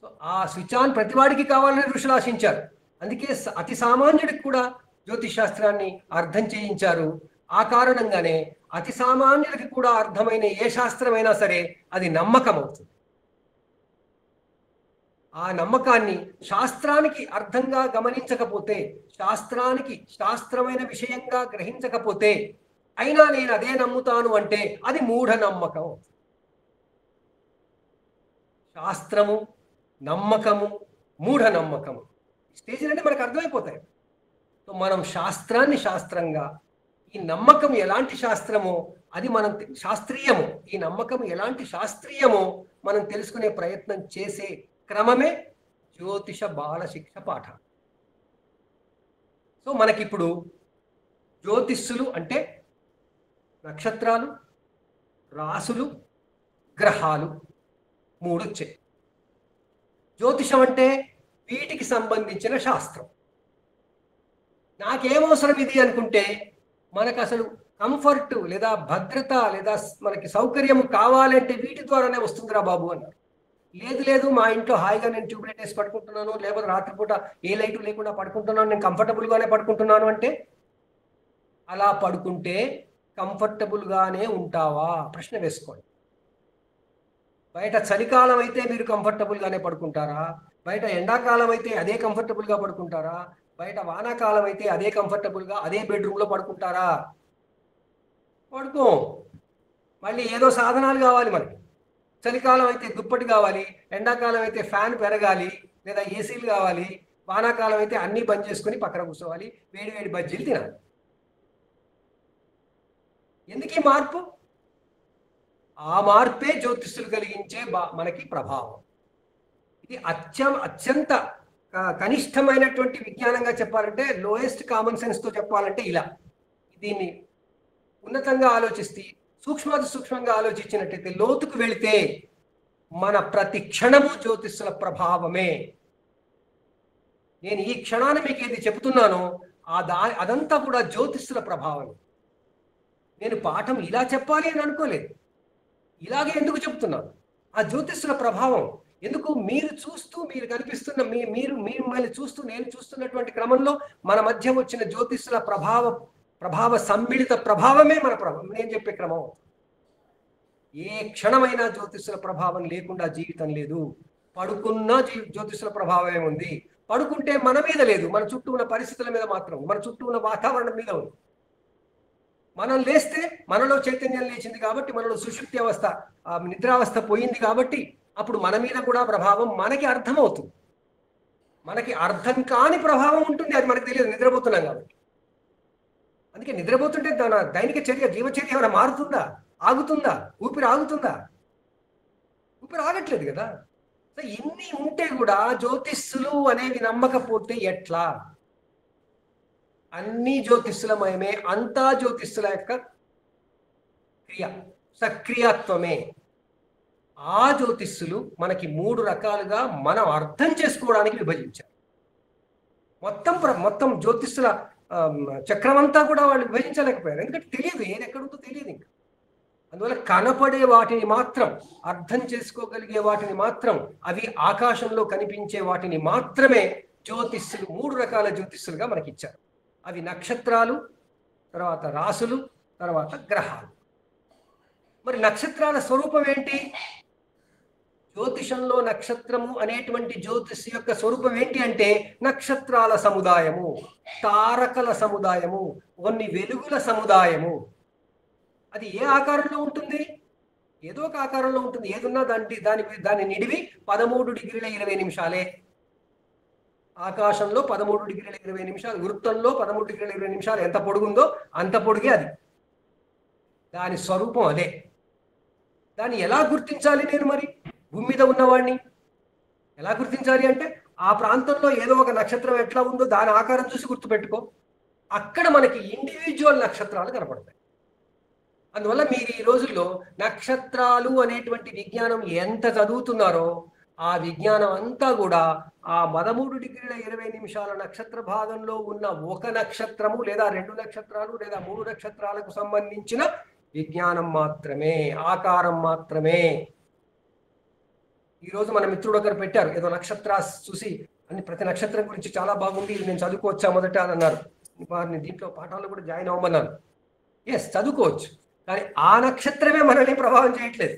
సో ఆ స్విచ్ ఆన్ ప్రతివాడికి కావాలని ఋషులు ఆశించారు. అందుకే అతి సామాన్యుడికి కూడా జ్యోతిష్ శాస్త్రాన్ని అర్థం చేయించారు. ఆ కారణంగానే అతి సామాన్యుడికి కూడా అర్థమైన ఏ శాస్త్రమైనా సరే అది నమ్మకం అవుతుంది. ఆ నమ్మకాన్ని శాస్త్రానికి అర్థంగా గమనించకపోతే, శాస్త్రానికి శాస్త్రమైన విషయంగా గ్రహించకపోతే, అయినా నేను అదే నమ్ముతాను అంటే అది మూఢనమ్మకం. శాస్త్రము, నమ్మకము, మూఢనమ్మకము స్టేజ్ అంటే మనకు అర్థమైపోతాయి. సో మనం శాస్త్రాన్ని శాస్త్రంగా, ఈ నమ్మకం ఎలాంటి శాస్త్రమో అది మనం శాస్త్రీయము, ఈ నమ్మకం ఎలాంటి శాస్త్రీయమో మనం తెలుసుకునే ప్రయత్నం చేసే క్రమమే జ్యోతిష బాల శిక్ష పాఠ. సో మనకిప్పుడు జ్యోతిష్యులు అంటే నక్షత్రాలు, రాసులు, గ్రహాలు మూడు వచ్చాయి. జ్యోతిషం అంటే వీటికి సంబంధించిన శాస్త్రం. నాకేమవసరం ఇది అనుకుంటే, మనకు అసలు కంఫర్ట్ లేదా భద్రత లేదా మనకి సౌకర్యం కావాలంటే వీటి ద్వారానే వస్తుందిరా బాబు అన్నారు. లేదు మా ఇంట్లో హాయిగా నేను ట్యూబ్లైట్ వేసి పడుకుంటున్నాను, లేకపోతే రాత్రిపూట ఏ లైటు లేకుండా పడుకుంటున్నాను, నేను కంఫర్టబుల్గానే పడుకుంటున్నాను అంటే, అలా పడుకుంటే కంఫర్టబుల్గానే ఉంటావా? ప్రశ్న వేసుకోండి. బయట చలికాలం అయితే మీరు కంఫర్టబుల్గానే పడుకుంటారా? బయట ఎండాకాలం అయితే అదే కంఫర్టబుల్గా పడుకుంటారా? బయట వానాకాలం అయితే అదే కంఫర్టబుల్గా అదే బెడ్రూమ్లో పడుకుంటారా? పడుకో. మళ్ళీ ఏదో సాధనాలు కావాలి మనకి. చలికాలం అయితే దుప్పటి కావాలి, ఎండాకాలం అయితే ఫ్యాన్ పెరగాలి లేదా ఏసీలు కావాలి, వానాకాలం అయితే అన్నీ బంద్ చేసుకుని పక్కన కూర్చోవాలి, వేడి వేడి బజ్జీలు తినాలి. ఎందుకు ఈ మార్పు? ఆ మార్పే జ్యోతిష్యులు కలిగించే మనకి ప్రభావం. ఇది అత్యంత కనిష్టమైనటువంటి విజ్ఞానంగా చెప్పాలంటే, లోయెస్ట్ కామన్ సెన్స్తో చెప్పాలంటే ఇలా. దీన్ని ఉన్నతంగా ఆలోచిస్తే, సూక్ష్మంగా ఆలోచించినట్టయితే, లోతుకు వెళితే మన ప్రతి క్షణము జ్యోతిష్యుల ప్రభావమే. నేను ఈ క్షణాన్ని మీకు ఏది చెబుతున్నానో అదంతా కూడా జ్యోతిష్యుల ప్రభావం. నేను పాఠం ఇలా చెప్పాలి అని అనుకోలేదు, ఇలాగే ఎందుకు చెప్తున్నాను? ఆ జ్యోతిష్యుల ప్రభావం. ఎందుకు? మీరు కనిపిస్తున్న మీరు మిమ్మల్ని చూస్తూ నేను చూస్తున్నటువంటి క్రమంలో మన మధ్య వచ్చిన జ్యోతిష్యుల ప్రభావ సమ్మిళిత ప్రభావమే మన ప్రభావం. నేను చెప్పే క్రమం. ఏ క్షణమైనా జ్యోతిష్యుల ప్రభావం లేకుండా జీవితం లేదు. పడుకున్న జ్యోతిష్యుల ప్రభావమే ఉంది. పడుకుంటే మన మీద లేదు, మన చుట్టూ ఉన్న పరిస్థితుల మీద మాత్రం, మన చుట్టూ ఉన్న వాతావరణం మీద ఉంది. మనం లేస్తే మనలో చైతన్యం లేచింది కాబట్టి, మనలో సుషుప్తి అవస్థ, నిద్రావస్థ పోయింది కాబట్టి, అప్పుడు మన మీద కూడా ప్రభావం మనకి అర్థమవుతుంది. మనకి అర్థం కాని ప్రభావం ఉంటుంది, అది మనకు తెలియదు, నిద్రపోతున్నాం కాబట్టి. అందుకే నిద్రపోతుంటే దైనిక చర్య, జీవచర్య ఏమైనా మారుతుందా? ఆగుతుందా? ఊపిరి ఆగుతుందా? ఊపిరి ఆగట్లేదు కదా. సో ఇన్ని ఉంటే కూడా జ్యోతిష్యులు అనేవి నమ్మకపోతే ఎట్లా? అన్ని జ్యోతిష్యులమయమే, అంతా జ్యోతిష్యుల యొక్క క్రియ, సక్రియాత్వమే. ఆ జ్యోతిష్యులు మనకి మూడు రకాలుగా మనం అర్థం చేసుకోవడానికి విభజించారు. మొత్తం జ్యోతిష్యుల చక్రమంతా కూడా వాళ్ళు విభజించలేకపోయారు, ఎందుకంటే తెలియదు, ఏది ఎక్కడుందో తెలియదు ఇంకా. అందువల్ల కనపడే వాటిని మాత్రం, అర్థం చేసుకోగలిగే వాటిని మాత్రం, అవి ఆకాశంలో కనిపించే వాటిని మాత్రమే జ్యోతిష్యులు, మూడు రకాల జ్యోతిష్యులుగా మనకి ఇచ్చారు. అవి నక్షత్రాలు, తర్వాత రాసులు, తర్వాత గ్రహాలు. మరి నక్షత్రాల స్వరూపం ఏంటి? జ్యోతిషంలో నక్షత్రము అనేటువంటి జ్యోతిష్ యొక్క స్వరూపం ఏంటి అంటే, నక్షత్రాల సముదాయము, తారకల సముదాయము, కొన్ని వెలుగుల సముదాయము. అది ఏ ఆకారంలో ఉంటుంది? ఏదో ఒక ఆకారంలో ఉంటుంది. ఏదున్నా దాని నిడివి 13 డిగ్రీల 20 నిమిషాలే. ఆకాశంలో 13 డిగ్రీల 20 నిమిషాలు, వృత్తంలో 13 డిగ్రీల 20 నిమిషాలు ఎంత పొడుగుందో అంత పొడిగే అది. దాని స్వరూపం అదే. దాన్ని ఎలా గుర్తించాలి నేను? మరి భూమి మీద ఉన్నవాడిని ఎలా గుర్తించాలి అంటే, ఆ ప్రాంతంలో ఏదో ఒక నక్షత్రం ఎట్లా ఉందో దాని ఆకారం చూసి గుర్తుపెట్టుకో. అక్కడ మనకి ఇండివిజువల్ నక్షత్రాలు కనపడతాయి. అందువల్ల మీరు ఈ రోజుల్లో నక్షత్రాలు అనేటువంటి విజ్ఞానం ఎంత చదువుతున్నారో ఆ విజ్ఞానం అంతా కూడా ఆ 13°20' నక్షత్ర భాగంలో ఉన్న ఒక నక్షత్రము లేదా 2 నక్షత్రాలు లేదా 3 నక్షత్రాలకు సంబంధించిన విజ్ఞానం మాత్రమే, ఆకారం మాత్రమే. ఈరోజు మన మిత్రుడు ఒకరు పెట్టారు, ఏదో నక్షత్ర చూసి అన్ని ప్రతి నక్షత్రం గురించి చాలా బాగుంది, ఇది నేను చదువుకోవచ్చా మొదట అని అన్నారు. వారిని దీంట్లో పాఠాలు కూడా జాయిన్ అవ్వమన్నారు. ఎస్, చదువుకోవచ్చు, కానీ ఆ నక్షత్రమే మనల్ని ప్రభావం చేయట్లేదు.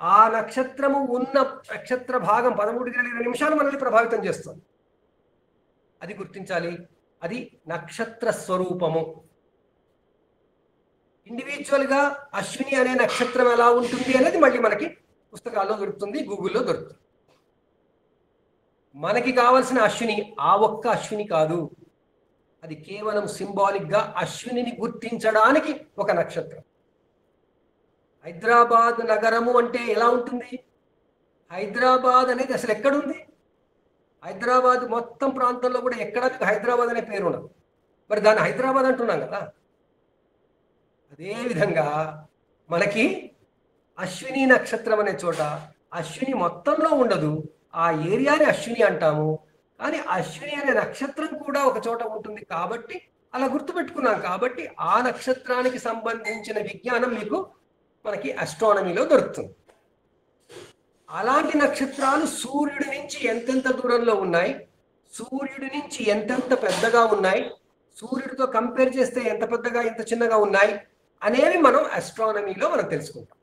ఆ నక్షత్రము ఉన్న నక్షత్ర భాగం 13°20' మనల్ని ప్రభావితం చేస్తుంది. అది గుర్తించాలి. అది నక్షత్ర స్వరూపము. ఇండివిజువల్ గా అశ్విని అనే నక్షత్రం ఎలా ఉంటుంది అనేది మళ్ళీ మనకి పుస్తకాల్లో దొరుకుతుంది, గూగుల్లో దొరుకుతుంది. మనకి కావాల్సిన అశ్విని ఆ ఒక్క అశ్విని కాదు, అది కేవలం సింబాలిక్ గా అశ్వినిని గుర్తించడానికి ఒక నక్షత్రం. హైదరాబాద్ నగరము అంటే ఎలా ఉంటుంది? హైదరాబాద్ అనేది అసలు ఎక్కడుంది? హైదరాబాద్ మొత్తం ప్రాంతంలో కూడా ఎక్కడ హైదరాబాద్ అనే పేరు ఉండదు. మరి దాన్ని హైదరాబాద్ అంటున్నాం కదా. అదేవిధంగా మనకి అశ్విని నక్షత్రం అనే చోట అశ్విని మొత్తంలో ఉండదు, ఆ ఏరియాని అశ్విని అంటాము. కానీ అశ్విని అనే నక్షత్రం కూడా ఒక చోట ఉంటుంది కాబట్టి అలా గుర్తుపెట్టుకున్నాం. కాబట్టి ఆ నక్షత్రానికి సంబంధించిన విజ్ఞానం మీకు మనకి ఆస్ట్రానమీలో దొరుకుతుంది. అలాంటి నక్షత్రాలు సూర్యుడి నుంచి ఎంతెంత దూరంలో ఉన్నాయి, సూర్యుడి నుంచి ఎంతెంత పెద్దగా ఉన్నాయి, సూర్యుడితో కంపేర్ చేస్తే ఎంత పెద్దగా ఎంత చిన్నగా ఉన్నాయి అనేవి మనం ఆస్ట్రానమీలో మనం తెలుసుకుంటాం.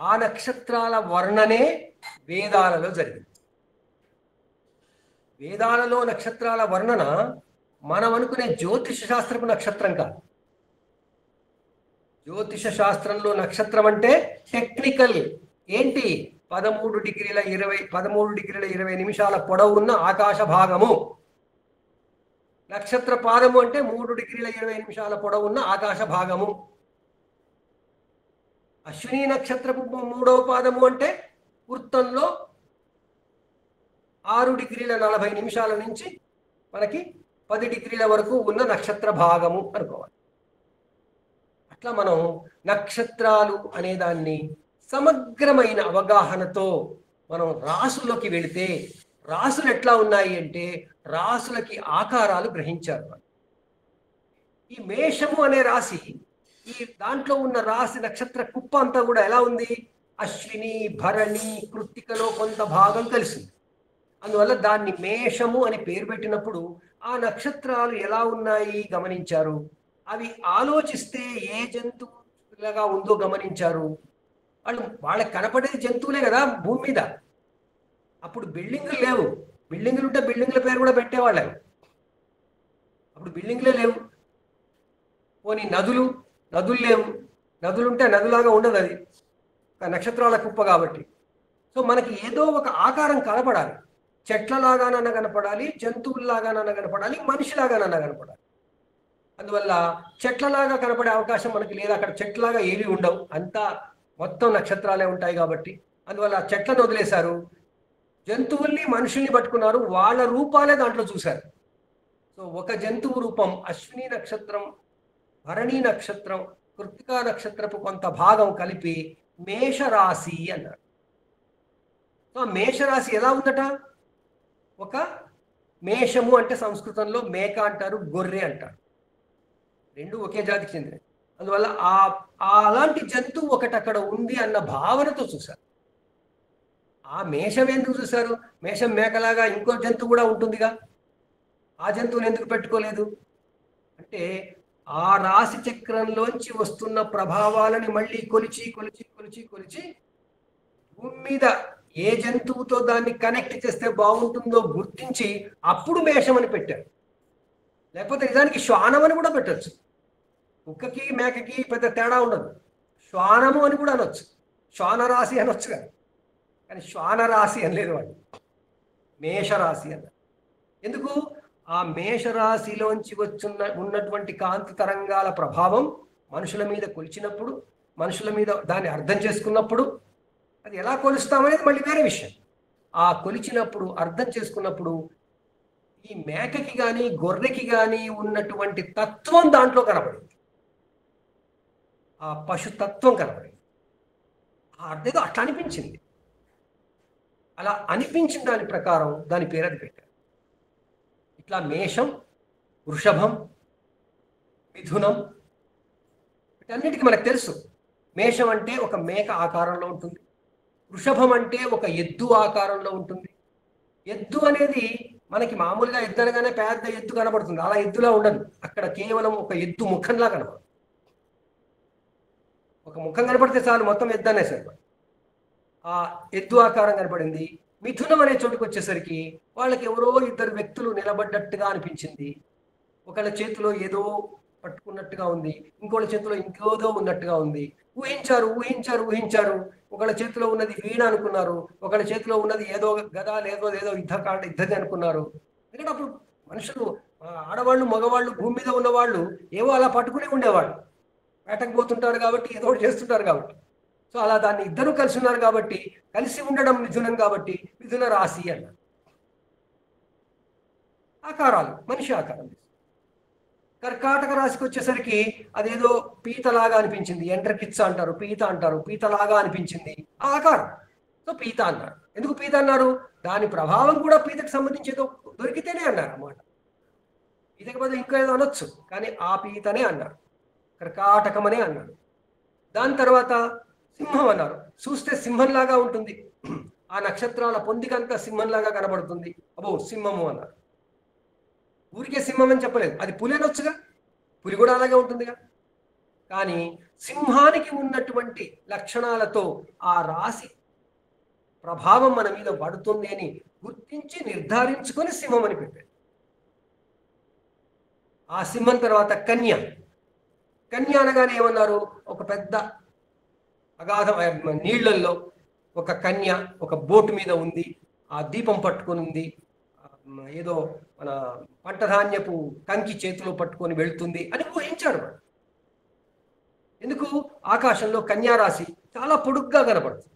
ఆ నక్షత్రాల వర్ణనే వేదాలలో జరిగింది. వేదాలలో నక్షత్రాల వర్ణన మనం అనుకునే జ్యోతిష శాస్త్రపు నక్షత్రం కాదు. జ్యోతిష శాస్త్రంలో నక్షత్రం అంటే టెక్నికల్ ఏంటి? 13°20' పొడవు ఉన్న ఆకాశ భాగము. నక్షత్ర పాదము అంటే 3°20' పొడవు ఉన్న ఆకాశ భాగము. అశ్విని నక్షత్రపు 3వ పాదము అంటే వృత్తంలో 6°40' నుంచి మనకి 10° వరకు ఉన్న నక్షత్ర భాగము అనుకోవాలి. అట్లా మనం నక్షత్రాలు అనే దాన్ని సమగ్రమైన అవగాహనతో మనం రాసులోకి వెళితే, రాసులు ఎట్లా ఉన్నాయి అంటే రాసులకి ఆకారాలు గ్రహించారు. ఈ మేషము అనే రాశి, ఈ దాంట్లో ఉన్న రాశి నక్షత్ర కుప్ప అంతా కూడా ఎలా ఉంది? అశ్విని, భరణి, కృత్తికలో కొంత భాగం కలిసింది. అందువల్ల దాన్ని మేషము అని పేరు పెట్టినప్పుడు ఆ నక్షత్రాలు ఎలా ఉన్నాయి గమనించారు. అవి ఆలోచిస్తే ఏ జంతువులాగా ఉందో గమనించారు. వాళ్ళకి కనపడేది జంతువులే కదా భూమి మీద. అప్పుడు బిల్డింగులు లేవు. బిల్డింగులు ఉంటే బిల్డింగుల పేరు కూడా పెట్టేవాళ్ళం. అప్పుడు బిల్డింగులే లేవు. పోనీ నదులు లేవు. నదులుంటే నదులాగా ఉండదు, అది నక్షత్రాల కుప్ప కాబట్టి. సో మనకి ఏదో ఒక ఆకారం కనపడాలి. చెట్లలాగానన్నా కనపడాలి, జంతువుల్లాగానన్నా కనపడాలి, మనిషిలాగానన్నా కనపడాలి. అందువల్ల చెట్లలాగా కనపడే అవకాశం మనకి లేదు. అక్కడ చెట్లలాగా ఏవి ఉండవు, అంతా మొత్తం నక్షత్రాలే ఉంటాయి కాబట్టి. అందువల్ల చెట్లను వదిలేశారు, జంతువుల్ని మనుషుల్ని పట్టుకున్నారు, వాళ్ళ రూపాలే దాంట్లో చూశారు. సో ఒక జంతువు రూపం అశ్విని నక్షత్రం, భరణి నక్షత్రం, కృత్తికా నక్షత్రపు కొంత భాగం కలిపి మేషరాశి అన్నారు. సో మేషరాశి ఎలా ఉందట? ఒక మేషము అంటే సంస్కృతంలో మేక అంటారు, గొర్రె అంటారు, రెండు ఒకే జాతికి చెందినవి. అందువల్ల అలాంటి జంతువు ఒకటి అక్కడ ఉంది అన్న భావనతో చూశారు. ఆ మేషం ఎందుకు చూశారు? మేషం మేకలాగా ఇంకో జంతువు కూడా ఉంటుందిగా, ఆ జంతువుని ఎందుకు పెట్టుకోలేదు అంటే ఆ రాశి చక్రంలోంచి వస్తున్న ప్రభావాలని మళ్ళీ కొలిచి కొలిచి కొలిచి కొలిచి భూమి మీద ఏ జంతువుతో దాన్ని కనెక్ట్ చేస్తే బాగుంటుందో గుర్తించి అప్పుడు మేషం అని పెట్టారు. లేకపోతే నిజానికి శ్వానం అని కూడా పెట్టచ్చు. కుక్కకి మేకకి పెద్ద తేడా ఉండదు. శ్వానము అని కూడా అనొచ్చు, శ్వానరాశి అనొచ్చు కదా. కానీ శ్వానరాశి అనలేదు వాళ్ళు, మేషరాశి అన్నారు. ఎందుకు? ఆ మేషరాశిలోంచి ఉన్నటువంటి కాంతి తరంగాల ప్రభావం మనుషుల మీద కొలిచినప్పుడు, మనుషుల మీద దాన్ని అర్థం చేసుకున్నప్పుడు, అది ఎలా కొలుస్తామనేది మళ్ళీ వేరే విషయం. ఆ ఆ కొలిచినప్పుడు అర్థం చేసుకున్నప్పుడు ఈ మేకకి కానీ గొర్రెకి కానీ ఉన్నటువంటి తత్వం దాంట్లో కనబడింది. ఆ పశుతత్వం కనబడింది. ఆ అర్థం అట్లా అనిపించింది. అలా అనిపించిన దాని ప్రకారం దాని పేరు అది పెట్టారు. ఇట్లా మేషం, వృషభం, మిథునం వీటన్నిటికీ మనకు తెలుసు. మేషం అంటే ఒక మేక ఆకారంలో ఉంటుంది. వృషభం అంటే ఒక ఎద్దు ఆకారంలో ఉంటుంది. ఎద్దు అనేది మనకి మామూలుగా ఎద్దు అనగానే పెద్ద ఎద్దు కనబడుతుంది. అలా ఎద్దులా ఉండదు. అక్కడ కేవలం ఒక ఎద్దు ముఖంలా కనబడుతుంది. ఒక ముఖం కనపడితే చాలు మొత్తం ఎద్దు అనేసరికి ఆ ఎద్దు ఆకారం కనపడింది. మిథునం అనే చోటుకు వచ్చేసరికి వాళ్ళకి ఎవరో ఇద్దరు వ్యక్తులు నిలబడ్డట్టుగా అనిపించింది. ఒకళ్ళ చేతిలో ఏదో పట్టుకున్నట్టుగా ఉంది, ఇంకోళ్ళ చేతిలో ఇంకేదో ఉన్నట్టుగా ఉంది. ఊహించారు. ఒకళ్ళ చేతిలో ఉన్నది వీణ అనుకున్నారు, ఒకళ్ళ చేతిలో ఉన్నది ఏదో గదా ఏదో యుద్ధది అనుకున్నారు. ఎందుకంటే అప్పుడు మనుషులు, ఆడవాళ్ళు మగవాళ్ళు, భూమి మీద ఉన్నవాళ్ళు ఏవో అలా పట్టుకుని ఉండేవాళ్ళు. వేటకు పోతుంటారు కాబట్టి ఏదో ఒకటి చేస్తుంటారు కాబట్టి. సో అలా దాన్ని ఇద్దరు కలిసి ఉన్నారు కాబట్టి, కలిసి ఉండడం మిథునం కాబట్టి మిథున రాశి అన్నారు. ఆకారాలు మనిషి ఆకారం. కర్కాటక రాశికి వచ్చేసరికి అదేదో పీతలాగా అనిపించింది. ఎండ్రకిచ్చ అంటారు, పీత అంటారు, పీతలాగా అనిపించింది ఆ ఆకారం. సో పీత అన్నారు. ఎందుకు పీత అన్నారు? దాని ప్రభావం కూడా పీతకు సంబంధించేదో దొరికితేనే అన్నారు అన్నమాట. పీతకి బదులు ఇంకా ఏదో అనొచ్చు, కానీ ఆ పీతనే అన్నారు, కర్కాటకమనే అన్నారు. దాని తర్వాత సింహం అన్నారు. చూస్తే సింహంలాగా ఉంటుంది, ఆ నక్షత్రాల పొందికంతా సింహంలాగా కనబడుతుంది, అబ్బో సింహము అన్నారు. ఊరికే సింహం అని చెప్పలేదు, అది పులి అనొచ్చుగా, పులి కూడా అలాగే ఉంటుందిగా. కానీ సింహానికి ఉన్నటువంటి లక్షణాలతో ఆ రాశి ప్రభావం మన మీద పడుతుంది అని గుర్తించి నిర్ధారించుకొని సింహం అని పెట్టాడు. ఆ సింహం తర్వాత కన్య. కన్య అనగానే ఏమన్నారు? ఒక పెద్ద అగాధ నీళ్లలో ఒక కన్య ఒక బోటు మీద ఉంది, ఆ దీపం పట్టుకొని ఉంది, ఏదో మన పంటధాన్యపు కంకి చేతిలో పట్టుకొని వెళ్తుంది అని ఊహించారు. ఎందుకు? ఆకాశంలో కన్యారాశి చాలా పొడుగ్గా కనపడుతుంది.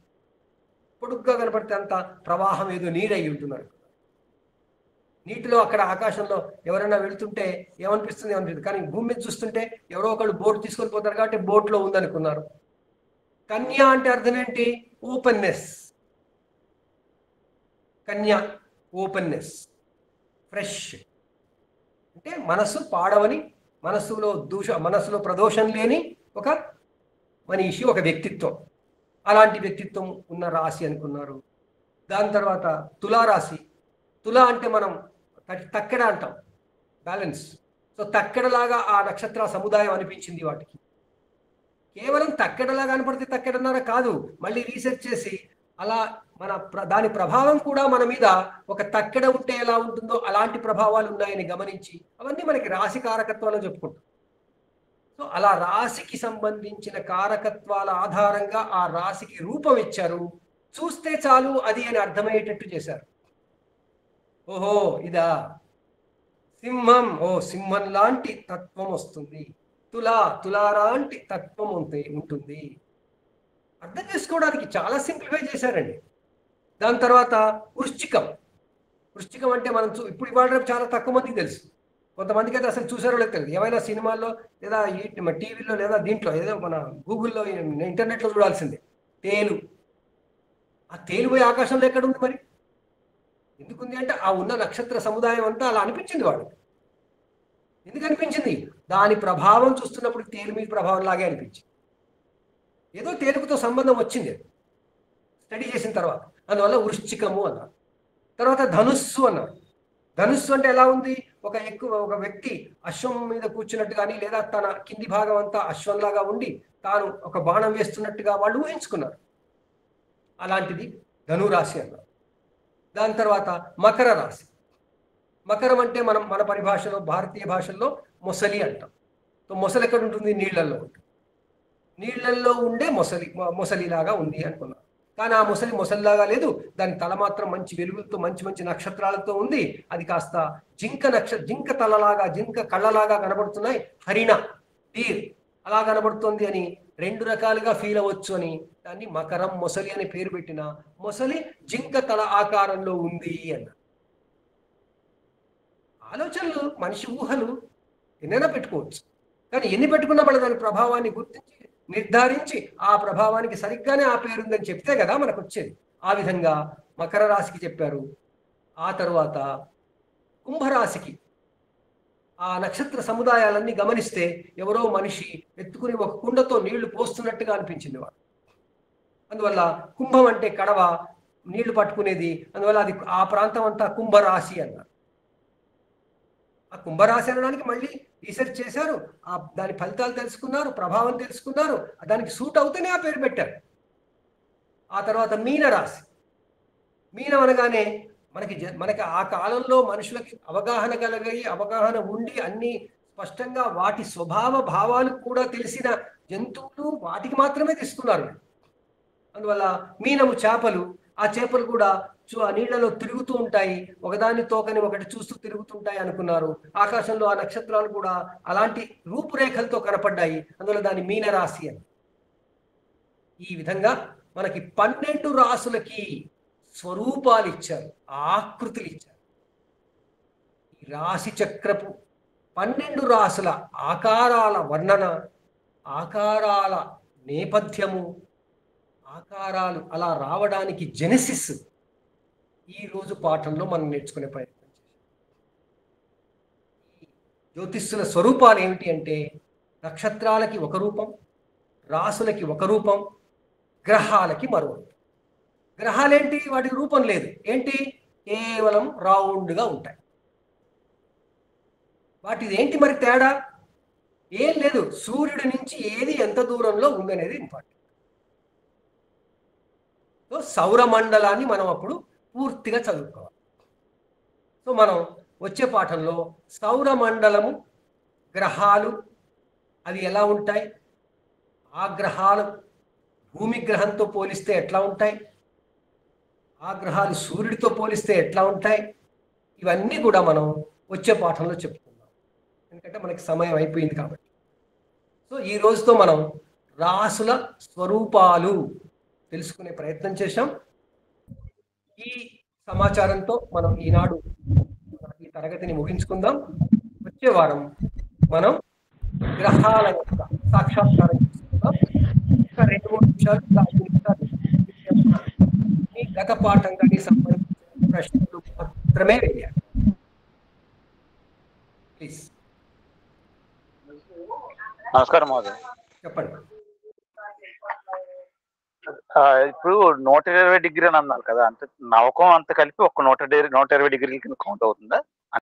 పొడుగ్గా కనపడితే అంత ప్రవాహం ఏదో నీరై ఉంటున్నారు. నీటిలో అక్కడ ఆకాశంలో ఎవరైనా వెళ్తుంటే ఏమనిపిస్తుంది, కానీ భూమి మీద చూస్తుంటే ఎవరో ఒకళ్ళు బోట్ తీసుకొని పోతారు కాబట్టి బోట్లో ఉందనుకున్నారు. కన్య అంటే అర్థం ఏంటి? ఓపెన్నెస్. కన్య ఓపెన్నెస్, ఫ్రెష్ అంటే మనసు పాడవని, మనసులో ప్రదోషం లేని ఒక మనిషి, ఒక వ్యక్తిత్వం. అలాంటి వ్యక్తిత్వం ఉన్న రాశి అనుకున్నారు. దాని తర్వాత తులారాశి. తులా అంటే మనం తక్కెడ అంటాం, బ్యాలెన్స్. సో తక్కెడలాగా ఆ నక్షత్ర సముదాయం అనిపించింది వాటికి. కేవలం తక్కెడలాగా కనపడితే తక్కెడన్నారా కాదు, మళ్ళీ రీసెర్చ్ చేసి అలా దాని ప్రభావం కూడా మన మీద ఒక తక్కెడ ఉంటే ఎలా ఉంటుందో అలాంటి ప్రభావాలు ఉన్నాయని గమనించి అవన్నీ మనకి రాశి కారకత్వాలు చెప్పుకుంటాం. సో అలా రాశికి సంబంధించిన కారకత్వాల ఆధారంగా ఆ రాశికి రూపం ఇచ్చారు. చూస్తే చాలు అది అని అర్థమయ్యేటట్టు చేశారు. ఓహో ఇదా సింహం, ఓ సింహం లాంటి తత్వం వస్తుంది, తులారాంటి తత్వం ఉంటుంది. అర్థం చేసుకోవడానికి చాలా సింప్లిఫై చేశారండి. దాని తర్వాత వృశ్చికం. వృశ్చికం అంటే మనం ఇప్పుడు ఇవాళ చాలా తక్కువ మందికి తెలుసు, కొంతమందికి అయితే అసలు చూసారో లేదు తెలియదు. ఏమైనా సినిమాల్లో లేదా టీవీలో లేదా దీంట్లో ఏదో మన గూగుల్లో ఇంటర్నెట్లో చూడాల్సిందే. తేలు. ఆ తేలు పోయి ఆకాశంలో ఎక్కడ ఉంది మరి? ఎందుకుంది అంటే ఆ ఉన్న నక్షత్ర సముదాయం అంతా అలా అనిపించింది వాడు. ఎందుకు అనిపించింది? దాని ప్రభావం చూస్తున్నప్పుడు తేలు మీద ప్రభావం లాగే అనిపించింది. ఏదో తేలుకుతో సంబంధం వచ్చింది స్టడీ చేసిన తర్వాత, అందువల్ల వృశ్చికము అన్నారు. తర్వాత ధనుస్సు అన్నారు. ధనుస్సు అంటే ఎలా ఉంది? ఒక వ్యక్తి అశ్వం మీద కూర్చున్నట్టు కానీ లేదా తన కింది భాగం అంతా అశ్వంలాగా ఉండి తాను ఒక బాణం వేస్తున్నట్టుగా వాళ్ళు ఊహించుకున్నారు. అలాంటిది ధనురాశి అన్నారు. దాని తర్వాత మకర రాశి. మకరం అంటే మన పరిభాషలో, భారతీయ భాషల్లో మొసలి అంటాం. సో మొసలి ఎక్కడ ఉంటుంది? నీళ్లలో ఉంటుంది. నీళ్లలో ఉండే మొసలిలాగా ఉంది అనుకున్నాం. కానీ ఆ మొసలిలాగా లేదు. దాని తల మాత్రం మంచి వెలుగులతో మంచి నక్షత్రాలతో ఉంది. అది కాస్త జింక తలలాగా, జింక కళ్ళలాగా కనబడుతున్నాయి. హరిణ, డీర్ అలా కనబడుతుంది అని రెండు రకాలుగా ఫీల్ అవ్వచ్చు అని దాన్ని మకరం మొసలి అని పేరు పెట్టిన మొసలి జింక తల ఆకారంలో ఉంది అన్న ఆలోచనలు మనిషి ఊహలు ఎన్నైనా పెట్టుకోవచ్చు. కానీ ఎన్ని పెట్టుకున్నా మళ్ళీ దాని ప్రభావాన్ని గుర్తించి నిర్ధారించి ఆ ప్రభావానికి సరిగ్గానే ఆ పేరుందని చెప్తే కదా మనకు వచ్చేది. ఆ విధంగా మకర రాశికి చెప్పారు. ఆ తరువాత కుంభరాశికి ఆ నక్షత్ర సముదాయాలన్నీ గమనిస్తే ఎవరో మనిషి ఎత్తుకుని ఒక కుండతో నీళ్లు పోస్తున్నట్టుగా అనిపించింది వాడు. అందువల్ల కుంభం అంటే కడవ, నీళ్లు పట్టుకునేది. అందువల్ల అది ఆ ప్రాంతం అంతా కుంభరాశి అన్నారు. ఆ కుంభరాశి అనడానికి మళ్ళీ రీసెర్చ్ చేశారు, దాని ఫలితాలు తెలుసుకున్నారు, ప్రభావం తెలుసుకున్నారు, దానికి సూట్ అవుతూనే ఆ పేరు పెట్టారు. ఆ తర్వాత మీనరాశి. మీనం అనగానే మనకి ఆ కాలంలో మనుషులకి అవగాహన కలిగి అవగాహన ఉండి అన్ని స్పష్టంగా వాటి స్వభావ భావాలు కూడా తెలిసిన జంతువులు వాటికి మాత్రమే తీసుకున్నారు. అందువల్ల మీనము చేపలు, ఆ చేపలు కూడా ఆ నీళ్లలో తిరుగుతూ ఉంటాయి, ఒకదాని తోకని ఒకటి చూస్తూ తిరుగుతుంటాయి అనుకున్నారు. ఆకాశంలో ఆ నక్షత్రాలు కూడా అలాంటి రూపురేఖలతో కనపడ్డాయి. అందువల్ల దాని మీనరాశి అని. ఈ విధంగా మనకి 12 రాసులకి స్వరూపాలు ఇచ్చారు, ఆకృతులు ఇచ్చారు. ఈ రాశి చక్రపు 12 రాసుల ఆకారాల వర్ణన, ఆకారాల నేపథ్యము, ఆకారాలు అలా రావడానికి జెనెసిస్ ఈ రోజు పాఠంలో మనం నేర్చుకునే ప్రయత్నం చేశాం. ఈ జ్యోతిష్యుల స్వరూపాలు ఏమిటి అంటే నక్షత్రాలకి ఒక రూపం, రాసులకి ఒక రూపం, గ్రహాలకి మరో రూపం. గ్రహాలేంటి? వాటికి రూపం లేదు. ఏంటి? కేవలం రౌండ్గా ఉంటాయి. వాటిది ఏంటి మరి తేడా? ఏం లేదు. సూర్యుడి నుంచి ఏది ఎంత దూరంలో ఉందనేది ఇంపార్టెంట్. సో సౌరమండలాన్ని మనం అప్పుడు పూర్తిగా చదువుకోవాలి. సో మనం వచ్చే పాఠంలో సౌరమండలము, గ్రహాలు అవి ఎలా ఉంటాయి, ఆ గ్రహాలు భూమి గ్రహంతో పోలిస్తే ఎట్లా ఉంటాయి, ఆ గ్రహాలు సూర్యుడితో పోలిస్తే ఎట్లా ఉంటాయి, ఇవన్నీ కూడా మనం వచ్చే పాఠంలో చెప్పుకుందాం. ఎందుకంటే మనకి సమయం అయిపోయింది కాబట్టి. సో ఈ రోజుతో మనం రాసుల స్వరూపాలు తెలుసుకునే ప్రయత్నం చేశాం. ఈ సమాచారంతో మనం ఈనాడు ఈ తరగతిని ముగించుకుందాం. వచ్చే వారం మనం గ్రహాల యొక్క సాక్షాత్కారం చేసుకుందాం. ఇంకా 2-3 నిమిషాలు, 5 నిమిషాలు మీ గత పాఠం కానీ సంబంధించిన ప్రశ్నలు మాత్రమే వేయాలి. ప్లీజ్. నమస్కారం మహోదయ. చెప్పండి. ఇప్పుడు 120 డిగ్రీ అని అన్నారు కదా, అంటే నవకం అంత కలిపి ఒక 120 డిగ్రీల కింద కౌంట్ అవుతుందా?